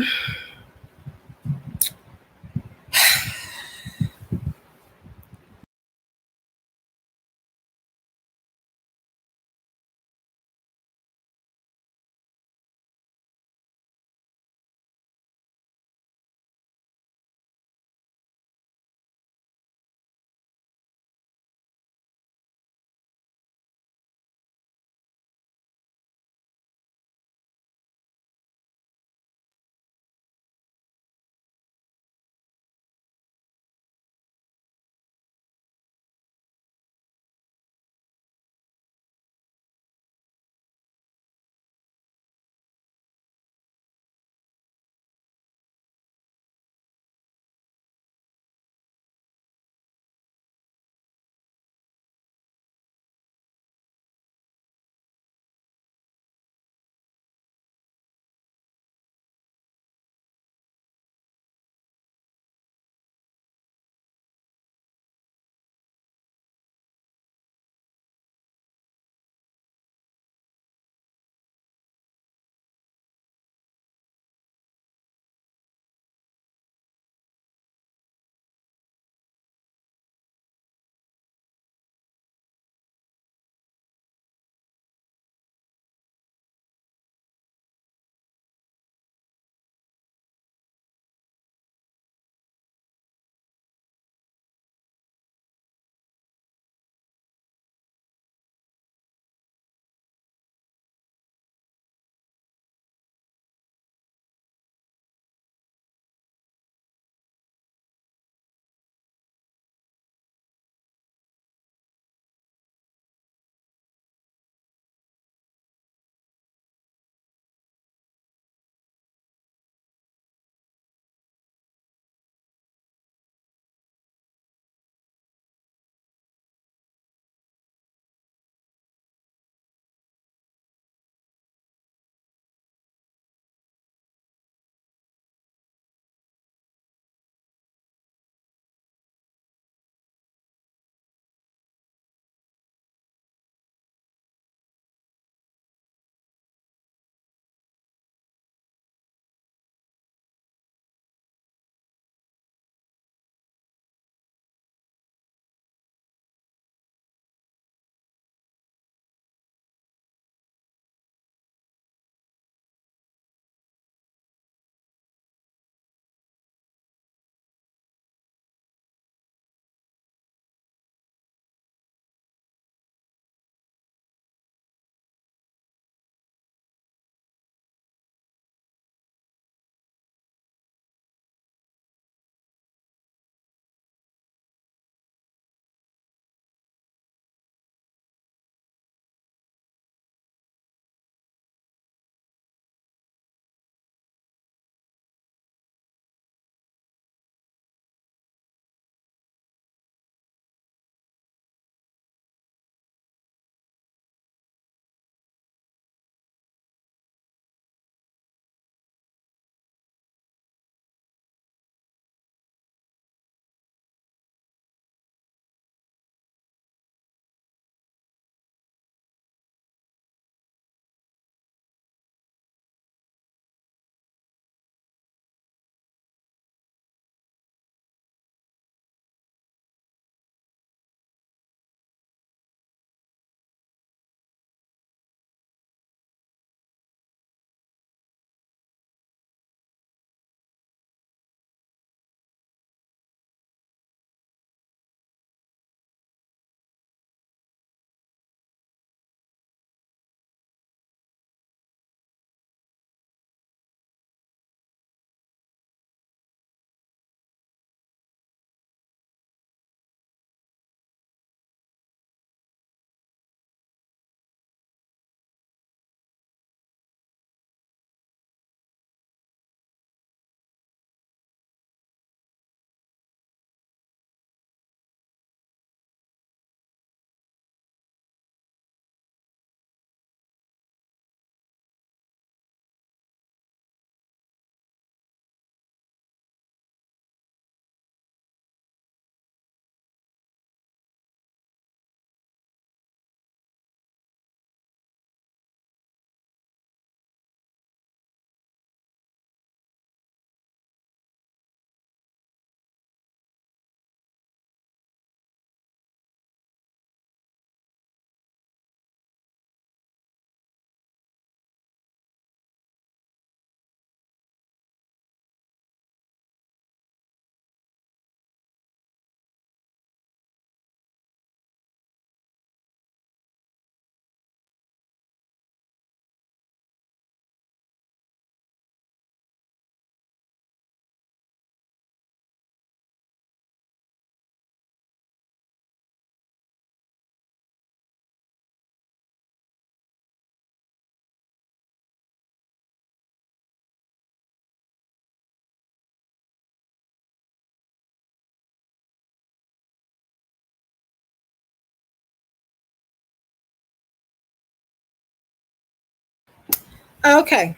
Okay.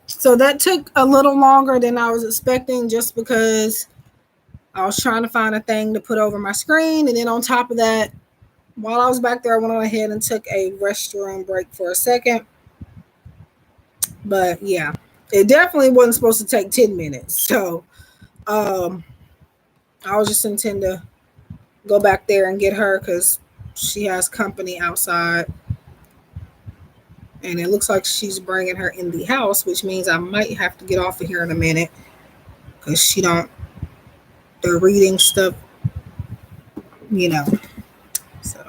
So that took a little longer than I was expecting just because I was trying to find a thing to put over my screen. And then on top of that, while I was back there, I went on ahead and took a restroom break for a second. But yeah, it definitely wasn't supposed to take 10 minutes. So um, I was just intending to go back there and get her because she has company outside. And it looks like she's bringing her in the house, which means I might have to get off of here in a minute because she don't, the reading stuff, you know. So,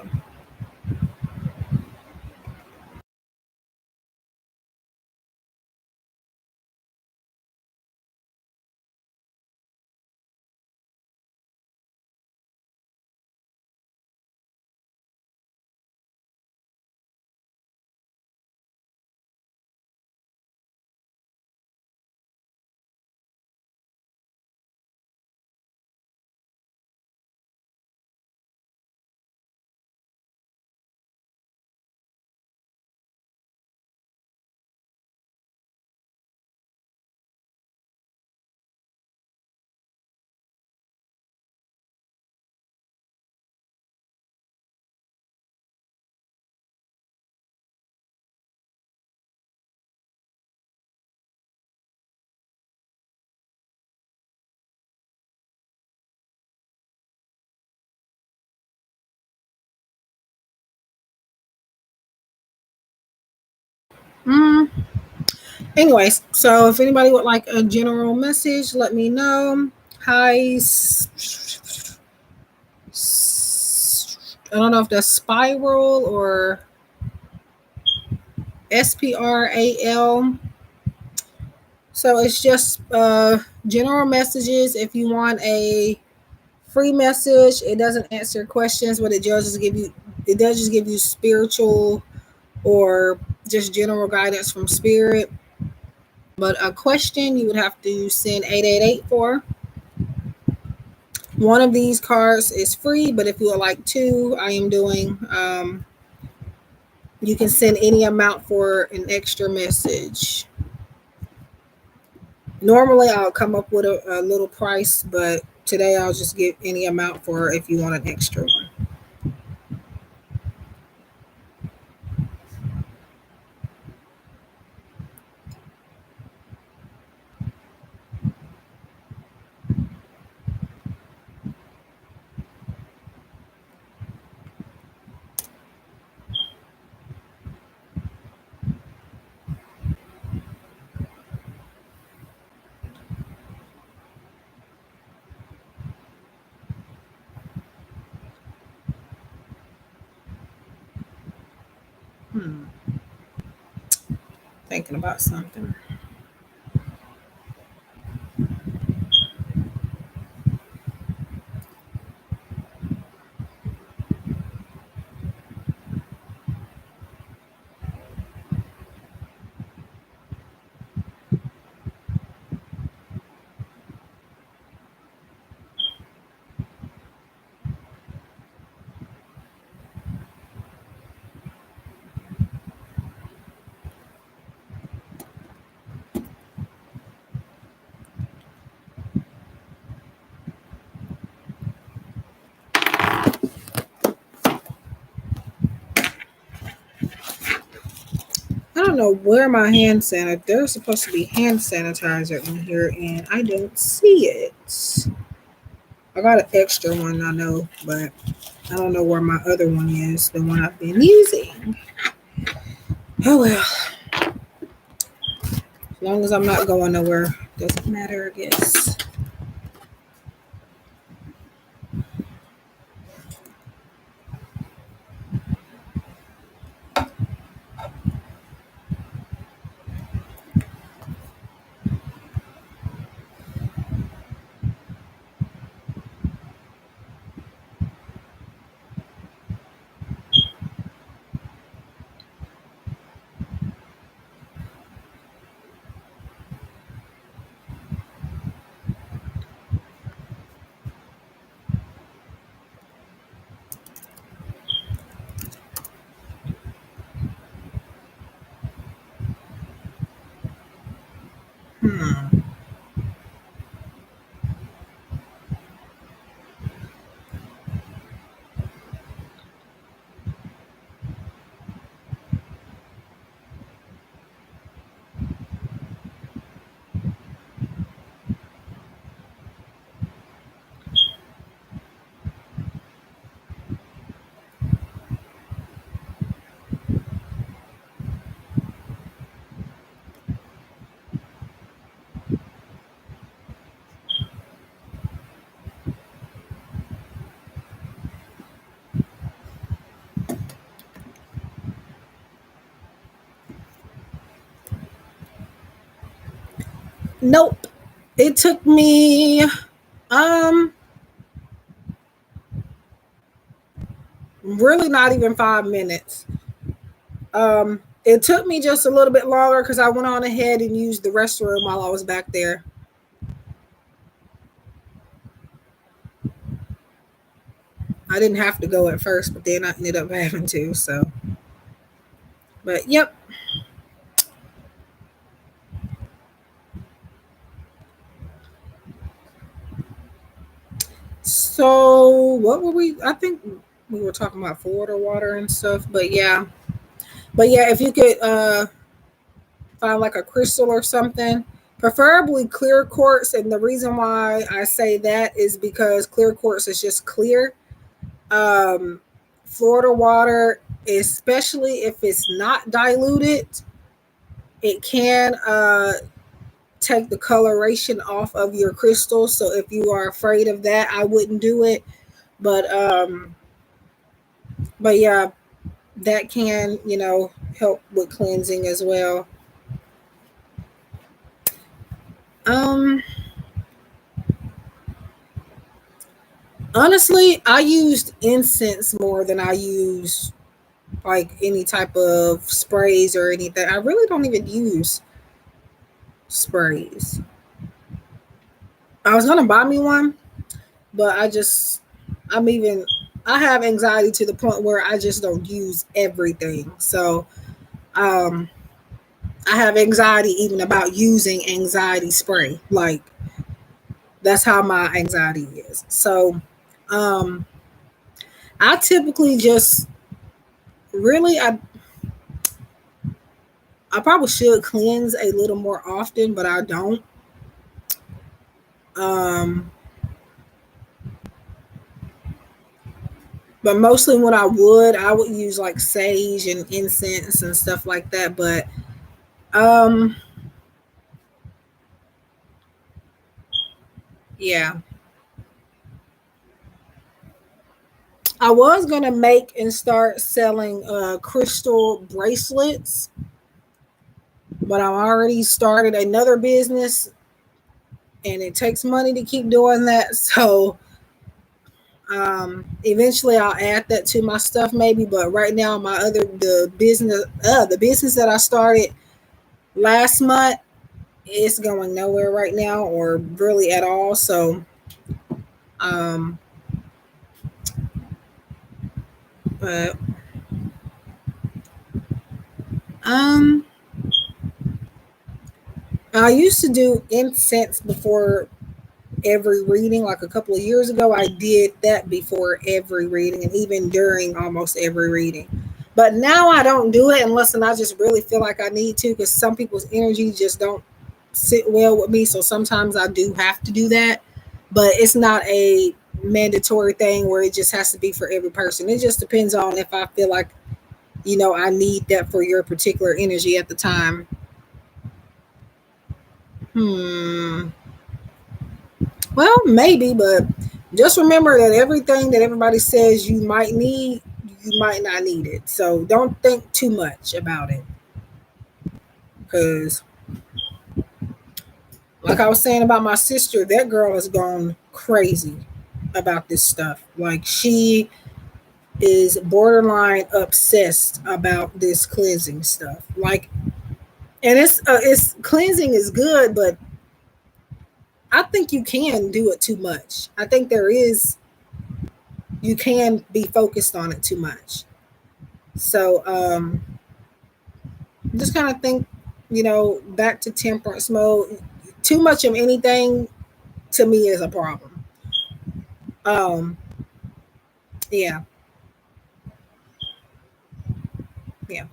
mm, anyways, so if anybody would like a general message, let me know. Hi, I don't know if that's spiral or SPRAL. So it's just general messages. If you want a free message, it doesn't answer questions, but it does just give you spiritual or just general guidance from spirit. But a question you would have to send 888 for. One of these cards is free, but if you would like two, I am doing you can send any amount for an extra message. Normally I'll come up with a little price, but today I'll just give any amount for if you want an extra one. Hmm. Thinking about something. I don't know where my hand sanitizer. There's supposed to be hand sanitizer in here, and I don't see it. I got an extra one, I know, but I don't know where my other one is. The one I've been using. Oh well. As long as I'm not going nowhere, doesn't matter, I guess. Hmm. Nope. It took me um really not even 5 minutes. It took me just a little bit longer because I went on ahead and used the restroom while I was back there. I didn't have to go at first, but then I ended up having to. So, but yep. So what were we? I think we were talking about Florida water and stuff. But yeah, if you could find like a crystal or something, preferably clear quartz. And the reason why I say that is because clear quartz is just clear. Um, Florida water, especially if it's not diluted, it can take the coloration off of your crystals. So if you are afraid of that, I wouldn't do it. But but yeah, that can, help with cleansing as well. Um Honestly, I used incense more than I use like any type of sprays or anything. I really don't even use sprays. I was gonna buy me one, but I'm even I have anxiety to the point where I just don't use everything. So um I have anxiety even about using anxiety spray. Like that's how my anxiety is. So um I typically just really I probably should cleanse a little more often, but I don't. Um but mostly when I would use like sage and incense and stuff like that. But um yeah. I was gonna make and start selling crystal bracelets, but I already started another business and it takes money to keep doing that. So eventually I'll add that to my stuff maybe, but right now the business that I started last month, it's going nowhere right now or really at all. So um but um I used to do incense before every reading. Like a couple of years ago I did that before every reading and even during almost every reading, but now I don't do it unless I just really feel like I need to, because some people's energy just don't sit well with me. So sometimes I do have to do that, but it's not a mandatory thing where it just has to be for every person. It just depends on if I feel like, I need that for your particular energy at the time. Hmm. Well, maybe, but just remember that everything that everybody says you might need, you might not need it. So don't think too much about it. Because, like I was saying about my sister, that girl has gone crazy about this stuff. Like, she is borderline obsessed about this cleansing stuff. Like, and it's cleansing is good, but I think you can do it too much. I think you can be focused on it too much. So just kind of think, back to temperance mode. too much of anything to me is a problem. Um, yeah, yeah.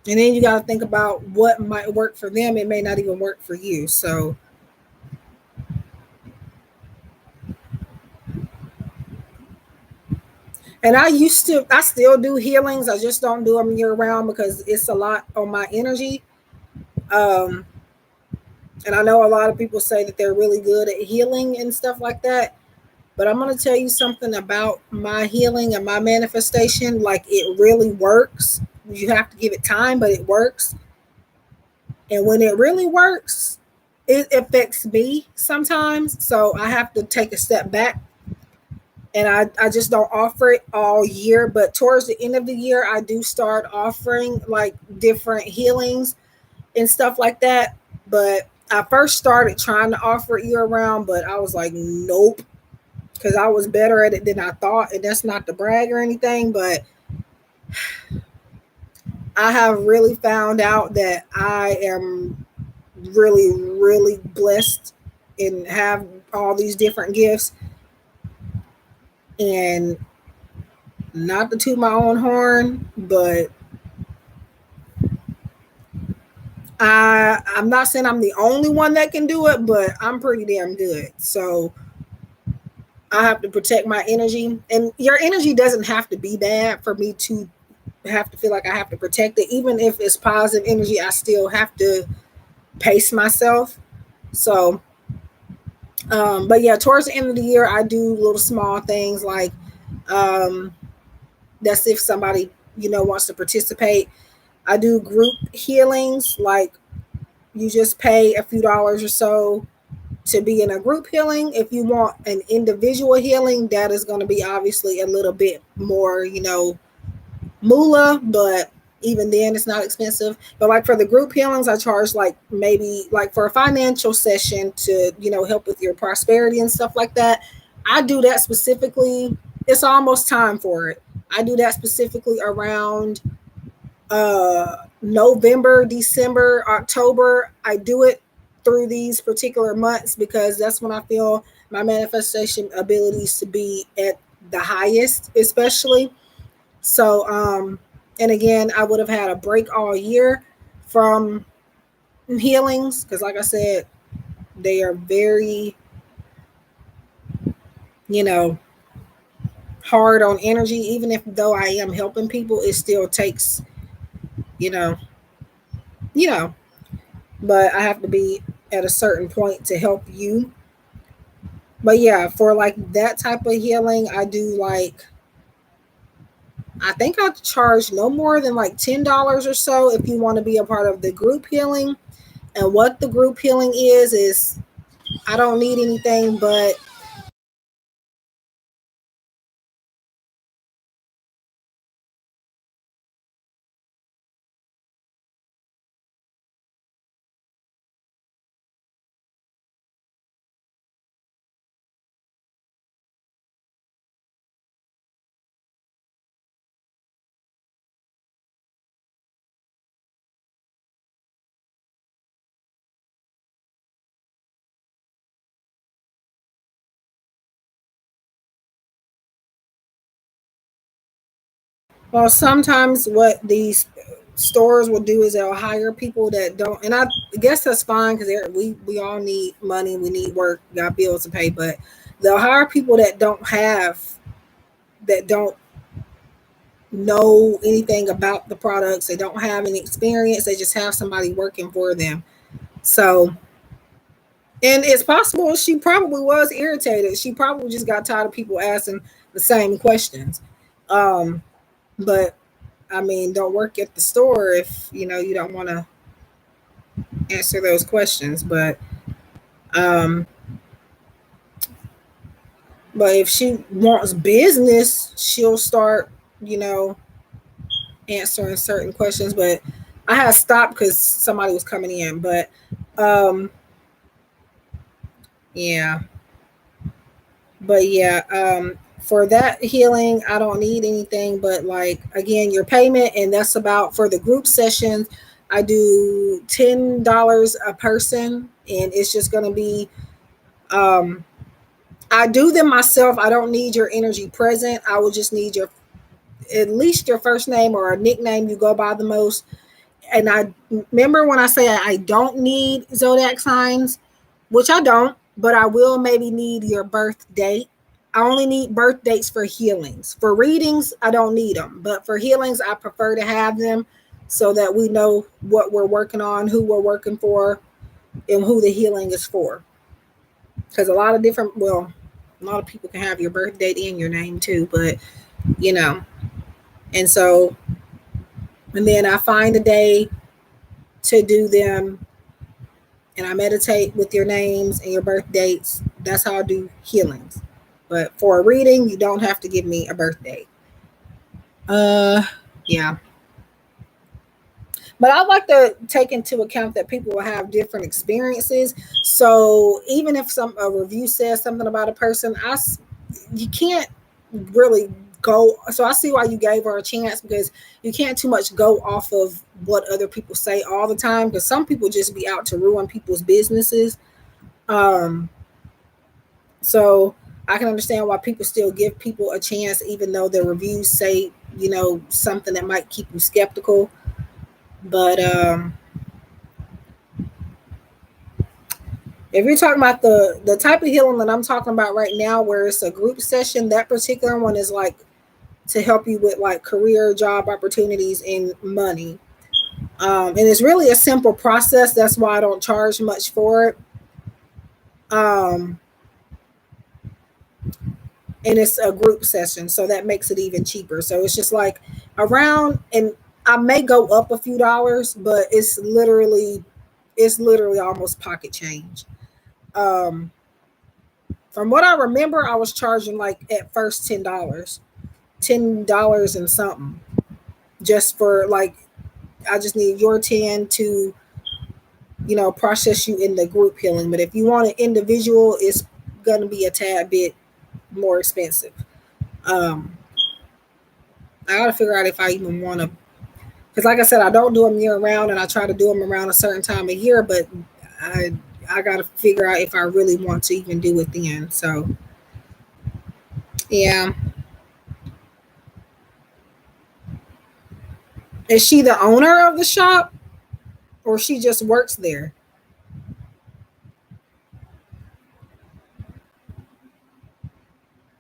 And then you got to think about what might work for them. It may not even work for you. So, and I still do healings. I just don't do them year round because it's a lot on my energy. Um, and I know a lot of people say that they're really good at healing and stuff like that. But I'm going to tell you something about my healing and my manifestation. Like, it really works. You have to give it time, but it works. And when it really works, it affects me sometimes. So I have to take a step back, and I just don't offer it all year. But towards the end of the year, I do start offering like different healings and stuff like that. But I first started trying to offer it year round, but I was like, nope, because I was better at it than I thought. And that's not to brag or anything, but I have really found out that I am really, really blessed and have all these different gifts. And not to toot my own horn, but I'm not saying I'm the only one that can do it, but I'm pretty damn good. So I have to protect my energy. And your energy doesn't have to be bad for me to have to feel like I have to protect it. Even if it's positive energy, I still have to pace myself. So, but yeah, towards the end of the year, I do little small things like um, that's if somebody wants to participate. I do group healings, like you just pay a few dollars or so to be in a group healing. If you want an individual healing, that is going to be obviously a little bit more, moolah, but even then it's not expensive. But like for the group healings, I charge like maybe like for a financial session to help with your prosperity and stuff like that. I do that specifically. It's almost time for it. I do that specifically around November, December, October. I do it through these particular months because that's when I feel my manifestation abilities to be at the highest, especially. So, and again, I would have had a break all year from healings because, like I said, they are very, you know, hard on energy. Even if though I am helping people, it still takes, you know, you know, but I have to be at a certain point to help you. But yeah, for like that type of healing, I do like, I think I charge no more than like $10 or so if you want to be a part of the group healing. And what the group healing is I don't need anything but well, sometimes what these stores will do is they'll hire people that don't, and I guess that's fine because we all need money, we need work, got bills to pay, but they'll hire people that don't know anything about the products, they don't have any experience, they just have somebody working for them. So, and it's possible she probably was irritated. She probably just got tired of people asking the same questions. Um, but I mean, don't work at the store if you don't want to answer those questions. Um, but if she wants business, she'll start, you know, answering certain questions. But I had stopped because somebody was coming in. But um, yeah, but yeah, For that healing, I don't need anything but, like, again, your payment, and that's about for the group sessions. I do $10 a person, and it's just going to be, um, I do them myself. I don't need your energy present. I will just need your, at least your first name or a nickname you go by the most. And I remember when I say I don't need zodiac signs, which I don't, but I will maybe need your birth date. I only need birth dates for healings. For readings, I don't need them, but for healings, I prefer to have them so that we know what we're working on, who we're working for, and who the healing is for. Because a lot of different, well, a lot of people can have your birth date and your name too, but you know, and so, and then I find a day to do them, and I meditate with your names and your birth dates. That's how I do healings. But for a reading, you don't have to give me a birth date. Yeah. But I like to take into account that people will have different experiences. So even if a review says something about a person, you can't really go. So I see why you gave her a chance, because you can't too much go off of what other people say all the time, because some people just be out to ruin people's businesses. Um, so I can understand why people still give people a chance, even though their reviews say, something that might keep you skeptical. But if you're talking about the type of healing that I'm talking about right now, where it's a group session, that particular one is like to help you with like career, job opportunities, and money. And it's really a simple process. That's why I don't charge much for it. Um, and it's a group session, so that makes it even cheaper. So it's just like around, and I may go up a few dollars, but it's literally almost pocket change. Um, from what I remember, I was charging like at first $10 and something, just for like, I just need your 10 to process you in the group healing. But if you want an individual, it's gonna be a tad bit more expensive. Um, I gotta figure out if I even want to, because like I said, I don't do them year round, and I try to do them around a certain time of year. But I I gotta figure out if I really want to even do it then. So yeah, is she the owner of the shop, or she just works there?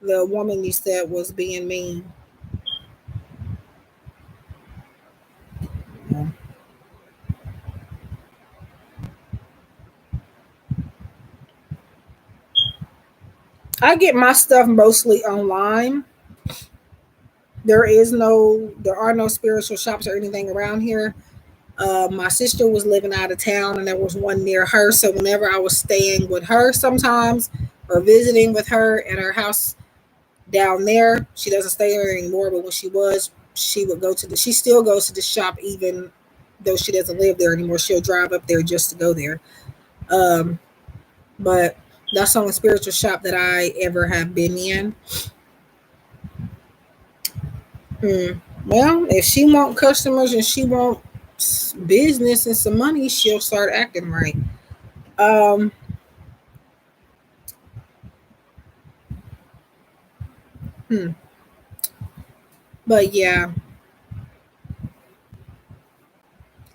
The woman you said was being mean. Yeah. I get my stuff mostly online. There are no spiritual shops or anything around here. My sister was living out of town, and there was one near her. So whenever I was staying with her sometimes, or visiting with her at her house down there, she doesn't stay there anymore. But when she was, she still goes to the shop, even though she doesn't live there anymore. She'll drive up there just to go there. Um, but that's the only spiritual shop that I ever have been in. Well, if she want customers and she want business and some money, she'll start acting right. Um, hmm. But yeah,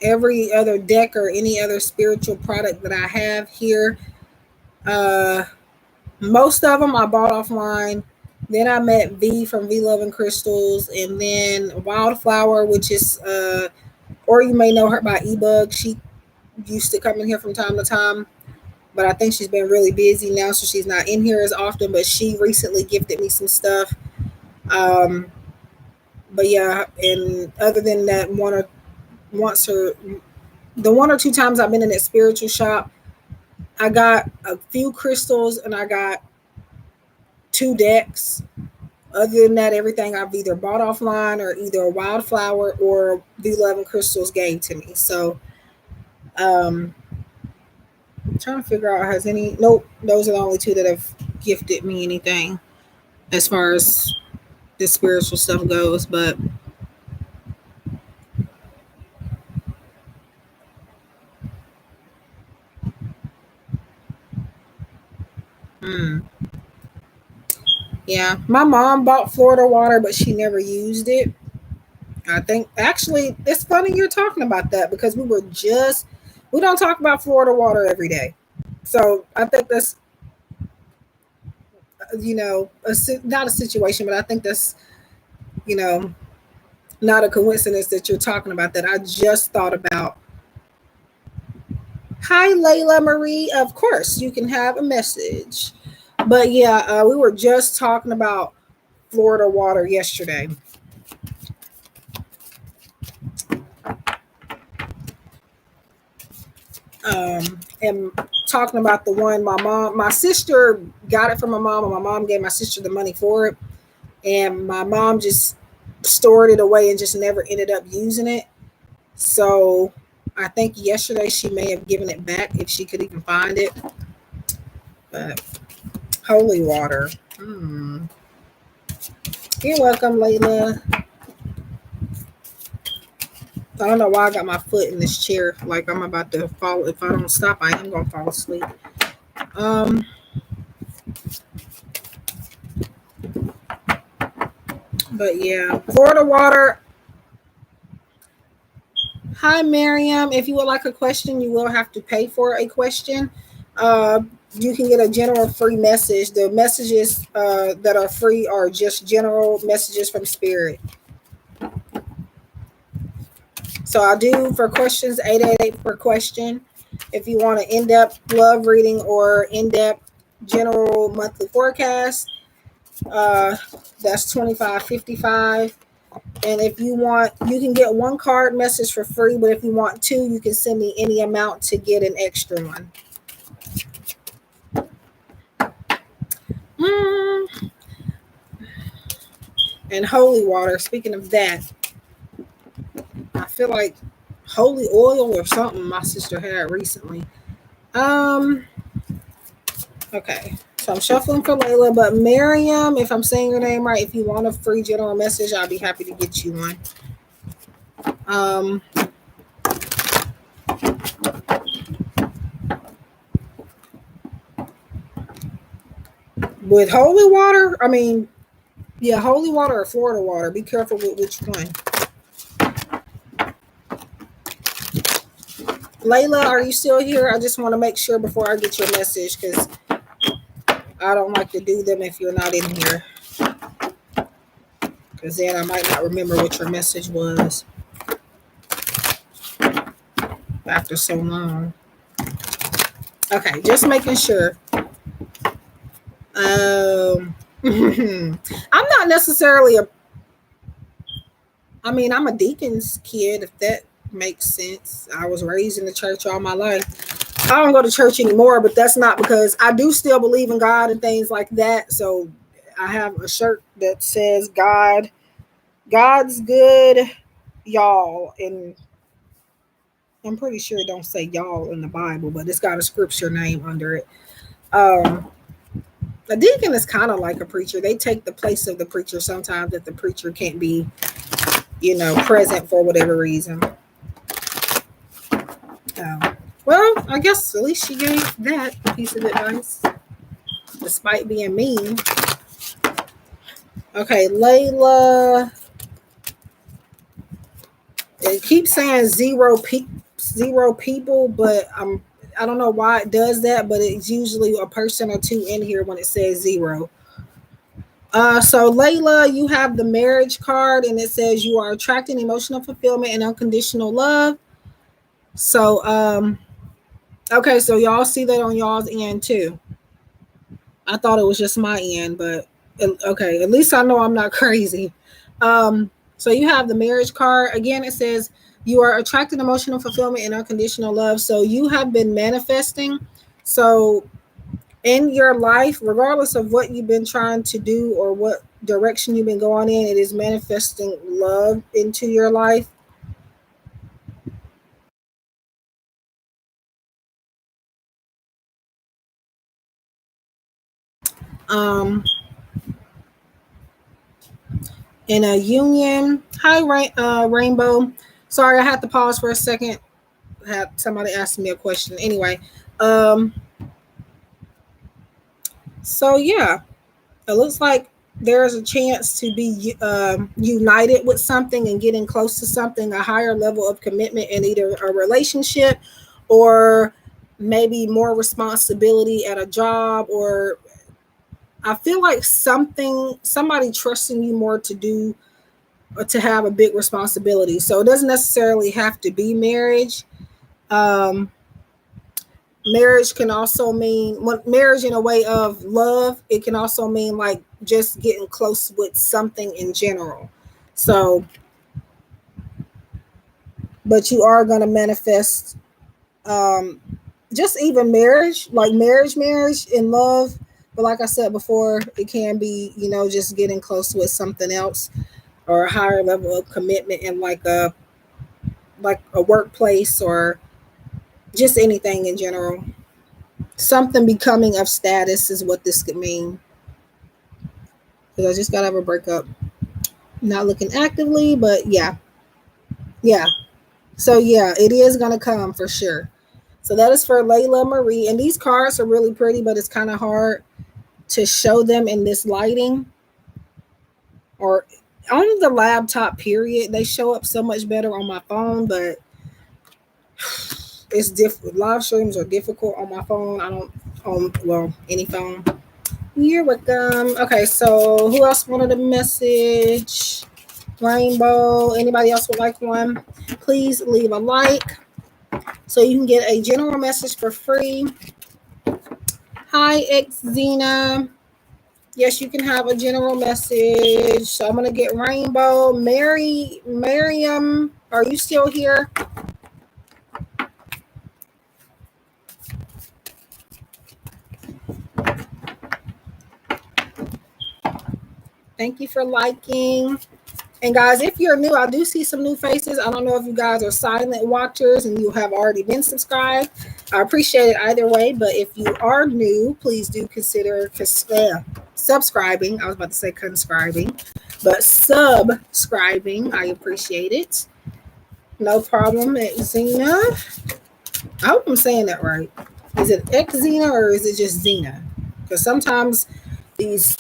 every other deck or any other spiritual product that I have here, uh, most of them I bought offline. Then I met V from V Love and Crystals, and then Wildflower, which is or you may know her by eBug. She used to come in here from time to time, but I think she's been really busy now, so she's not in here as often. But she recently gifted me some stuff. Um, but yeah, and other than that, once or the one or two times I've been in that spiritual shop, I got a few crystals and I got two decks. Other than that, everything I've either bought offline, or either a Wildflower or the 11 Crystals gave to me. So um I'm trying to figure out, has any, nope, those are the only two that have gifted me anything. as far as the spiritual stuff goes. But mm, yeah, my mom bought Florida water, but she never used it. I think actually it's funny you're talking about that because we don't talk about Florida water every day. So I think that's not a situation, but I think that's you know not a coincidence that you're talking about that. I just thought about. Hi, Layla Marie. Of course, you can have a message. But yeah, we were just talking about Florida water yesterday. And talking about the one my sister got it from my mom, and my mom gave my sister the money for it. And my mom just stored it away and just never ended up using it. So I think yesterday she may have given it back if she could even find it. But holy water. Hmm. You're welcome, Layla. I don't know why I got my foot in this chair like I'm about to fall. If I don't stop, I am gonna fall asleep. Um, but yeah, Florida water. Hi, Miriam. If you would like a question, you will have to pay for a question. Uh, you can get a general free message. The messages that are free are just general messages from Spirit. So I do for questions 888 per question. If you want an in-depth love reading or in-depth general monthly forecast, uh, that's 25.55. And if you want, you can get one card message for free, but if you want two, you can send me any amount to get an extra one. Mm. And holy water. Speaking of that, I feel like holy oil or something my sister had recently. Um. Okay. So I'm shuffling for Layla, but Miriam, if I'm saying your name right, if you want a free general message, I'll be happy to get you one. Um. With holy water, I mean, yeah, holy water or Florida water. Be careful with which one. Layla, are you still here? I just want to make sure before I get your message because I don't like to do them if you're not in here. Because then I might not remember what your message was after so long. Okay, just making sure. I'm not necessarily I'm a deacon's kid, if that makes sense. I was raised in the church all my life. I don't go to church anymore, but that's not because I do still believe in God and things like that. So I have a shirt that says God's good, y'all. And I'm pretty sure it don't say y'all in the Bible, but it's got a scripture name under it. Um, a deacon is kind of like a preacher. They take the place of the preacher sometimes if the preacher can't be, present for whatever reason. Well, I guess at least she gave that piece of advice, despite being mean. Okay, Layla. It keeps saying zero people, but I don't know why it does that, but it's usually a person or two in here when it says zero. So Layla, you have the marriage card, and it says you are attracting emotional fulfillment and unconditional love. So, okay, so y'all see that on y'all's end too. I thought it was just my end, but okay, at least I know I'm not crazy. So you have the marriage card. Again, it says you are attracting emotional fulfillment and unconditional love. So you have been manifesting. So in your life, regardless of what you've been trying to do or what direction you've been going in, it is manifesting love into your life. Um, in a union. Hi, Rainbow. Sorry, I had to pause for a second. I had somebody asking me a question. Anyway, um, so yeah, it looks like there's a chance to be united with something and getting close to something, a higher level of commitment in either a relationship or maybe more responsibility at a job, or I feel like somebody trusting you more to do or to have a big responsibility. So it doesn't necessarily have to be marriage. Um, Marriage can also mean marriage in a way of love. It can also mean like just getting close with something in general. So, but you are going to manifest um, just even marriage, like marriage in love. But like I said before, it can be, just getting close with something else or a higher level of commitment in like a workplace or just anything in general. Something becoming of status is what this could mean. Because I just got to have a breakup. Not looking actively, but yeah. Yeah. So yeah, it is going to come for sure. So that is for Layla Marie. And these cards are really pretty, but it's kind of hard to show them in this lighting or on the laptop, period. They show up so much better on my phone, but it's difficult. Live streams are difficult on my phone. I don't on any phone. You're welcome. Okay, so who else wanted a message? Rainbow. Anybody else would like one? Please leave a like so you can get a general message for free. Hi, Xena. Yes, you can have a general message. So I'm gonna get Rainbow. Miriam, are you still here? Thank you for liking. And guys, if you're new, I do see some new faces. I don't know if you guys are silent watchers and you have already been subscribed. I appreciate it either way. But if you are new, please do consider subscribing. I was about to say conscribing, but subscribing. I appreciate it. No problem, Xena. I hope I'm saying that right. Is it Xena or is it just Xena? Because sometimes these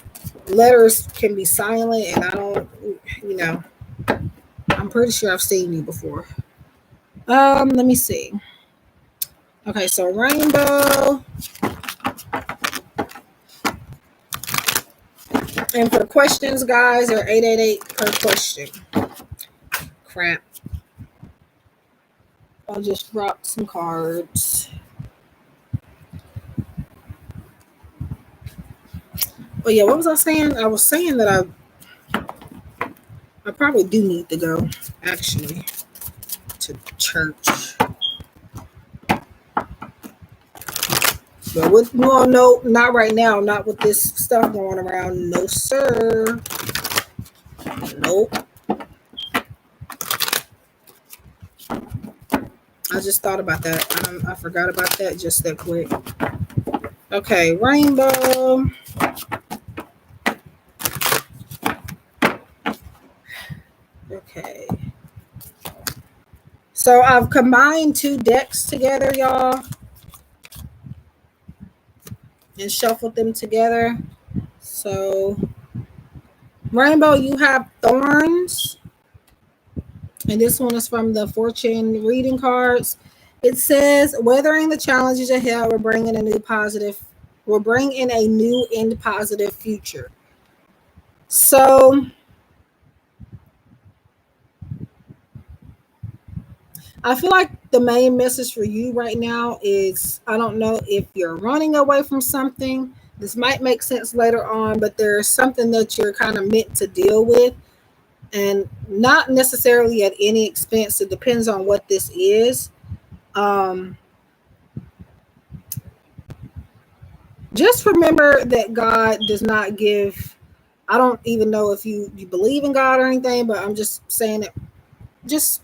letters can be silent and I don't, you know. I'm pretty sure I've seen you before. Let me see. Okay, so Rainbow. And for questions, guys, they're 888 per question. Crap. I'll just drop some cards. But yeah, what was I saying? I was saying that I probably do need to go, actually, to church. But no, not right now. Not with this stuff going around. No, sir. Nope. I just thought about that. I forgot about that just that quick. Okay, Rainbow. Okay. So I've combined two decks together, y'all, and shuffled them together. So, Rainbow, you have Thorns, and this one is from the Fortune reading cards. It says, "Weathering the challenges ahead, we're bringing a new and positive future." So, I feel like the main message for you right now is, I don't know if you're running away from something. This might make sense later on, but there's something that you're kind of meant to deal with, and not necessarily at any expense. It depends on what this is. Just remember that God does not give. I don't even know if you believe in God or anything, but I'm just saying that just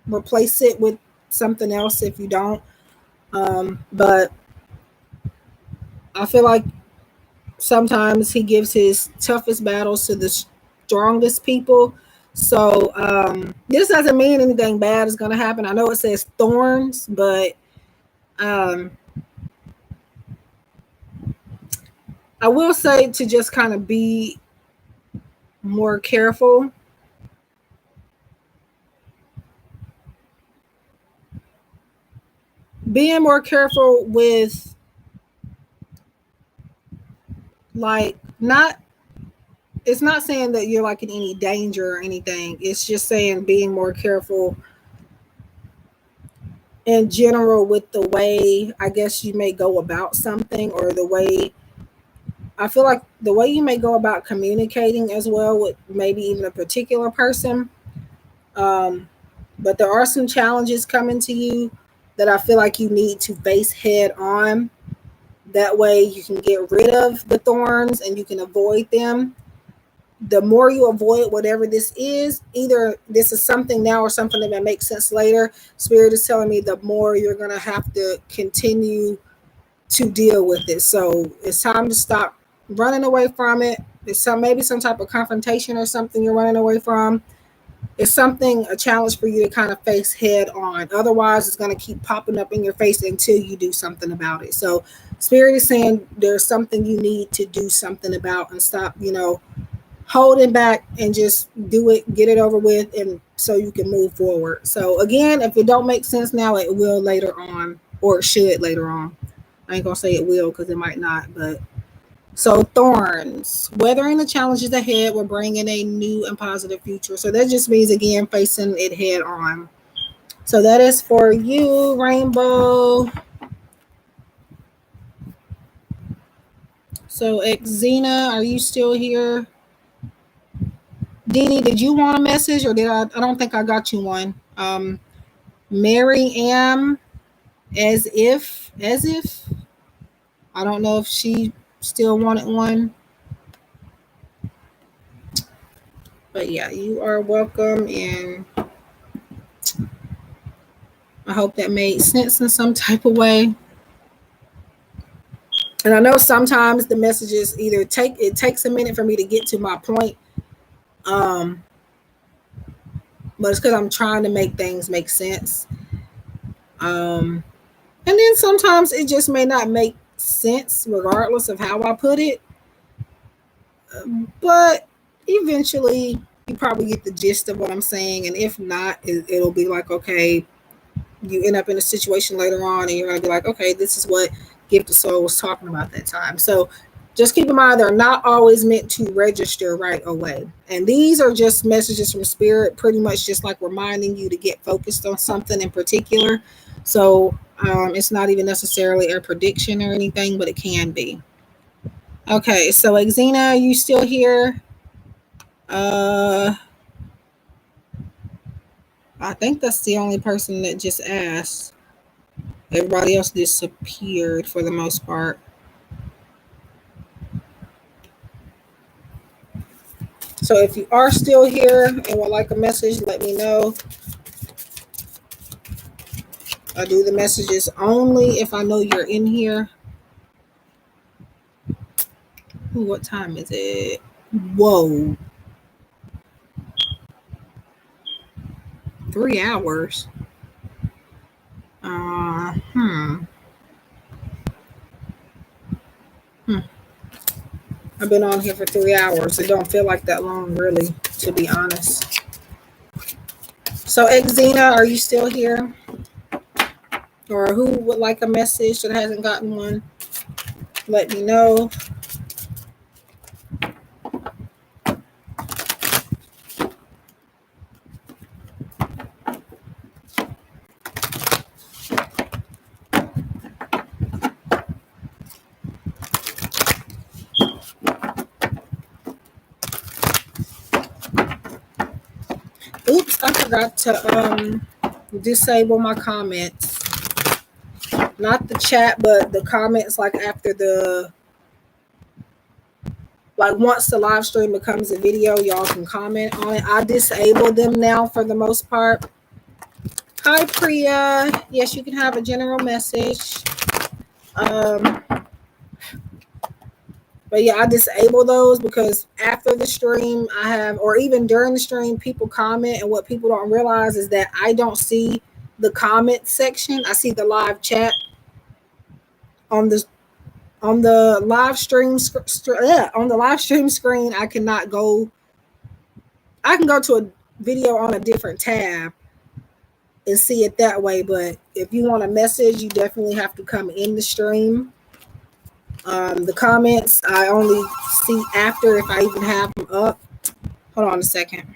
replace it with something else if you don't. But I feel like sometimes he gives his toughest battles to strongest people. So this doesn't mean anything bad is going to happen. I know it says thorns, but I will say to just kind of be more careful. Being more careful with, like, not, it's not saying that you're like in any danger or anything. It's just saying being more careful in general with the way, I guess, you may go about something, or the way, I feel like the way you may go about communicating as well with maybe even a particular person. Um, but there are some challenges coming to you that I feel like you need to face head on. That way you can get rid of the thorns and you can avoid them. The more you avoid whatever this is, either this is something now or something that may make sense later, Spirit is telling me the more you're going to have to continue to deal with it. So it's time to stop running away from it. It's maybe some type of confrontation or something you're running away from. It's something, a challenge for you to kind of face head on. Otherwise, it's going to keep popping up in your face until you do something about it. So Spirit is saying there's something you need to do something about, and stop, holding back, and just do it, get it over with, and so you can move forward. So again, if it don't make sense now, it will later on, or it should later on. I ain't gonna say it will because it might not, but so thorns, weathering the challenges ahead will bring in a new and positive future. So that just means, again, facing it head on. So that is for you, Rainbow. So Xena, are you still here? Dee, did you want a message, or did I don't think I got you one. Mary Am, as if. I don't know if she still wanted one. But yeah, you are welcome, and I hope that made sense in some type of way. And I know sometimes the messages it takes a minute for me to get to my point. Um, but it's because I'm trying to make things make sense. And then sometimes it just may not make sense regardless of how I put it. But eventually you probably get the gist of what I'm saying. And if not, it'll be like, okay, you end up in a situation later on and you're going to be like, okay, this is what Gift of Soul was talking about that time. So just keep in mind, they're not always meant to register right away. And these are just messages from Spirit, pretty much just like reminding you to get focused on something in particular. So it's not even necessarily a prediction or anything, but it can be. Okay, so Xena, are you still here? I think that's the only person that just asked. Everybody else disappeared for the most part. So if you are still here and would like a message, let me know. I do the messages only if I know you're in here. Ooh, what time is it? Whoa. 3 hours. Uh, hmm. Hmm. I've been on here for 3 hours. It don't feel like that long, really, to be honest. So, Xena, are you still here? Or who would like a message that hasn't gotten one? Let me know. Oops, I forgot to disable my comments. Not the chat, but the comments, like after once the live stream becomes a video, y'all can comment on it. I disable them now for the most part. Hi, Priya. Yes, you can have a general message. But yeah, I disable those because after the stream, I have, or even during the stream, people comment, and what people don't realize is that I don't see the comment section. I see the live chat on the live stream on the live stream screen. I cannot go. I can go to a video on a different tab and see it that way. But if you want a message, you definitely have to come in the stream. The comments I only see after, if I even have them up. Hold on a second.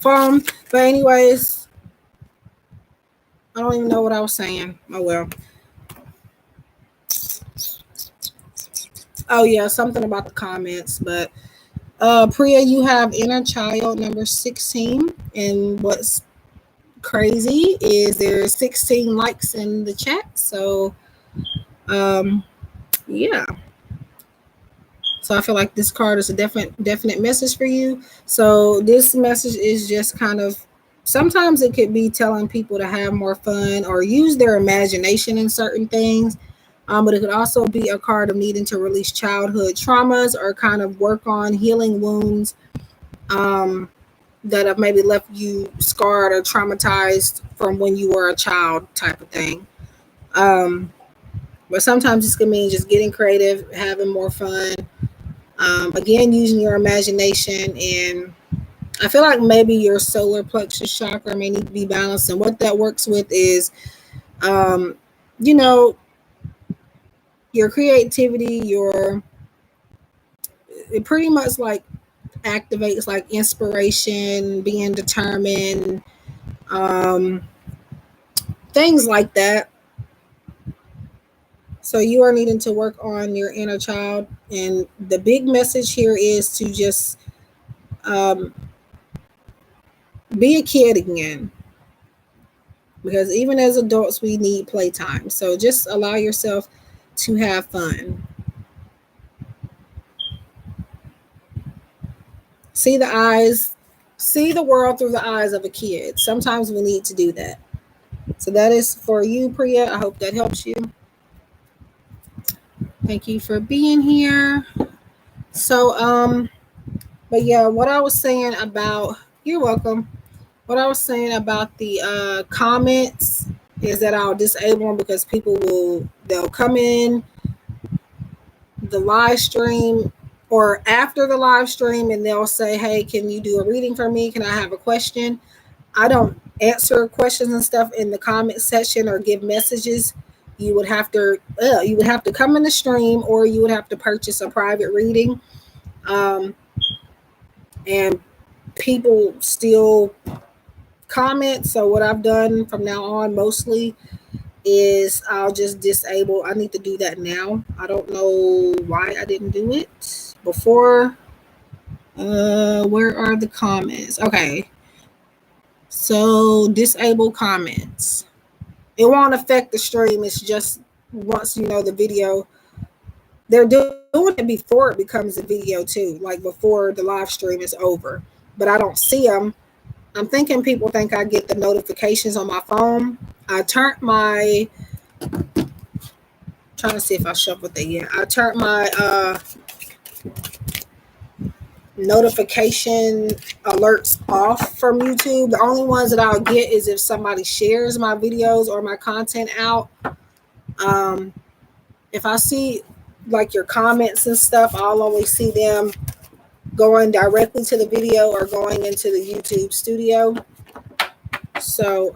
But anyways, I don't even know what I was saying. Oh well. Oh yeah, something about the comments. But Priya, you have inner child number 16, and what's crazy is there's 16 likes in the chat. So yeah. So I feel like this card is a definite message for you. So this message is just kind of, sometimes it could be telling people to have more fun or use their imagination in certain things. But it could also be a card of needing to release childhood traumas or kind of work on healing wounds that have maybe left you scarred or traumatized from when you were a child, type of thing. But sometimes this can mean just getting creative, having more fun. Again, using your imagination, and I feel like maybe your solar plexus chakra may need to be balanced. And what that works with is, um, you know, your creativity, it pretty much like activates like inspiration, being determined, um, things like that. So you are needing to work on your inner child, and the big message here is to just um, be a kid again. Because even as adults, we need playtime. So just allow yourself to have fun. See the eyes, see the world through the eyes of a kid. Sometimes we need to do that. So that is for you, Priya. I hope that helps you. Thank you for being here. So, but yeah, what I was saying about, you're welcome. What I was saying about the comments is that I'll disable them because they'll come in the live stream or after the live stream and they'll say, hey, can you do a reading for me? Can I have a question? I don't answer questions and stuff in the comment section or give messages. You would have to come in the stream, or you would have to purchase a private reading. And people still comment. So what I've done from now on mostly is I'll just disable. I need to do that now. I don't know why I didn't do it before. Where are the comments? Okay. So disable comments. It won't affect the stream. It's just once you know the video. They're doing it before it becomes a video too, like before the live stream is over. But I don't see them. I'm thinking people think I get the notifications on my phone. I turned my trying to see if I shuffled that yet. I turned my notification alerts off from YouTube. The only ones that I'll get is if somebody shares my videos or my content out. If I see like your comments and stuff, I'll always see them going directly to the video or going into the YouTube studio. So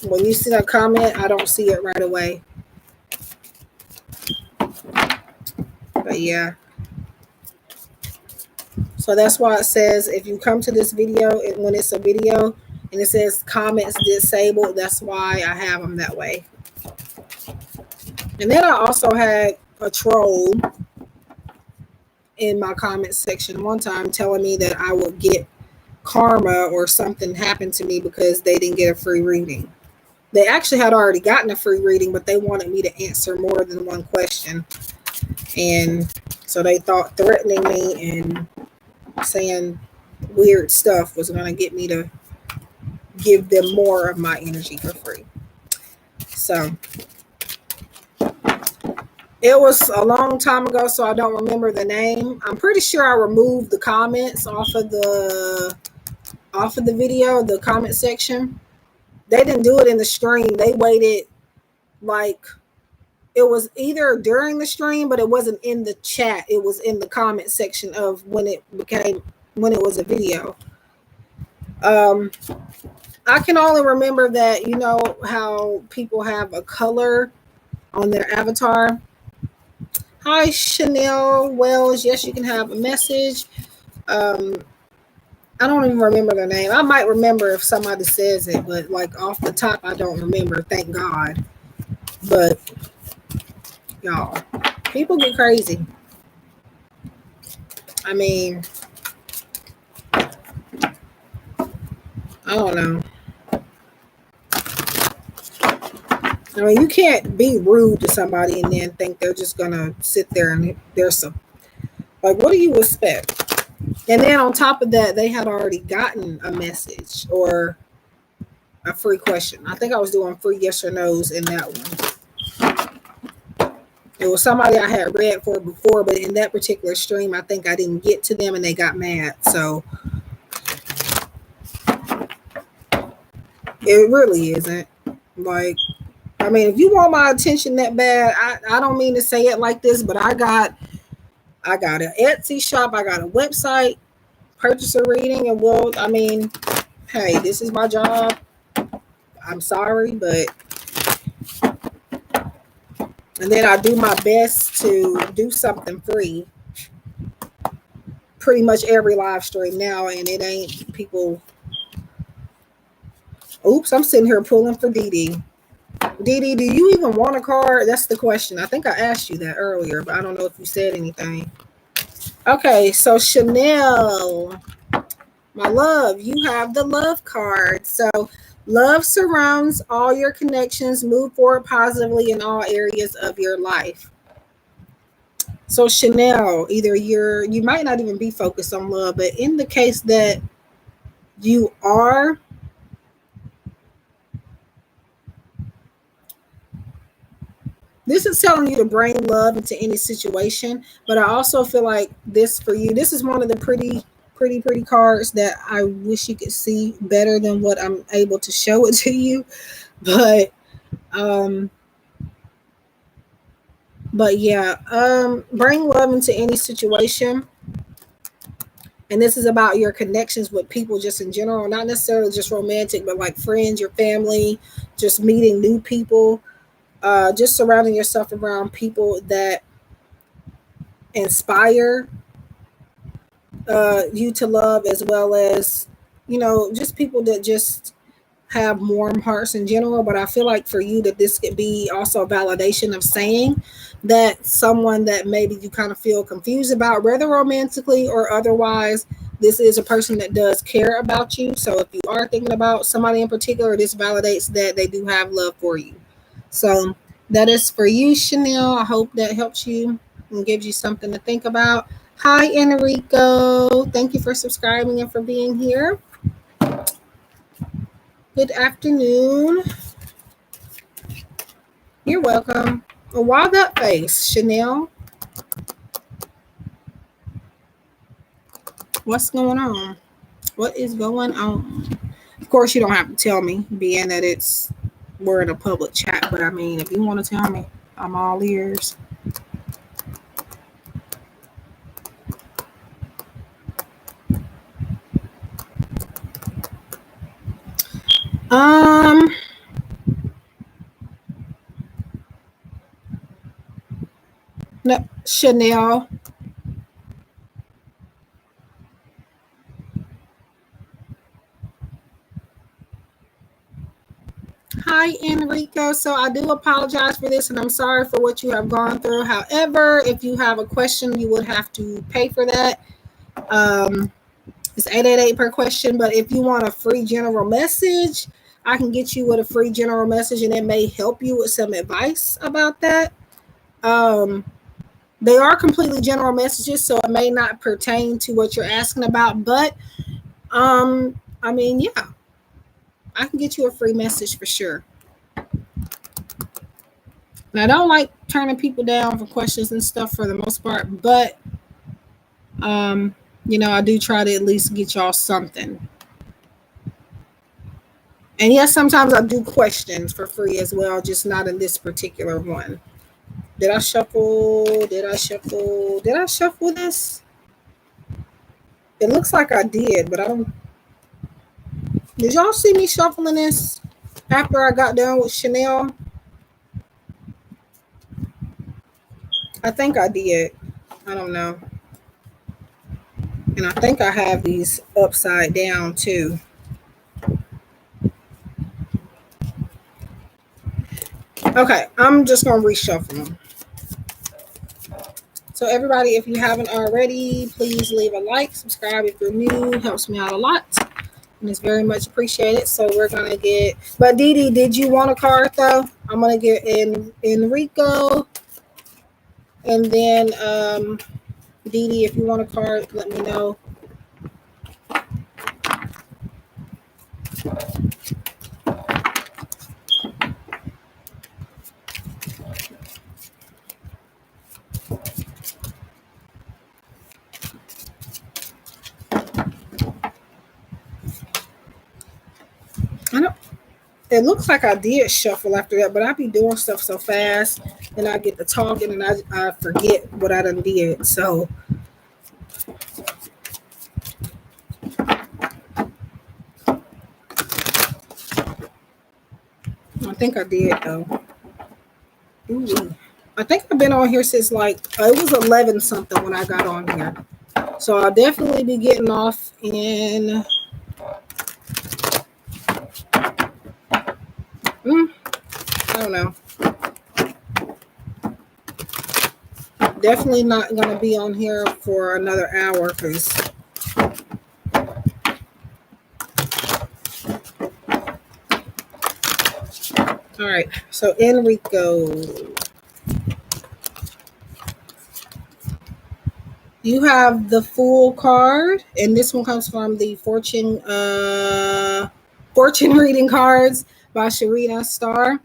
when you see a comment, I don't see it right away. But yeah. So that's why it says if you come to this video, when it's a video and it says comments disabled, that's why I have them that way. And then I also had a troll in my comment section one time telling me that I would get karma or something happened to me because they didn't get a free reading. They actually had already gotten a free reading, but they wanted me to answer more than one question. And so they thought threatening me and saying weird stuff was going to get me to give them more of my energy for free. So it was a long time ago, so I don't remember the name. I'm pretty sure I removed the comments off of the video, the comment section. They didn't do it in the stream. They waited, like, it was either during the stream, but it wasn't in the chat. It was in the comment section of when it was a video. I can only remember that, you know how people have a color on their avatar. Hi, Chanel Wells. Yes, you can have a message. I don't even remember their name. I might remember if somebody says it, but like off the top, I don't remember. Thank God. But y'all, people get crazy. I mean, I don't know. I mean, you can't be rude to somebody and then think they're just gonna sit there and there's some, like, what do you expect? And then on top of that, they had already gotten a message or a free question. I think I was doing free yes or no's in that one. It was somebody I had read for before, but in that particular stream, I think I didn't get to them and they got mad. So it really isn't. Like, I mean, if you want my attention that bad, I don't mean to say it like this, but I got an Etsy shop, I got a website, purchase a reading, and well, I mean, hey, this is my job. I'm sorry, but and then I do my best to do something free pretty much every live stream now, and it ain't people. Oops, I'm sitting here pulling for Dee Dee. Dee Dee, do you even want a card? That's the question. I think I asked you that earlier, but I don't know if you said anything. Okay, so Chanel, my love, you have the love card. So love surrounds all your connections. Move forward positively in all areas of your life. So Chanel, either you might not even be focused on love, but in the case that you are, this is telling you to bring love into any situation. But I also feel like this for you, this is one of the pretty cards that I wish you could see better than what I'm able to show it to you. But yeah, bring love into any situation. And this is about your connections with people just in general, not necessarily just romantic, but like friends, your family, just meeting new people, just surrounding yourself around people that inspire you to love, as well as, you know, just people that just have warm hearts in general. But I feel like for you that this could be also a validation of saying that someone that maybe you kind of feel confused about, whether romantically or otherwise, this is a person that does care about you. So if you are thinking about somebody in particular, this validates that they do have love for you. So that is for you, Chanel. I hope that helps you and gives you something to think about. Hi, Enrico. Thank you for subscribing and for being here. Good afternoon. You're welcome. Why that face, Chanel? What's going on? What is going on? Of course, you don't have to tell me, being that we're in a public chat. But I mean, if you want to tell me, I'm all ears. No, Chanel. Hi, Enrico. Rico. So I do apologize for this, and I'm sorry for what you have gone through. However, if you have a question, you would have to pay for that. It's 888 per question, but if you want a free general message, I can get you with a free general message, and it may help you with some advice about that. They are completely general messages, so it may not pertain to what you're asking about, but I mean, yeah, I can get you a free message for sure. And I don't like turning people down for questions and stuff for the most part, but I do try to at least get y'all something. And yes, sometimes I do questions for free as well, just not in this particular one. Did I shuffle? Did I shuffle? Did I shuffle this? It looks like I did, but I don't. Did y'all see me shuffling this after I got done with Chanel? I think I did. I don't know. And I think I have these upside down too. Okay, I'm just going to reshuffle them. So everybody, if you haven't already, please leave a like, subscribe if you're new. It helps me out a lot. And it's very much appreciated. So we're going to get... But Dee Dee, did you want a card though? I'm going to get Enrico. And then Dee Dee, if you want a card, let me know. I don't... It looks like I did shuffle after that, but I be doing stuff so fast, and I get to talking, and I forget what I done did. So I think I did though. Ooh. I think I've been on here since like it was 11 something when I got on here. So I'll definitely be getting off in I don't know. Definitely not going to be on here for another hour because all right. So Enrico, you have the Fool card, and this one comes from the Fortune Reading Cards by Sharita Starr.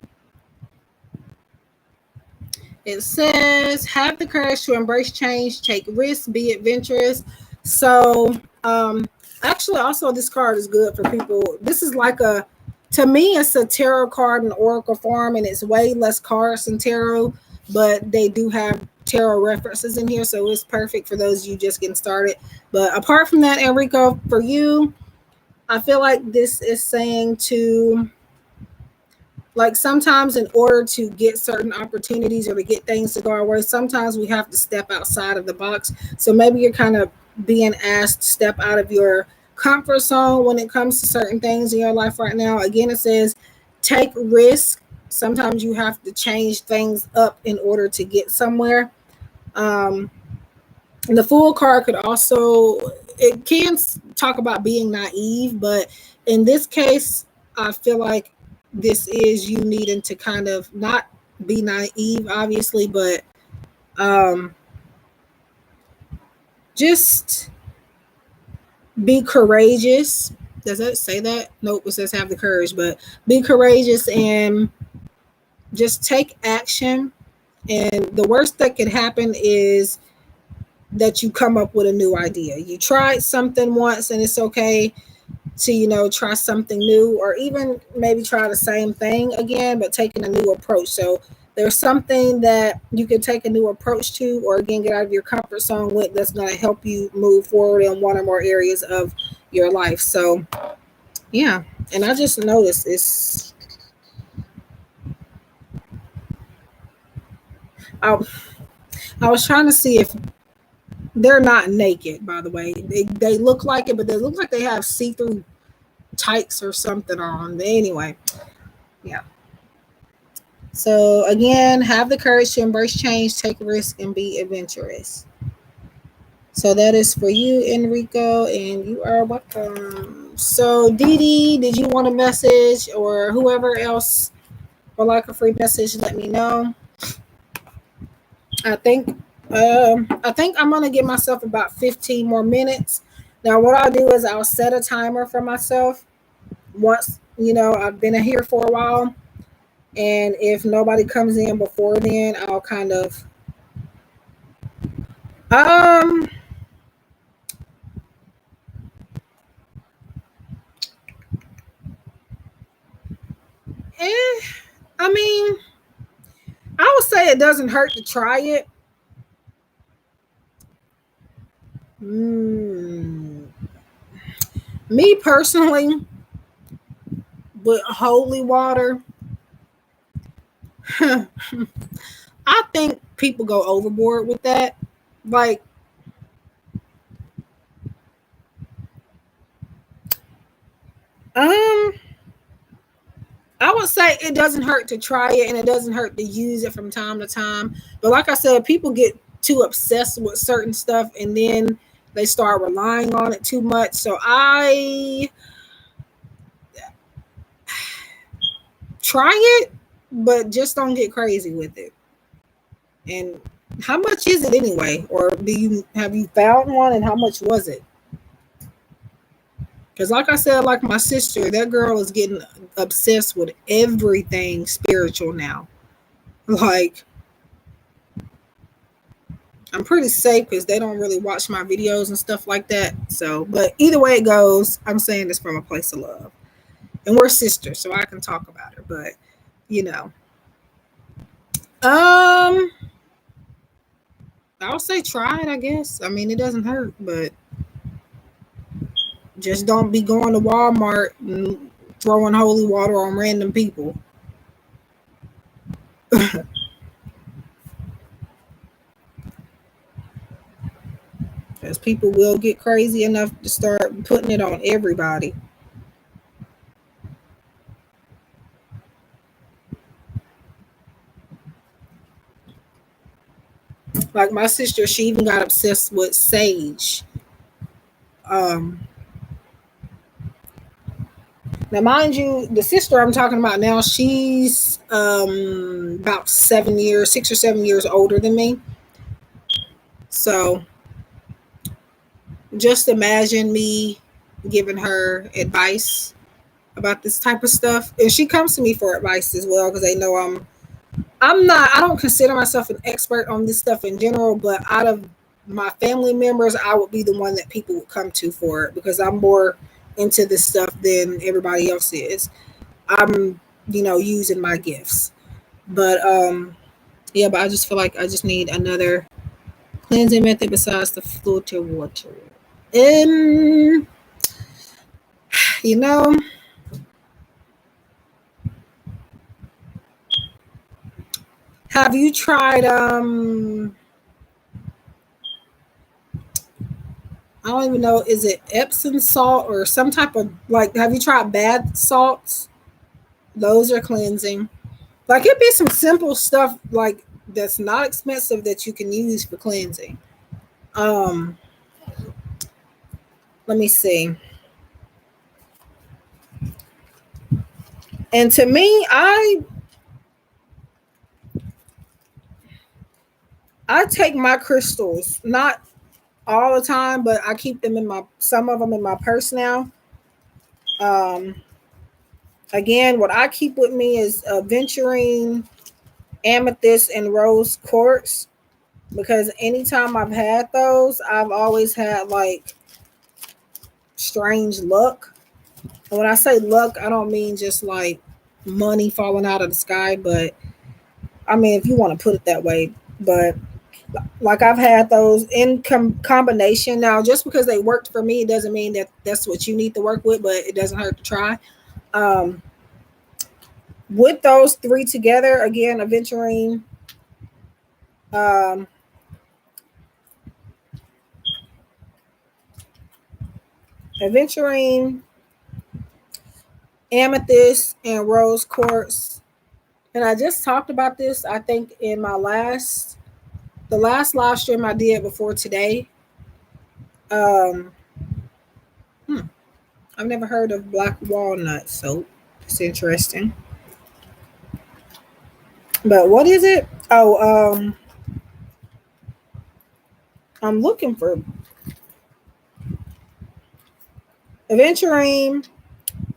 It says, have the courage to embrace change, take risks, be adventurous. So actually also this card is good for people. This is like to me, it's a tarot card in oracle form, and it's way less cards than tarot, but they do have tarot references in here, so it's perfect for those of you just getting started. But apart from that, Enrico, for you, I feel like this is saying to, like, sometimes in order to get certain opportunities or to get things to go our way, sometimes we have to step outside of the box. So maybe you're kind of being asked to step out of your comfort zone when it comes to certain things in your life right now. Again, it says take risk. Sometimes you have to change things up in order to get somewhere. And the Fool card could also, it can talk about being naive, but in this case, I feel like this is you needing to kind of not be naive, obviously, but just be courageous. Does that say that? Nope, it says have the courage, but be courageous and just take action. And the worst that could happen is that you come up with a new idea. You tried something once and it's okay to, try something new, or even maybe try the same thing again, but taking a new approach. So there's something that you can take a new approach to, or again, get out of your comfort zone with, that's going to help you move forward in one or more areas of your life. So yeah. And I just noticed it's, I was trying to see if they're not naked, by the way. They look like it, but they look like they have see-through tights or something on. But anyway, yeah. So again, have the courage to embrace change, take a risk, and be adventurous. So that is for you, Enrico, and you are welcome. So Dee Dee, did you want a message, or whoever else would like a free message? Let me know. I think I'm gonna give myself about 15 more minutes. Now, what I'll do is I'll set a timer for myself once I've been here for a while, and if nobody comes in before then, I'll kind of um. Eh, I mean, I would say it doesn't hurt to try it. Mm, Me personally, with holy water, I think people go overboard with that. Like, um, I would say it doesn't hurt to try it and it doesn't hurt to use it from time to time. But like I said, people get too obsessed with certain stuff and then they start relying on it too much. So I try it, but just don't get crazy with it. And how much is it anyway? Or have you found one, and how much was it? Because like I said, like my sister, that girl is getting obsessed with everything spiritual now. Like, I'm pretty safe because they don't really watch my videos and stuff like that. So, but either way it goes, I'm saying this from a place of love. And we're sisters, so I can talk about her. But, you know. Um, I would say try it, I guess. I mean, it doesn't hurt, but just don't be going to Walmart and throwing holy water on random people. Because people will get crazy enough to start putting it on everybody. Like my sister, she even got obsessed with sage. Um, Now, mind you, the sister I'm talking about now, she's about 7 years, 6 or 7 years older than me. So just imagine me giving her advice about this type of stuff. And she comes to me for advice as well because they know I don't consider myself an expert on this stuff in general, but out of my family members, I would be the one that people would come to for it because I'm more into this stuff than everybody else is. I'm, using my gifts. But yeah, but I just feel like I just need another cleansing method besides the filter water. Um, you know, have you tried I don't even know, is it Epsom salt or some type of like have you tried bath salts? Those are cleansing. Like it'd be some simple stuff like that's not expensive that you can use for cleansing. Um, Let me see. And to me, I take my crystals, not all the time, but I keep them in some of them in my purse now. Um, Again, what I keep with me is aventurine, amethyst, and rose quartz because anytime I've had those, I've always had like strange luck. And when I say luck, I don't mean just like money falling out of the sky, but I mean, if you want to put it that way, but like I've had those in combination. Now, just because they worked for me, it doesn't mean that that's what you need to work with, but it doesn't hurt to try. Um, with those three together, again, um, aventurine, amethyst, and rose quartz. And I just talked about this, I think, in the last live stream I did before today. Um, hmm, I've never heard of black walnut soap. It's interesting. But what is it? Oh, I'm looking for aventurine,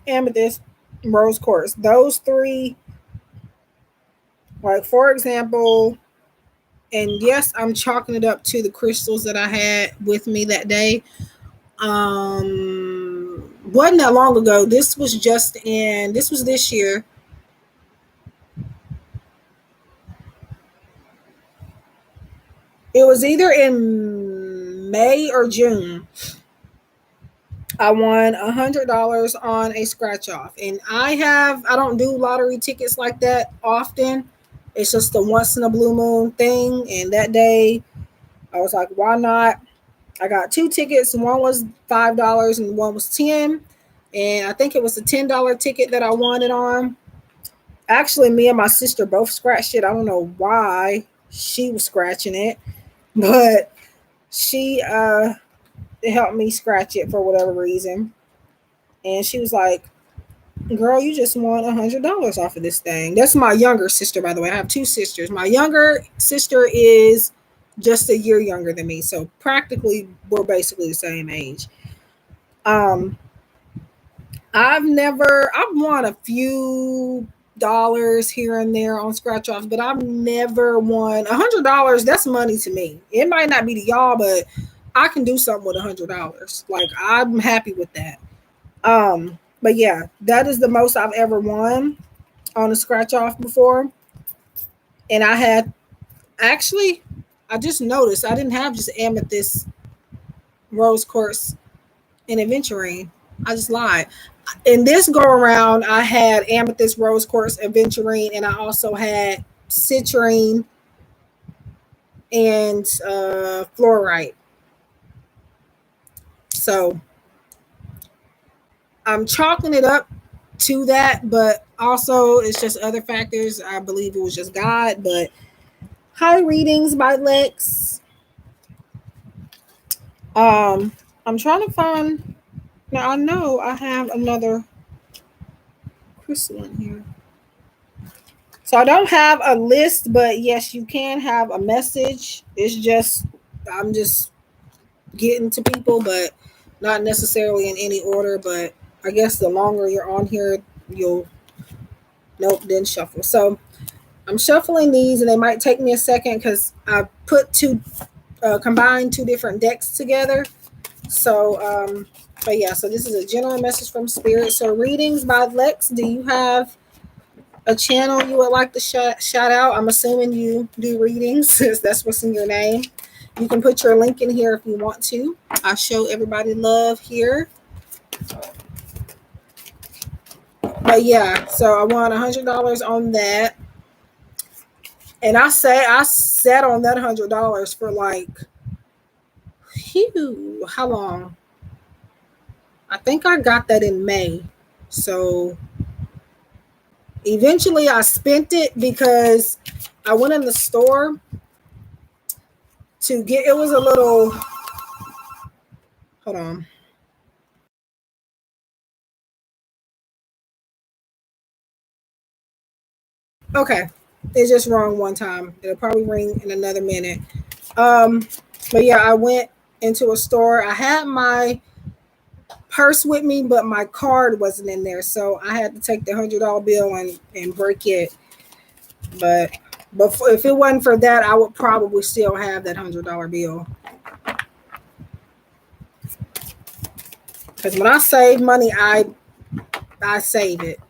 amethyst, rose quartz. Those three, like for example, and yes, I'm chalking it up to the crystals that I had with me that day. Wasn't that long ago. This was this year. It was either in May or June. I won $100 on a scratch off, and I don't do lottery tickets like that often. It's just a once in a blue moon thing, and that day I was like, why not? I got two tickets. One was $5 and one was 10. And I think it was a $10 ticket that I won it on. Actually, me and my sister both scratched it. I don't know why she was scratching it, but she helped me scratch it for whatever reason. And she was like, girl, you just won $100 off of this thing. That's my younger sister, by the way. I have two sisters. My younger sister is just a year younger than me. So practically we're basically the same age. Um, I've won a few dollars here and there on scratch offs, but I've never won $100. That's money to me. It might not be to y'all, but I can do something with $100. Like I'm happy with that. But yeah, that is the most I've ever won on a scratch off before. And I had actually, I just noticed I didn't have just amethyst, rose quartz, and aventurine. I just lied. In this go around, I had amethyst, rose quartz, aventurine, and I also had citrine and fluorite. So I'm chalking it up to that, but also it's just other factors. I believe it was just God, but high readings by Lex. Um, I'm trying to find. Now I know I have another crystal in here. So I don't have a list, but yes, you can have a message. It's just I'm just getting to people, but not necessarily in any order. But I guess the longer you're on here, you'll nope, then shuffle. So I'm shuffling these, and they might take me a second because I put combined two different decks together. So, but yeah, so this is a general message from Spirit. So readings by Lex. Do you have a channel you would like to shout out? I'm assuming you do readings since that's what's in your name. You can put your link in here if you want to. I show everybody love here. But yeah, so I won $100 on that. And I sat on that $100 for like how long? I think I got that in May. So eventually I spent it because I went in the store to get it was a little hold on. Okay. It's just wrong one time. It'll probably ring in another minute. Um, but yeah, I went into a store. I had my purse with me, but my card wasn't in there. So I had to take the $100 bill and break it. But if it wasn't for that, I would probably still have that $100 bill. Because when I save money, I save it.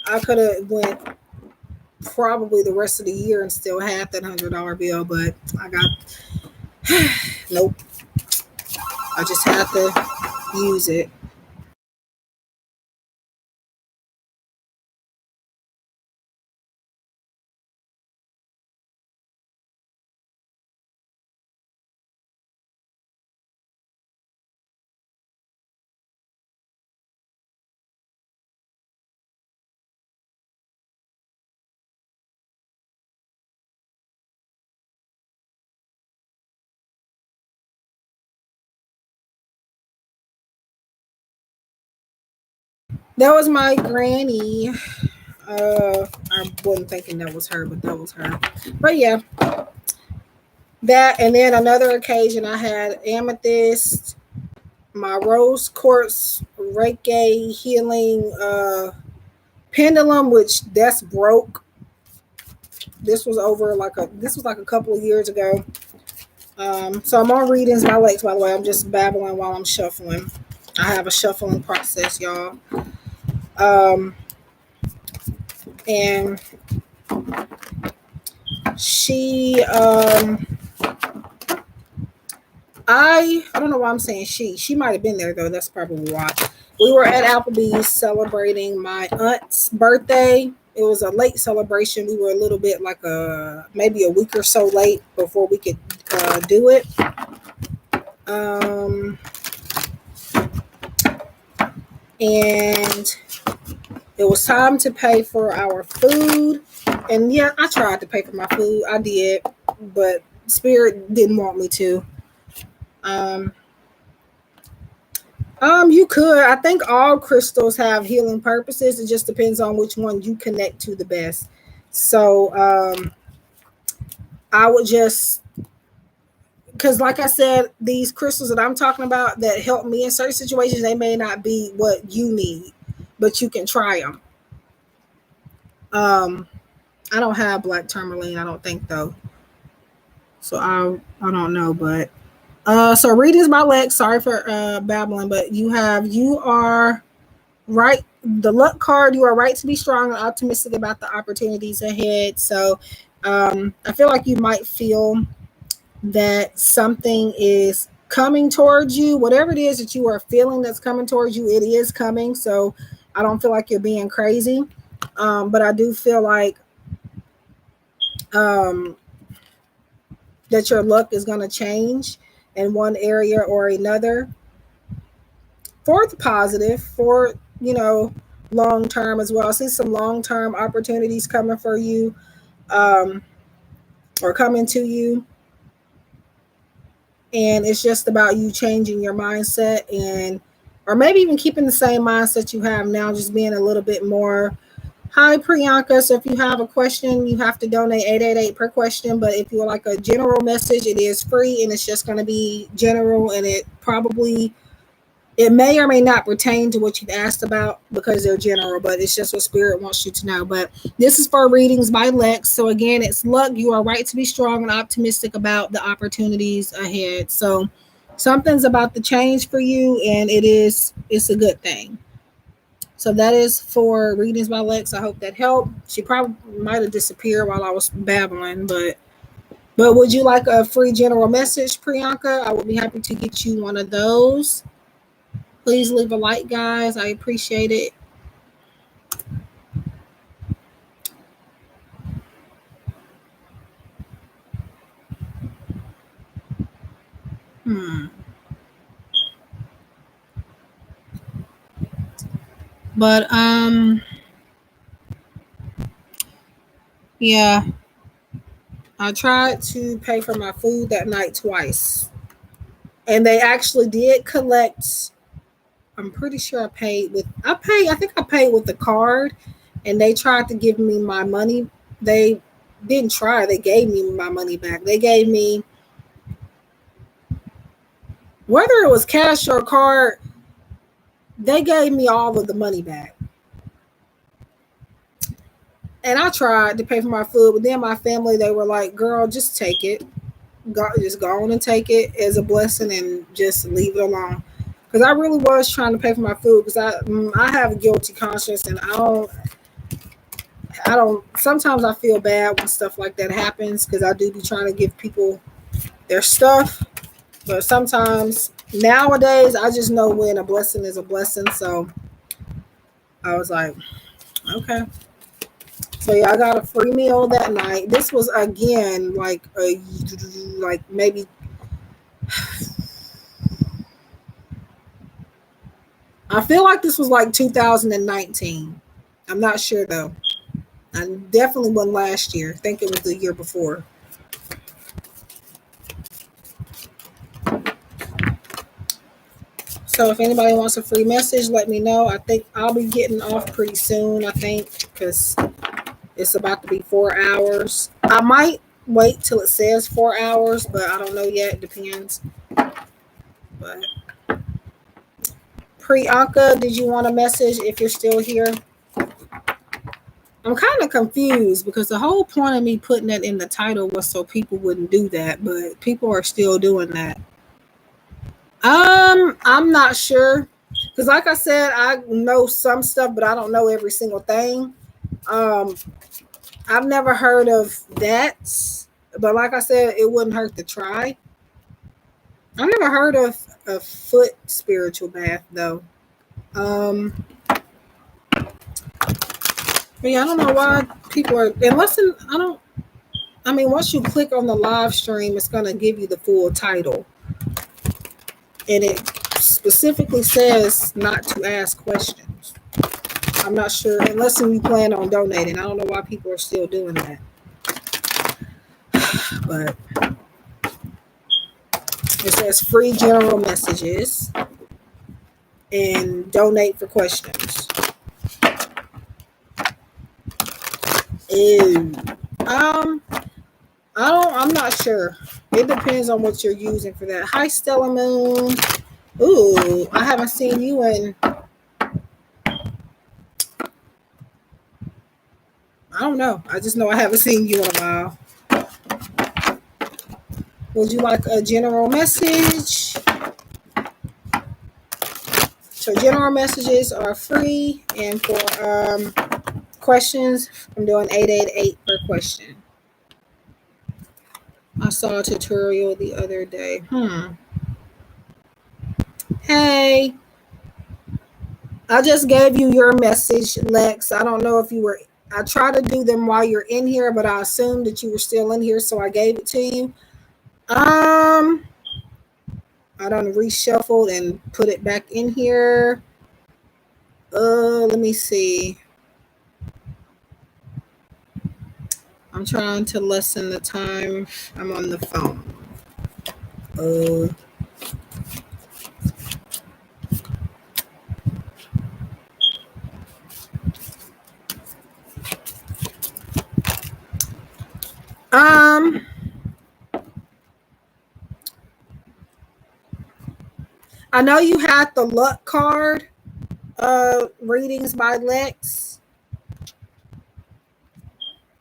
I could have went probably the rest of the year and still had that $100 bill, but I got nope. I just had to use it. That was my granny. I wasn't thinking that was her, but that was her. But yeah, that, and then another occasion I had amethyst, my rose quartz Reiki healing pendulum, which that's broke. This was like a couple of years ago. So I'm on readings by Lex, by the way. I'm just babbling while I'm shuffling. I have a shuffling process, y'all. And she I don't know why I'm saying she might have been there though. That's probably why. We were at Applebee's celebrating my aunt's birthday. It was a late celebration. We were a little bit like maybe a week or so late before we could do it. And it was time to pay for our food. And yeah, I tried to pay for my food. I did, but Spirit didn't want me to. You could. I think all crystals have healing purposes. It just depends on which one you connect to the best. So I would just, because like I said, these crystals that I'm talking about that help me in certain situations, they may not be what you need, but you can try them. I don't have black tourmaline, I don't think though. So I don't know, but so readings by Lex. Sorry for babbling, but you are right. The luck card, you are right to be strong and optimistic about the opportunities ahead. So I feel like you might feel that something is coming towards you. Whatever it is that you are feeling that's coming towards you, it is coming. So I don't feel like you're being crazy. But I do feel like that your luck is going to change in one area or another for the positive, for, long term as well. I see some long term opportunities coming for you, or coming to you. And it's just about you changing your mindset, or maybe even keeping the same mindset you have now, just being a little bit more. Hi, Priyanka. So if you have a question, you have to donate 888 per question. But if you would like a general message, it is free and it's just going to be general, and it may or may not pertain to what you've asked about because they're general, but it's just what Spirit wants you to know. But this is for readings by Lex. So again, it's luck. You are right to be strong and optimistic about the opportunities ahead. So something's about to change for you, and it's a good thing. So that is for readings by Lex. I hope that helped. She probably might have disappeared while I was babbling, but would you like a free general message, Priyanka? I would be happy to get you one of those. Please leave a like, guys. I appreciate it. But yeah, I tried to pay for my food that night twice. And they actually did collect. I'm pretty sure I think I paid with the card, and they tried to give me my money. They didn't try, they gave me my money back. They gave me, whether it was cash or card, they gave me all of the money back. And I tried to pay for my food, but then my family, they were like, girl, just take it. Just go on and take it as a blessing and just leave it alone. Because I really was trying to pay for my food, because I have a guilty conscience, and I don't sometimes I feel bad when stuff like that happens, because I do be trying to give people their stuff. But sometimes nowadays I just know when a blessing is a blessing. So I was like, okay. So yeah, I got a free meal that night. This was again like maybe I feel like this was like 2019. I'm not sure though. I definitely wasn't last year. I think it was the year before. So if anybody wants a free message, let me know. I think I'll be getting off pretty soon, I think, because it's about to be 4 hours. I might wait till it says 4 hours, but I don't know yet. It depends. But Priyanka, did you want a message if you're still here? I'm kind of confused because the whole point of me putting that in the title was so people wouldn't do that, but people are still doing that. I'm not sure because, like I said, I know some stuff, but I don't know every single thing. Um, I've never heard of that, but like I said, it wouldn't hurt to try. I never heard of a foot spiritual bath though. Um, but yeah, I don't know why people are unless I don't. I mean, once you click on the live stream, it's gonna give you the full title, and it specifically says not to ask questions. I'm not sure unless you plan on donating. I don't know why people are still doing that, but it says free general messages and donate for questions. Ew. I'm not sure. It depends on what you're using for that. Hi, Stella Moon. Ooh, I haven't seen you in. I don't know. I just know I haven't seen you in a while. Would you like a general message? So general messages are free, and for questions, I'm doing 888 per question. I saw a tutorial the other day. Hey, I just gave you your message, Lex. I don't know if you were. I try to do them while you're in here, but I assumed that you were still in here, so I gave it to you. I done reshuffled and put it back in here. Let me see. I'm trying to lessen the time I'm on the phone. I know you had the luck card readings by Lex.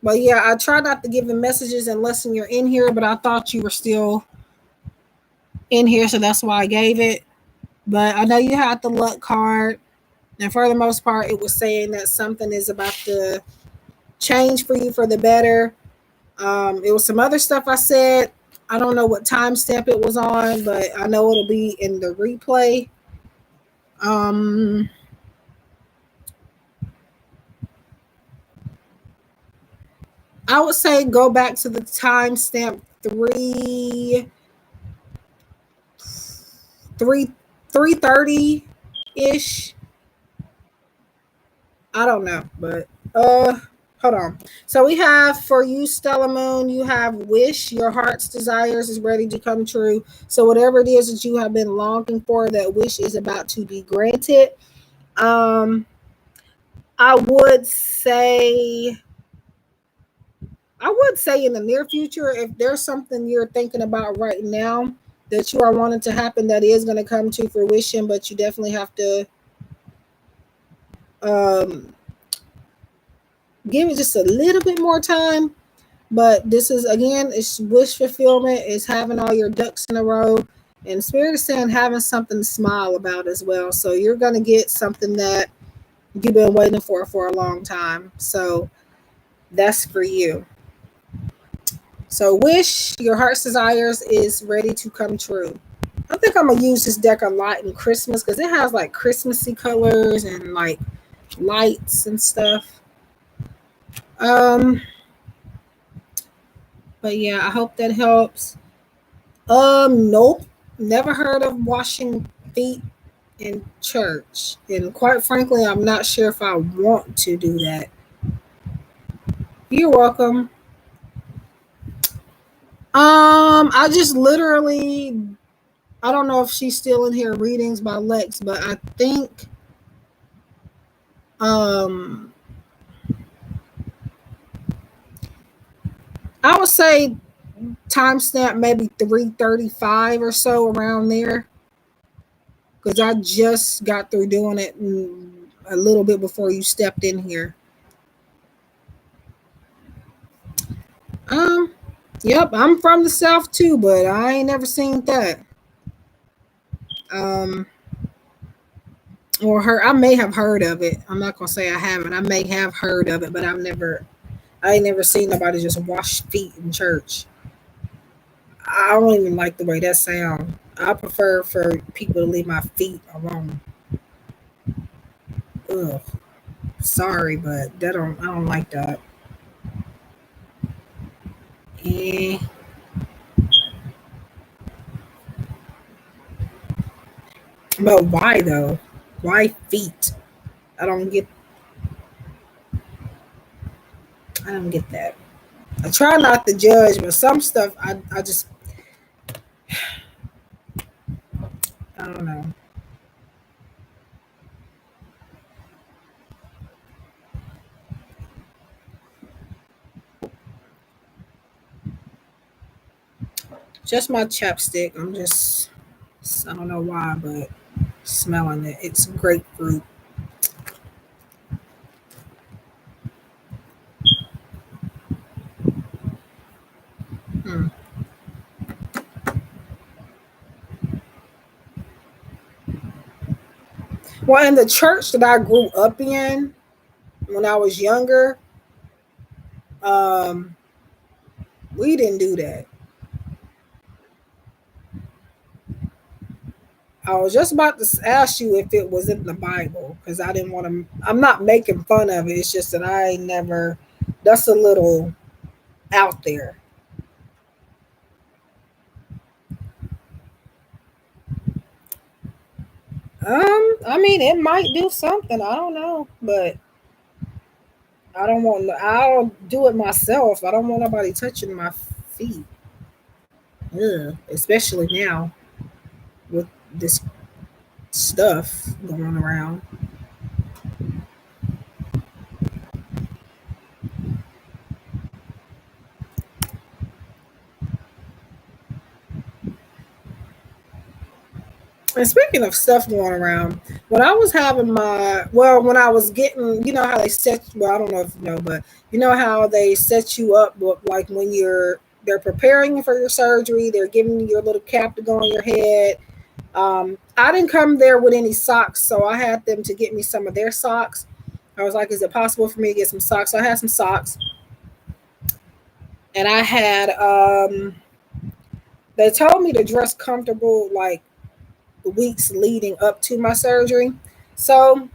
But yeah, I try not to give the messages unless you're in here, but I thought you were still in here, so that's why I gave it. But I know you had the luck card, and for the most part, it was saying that something is about to change for you for the better. It was some other stuff I said. I don't know what timestamp it was on, but I know it'll be in the replay. I would say go back to the timestamp 3:30 ish. I don't know, but hold on. So we have for you, Stella Moon, you have wish your heart's desires is ready to come true. So whatever it is that you have been longing for, that wish is about to be granted. I would say in the near future, if there's something you're thinking about right now that you are wanting to happen that is going to come to fruition, but you definitely have to give it just a little bit more time. But this is, again, it's wish fulfillment. It's having all your ducks in a row. And Spirit is saying having something to smile about as well. So you're going to get something that you've been waiting for a long time. So that's for you. So wish your heart's desires is ready to come true. I think I'm going to use this deck a lot in Christmas because it has like Christmassy colors and like lights and stuff. But yeah, I hope that helps. Nope. Never heard of washing feet in church. And quite frankly, I'm not sure if I want to do that. You're welcome. I just literally I don't know if she's still in here, readings by Lex, but I think um I would say timestamp maybe 3:35 or so, around there, because I just got through doing it a little bit before you stepped in here. Um, yep, I'm from the South too, but I ain't never seen that. Um, or her, I may have heard of it. I'm not gonna say I haven't. I may have heard of it, but I ain't never seen nobody just wash feet in church. I don't even like the way that sounds. I prefer for people to leave my feet alone. Ugh, sorry, but I don't like that. Eh, but why though? Why feet? I don't get. I don't get that. I try not to judge, but some stuff I just I don't know. Just my chapstick. I don't know why, but smelling it. It's grapefruit. Hmm. Well, in the church that I grew up in when I was younger, um, we didn't do that. I was just about to ask you if it was in the Bible, because I didn't want to. I'm not making fun of it. It's just that I never. That's a little out there. I mean, it might do something. I don't know, but I don't want. I'll do it myself. I don't want nobody touching my feet. Ugh, especially now with this stuff going around. And speaking of stuff going around, when I was having when I was getting, you know how they set, well, I don't know if you know, but you know how they set you up, like when they're preparing you for your surgery, they're giving you your little cap to go on your head. I didn't come there with any socks, so I had them to get me some of their socks. I was like, is it possible for me to get some socks? So I had some socks, and I had, they told me to dress comfortable, like the weeks leading up to my surgery. So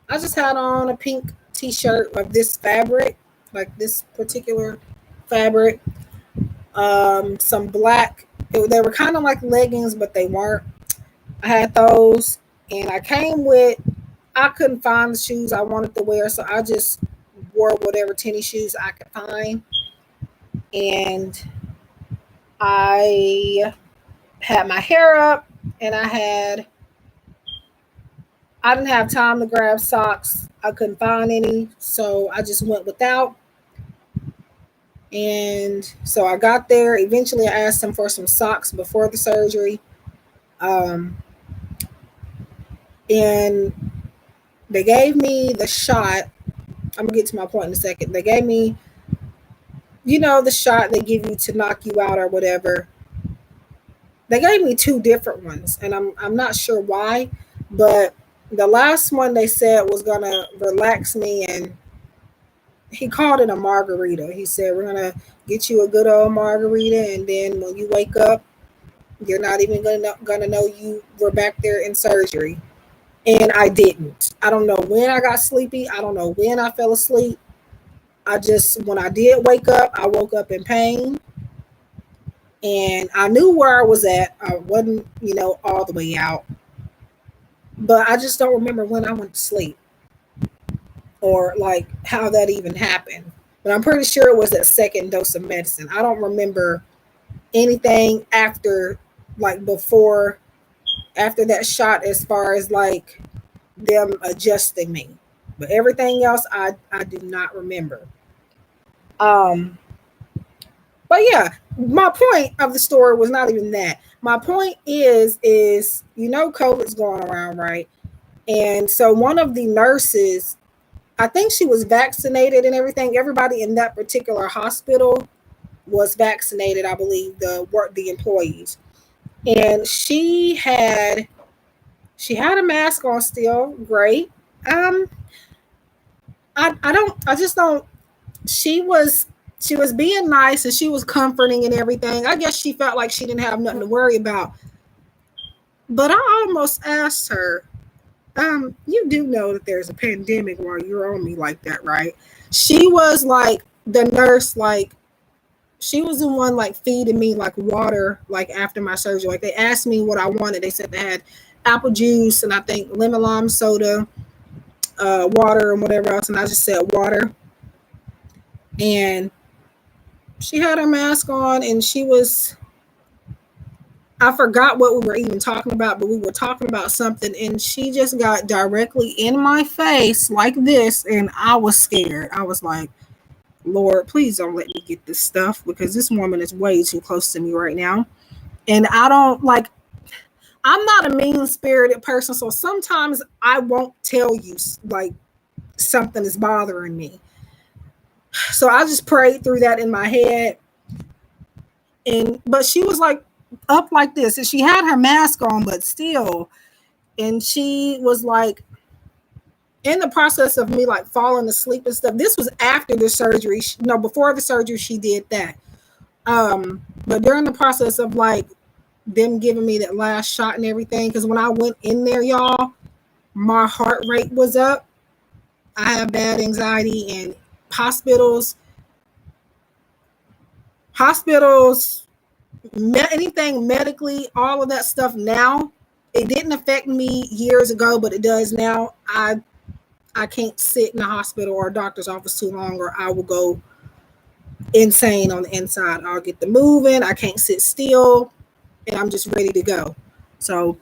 I just had on a pink t-shirt of this fabric, like this particular fabric. Some black. They were kind of like leggings, but they weren't. I had those, and I came with. I couldn't find the shoes I wanted to wear, so I just wore whatever tennis shoes I could find, and I had my hair up, and I didn't have time to grab socks. I couldn't find any, so I just went without. And so I got there. Eventually, I asked them for some socks before the surgery. Um, and they gave me the shot. I'm going to get to my point in a second. They gave me, the shot they give you to knock you out or whatever. They gave me two different ones, and I'm not sure why, but the last one they said was going to relax me, and he called it a margarita. He said, we're gonna get you a good old margarita, and then when you wake up, you're not even gonna know you were back there in surgery. And I didn't. I don't know when I got sleepy. I don't know when I fell asleep. I just, when I did wake up, I woke up in pain, and I knew where I was at. I wasn't, all the way out, but I just don't remember when I went to sleep, or like how that even happened. But I'm pretty sure it was that second dose of medicine. I don't remember anything after. like before, after that shot, as far as like them adjusting me. But everything else I do not remember. Um but yeah, my point of the story was not even that. My point is COVID's going around, right? And so one of the nurses, I think she was vaccinated and everything. Everybody in that particular hospital was vaccinated, I believe, the employees. And she had a mask on still, great. Um I just don't she was being nice and she was comforting and everything. I guess she felt like she didn't have nothing to worry about. But I almost asked her, you do know that there's a pandemic while you're on me like that, right? She was like the nurse, like she was the one like feeding me like water, like after my surgery. Like they asked me what I wanted. They said they had apple juice and I think lemon lime soda, water and whatever else. And I just said water. And she had her mask on and I forgot what we were even talking about, but we were talking about something and she just got directly in my face like this and I was scared. I was like, Lord, please don't let me get this stuff because this woman is way too close to me right now. And I don't like, I'm not a mean spirited person. So sometimes I won't tell you like something is bothering me. So I just prayed through that in my head. But she was like up like this and she had her mask on, but still. And she was like in the process of me like falling asleep and stuff. This was after the surgery. No, before the surgery, she did that. But during the process of like them giving me that last shot and everything, because when I went in there, y'all, my heart rate was up. I have bad anxiety and hospitals, anything medically, all of that stuff now. It didn't affect me years ago, but it does now. I can't sit in a hospital or a doctor's office too long, or I will go insane on the inside. I'll get the moving. I can't sit still, and I'm just ready to go. So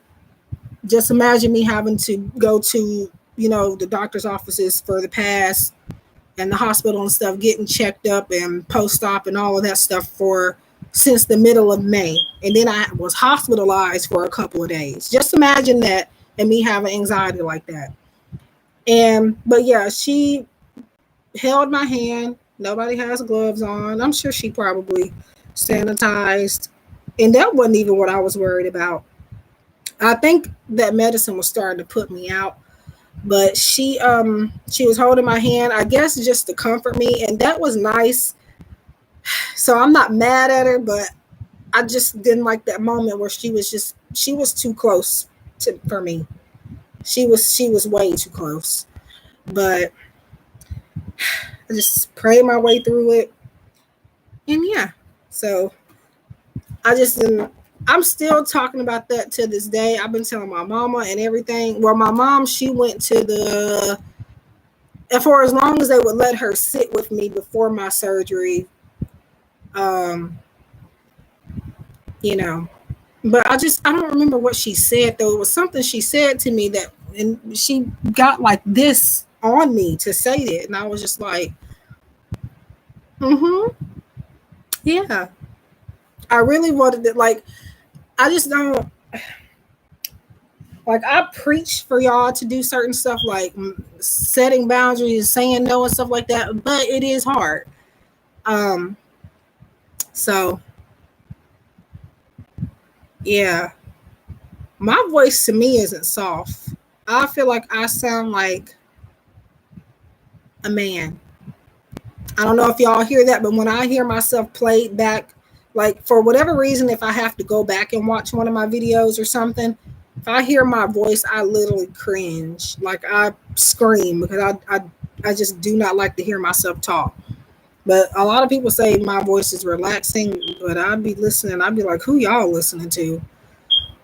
just imagine me having to go to, the doctor's offices for the pass and the hospital and stuff, getting checked up and post-op and all of that stuff since the middle of May. And then I was hospitalized for a couple of days. Just imagine that and me having anxiety like that. But yeah, she held my hand. Nobody has gloves on. I'm sure she probably sanitized. And that wasn't even what I was worried about. I think that medicine was starting to put me out. But she was holding my hand, I guess just to comfort me. And that was nice. So I'm not mad at her, but I just didn't like that moment where she was too close for me. She was way too close. But I just prayed my way through it. And yeah, so I'm still talking about that to this day. I've been telling my mama and everything. Well, my mom, she went to for as long as they would let her sit with me before my surgery. But I don't remember what she said though. It was something she said to me and she got like this on me to say it. And I was just like, yeah. I really wanted it. Like, I just don't, like, I preach for y'all to do certain stuff like setting boundaries, saying no and stuff like that, but it is hard. So yeah, my voice to me isn't soft. I feel like I sound like a man. I don't know if y'all hear that, but when I hear myself played back, like for whatever reason, if I have to go back and watch one of my videos or something, if I hear my voice, I literally cringe. Like I scream because I just do not like to hear myself talk. But a lot of people say my voice is relaxing, but I'd be listening. I'd be like, who y'all listening to?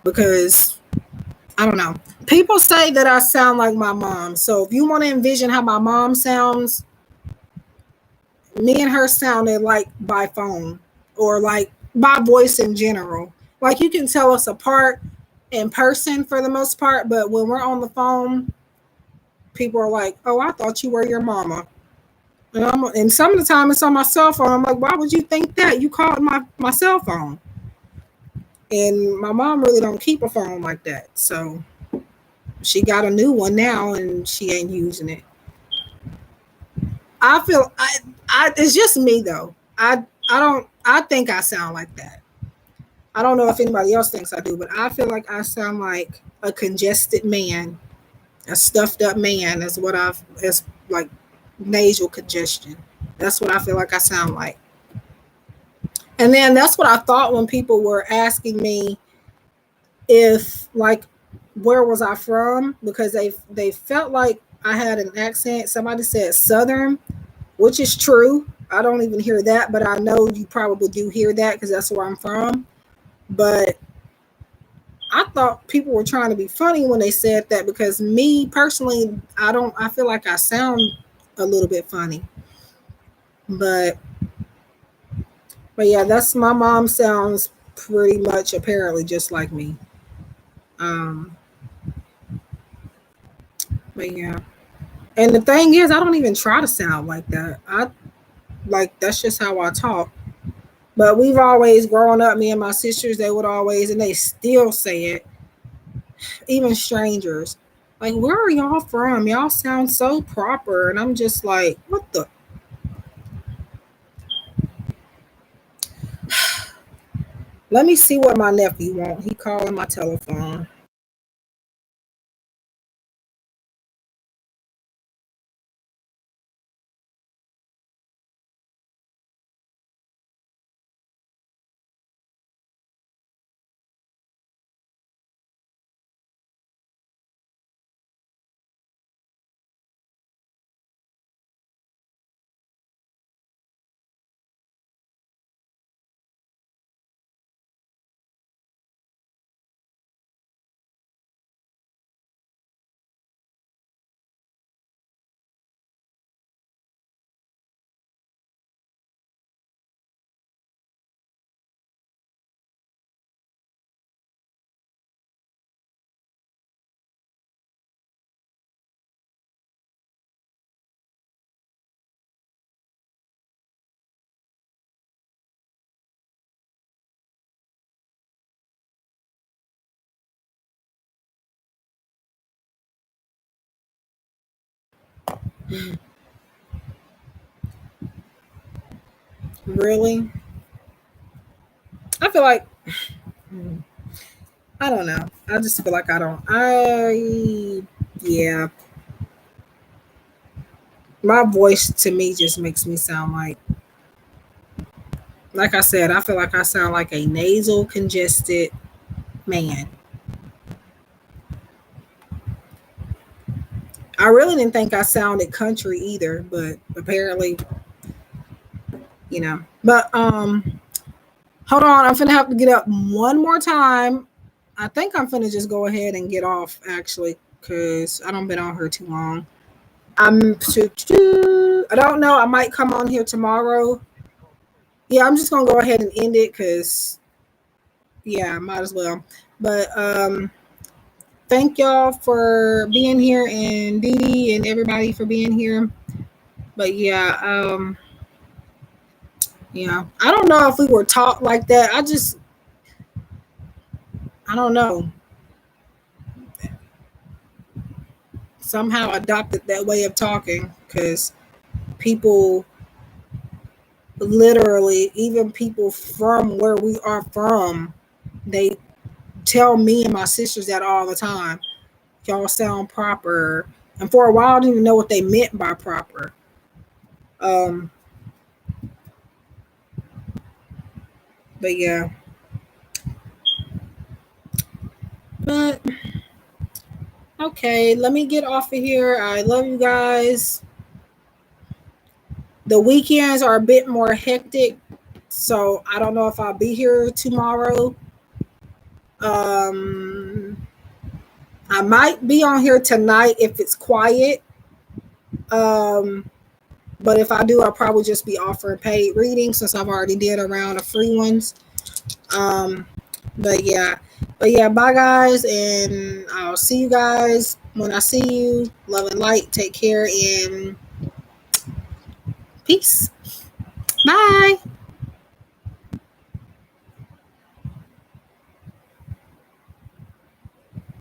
Because I don't know. People say that I sound like my mom. So if you want to envision how my mom sounds, me and her sounded like by phone or like by voice in general. Like you can tell us apart in person for the most part, but when we're on the phone, people are like, "Oh, I thought you were your mama." And some of the time it's on my cell phone. I'm like, "Why would you think that? You called my cell phone." And my mom really don't keep a phone like that, so she got a new one now, and she ain't using it. I feel I it's just me though. I don't I think I sound like that. I don't know if anybody else thinks I do, but I feel like I sound like a congested man, a stuffed up man is what I've is like nasal congestion. That's what I feel like I sound like. And then that's what I thought when people were asking me if like where was I from, because they felt like I had an accent. Somebody said Southern, which is true. I don't even hear that, but I know you probably do hear that because that's where I'm from. But I thought people were trying to be funny when they said that, because me personally, I feel like I sound a little bit funny. But yeah, that's my mom sounds pretty much apparently just like me. Um but yeah. And the thing is, I don't even try to sound like that. I like that's just how I talk. But we've always grown up, me and my sisters, they would always, and they still say it, even strangers. Like, where are y'all from? Y'all sound so proper. And I'm just like, what the? Let me see what my nephew wants. He calling my telephone. Really? I feel like, I don't know. I just feel like I don't. Yeah. My voice to me just makes me sound like I said, I feel like I sound like a nasal congested man. I really didn't think I sounded country either, but apparently, But hold on, I'm finna have to get up one more time. I think I'm finna just go ahead and get off actually, because I don't been on her too long. I don't know. I might come on here tomorrow. Yeah, I'm just gonna go ahead and end it because yeah, I might as well. But thank y'all for being here, and Dee Dee and everybody for being here. But yeah, I don't know if we were taught like that. I don't know. Somehow adopted that way of talking, because people literally, even people from where we are from, they tell me and my sisters that all the time. Y'all sound proper. And for a while I didn't even know what they meant by proper. Um but yeah. But okay, let me get off of here. I love you guys. The weekends are a bit more hectic, so I don't know if I'll be here tomorrow. Um I might be on here tonight if it's quiet. Um but if I do, I'll probably just be offering paid readings since I've already did a round of free ones. Um But yeah. Bye guys, and I'll see you guys when I see you. Love and light. Take care and peace. Bye.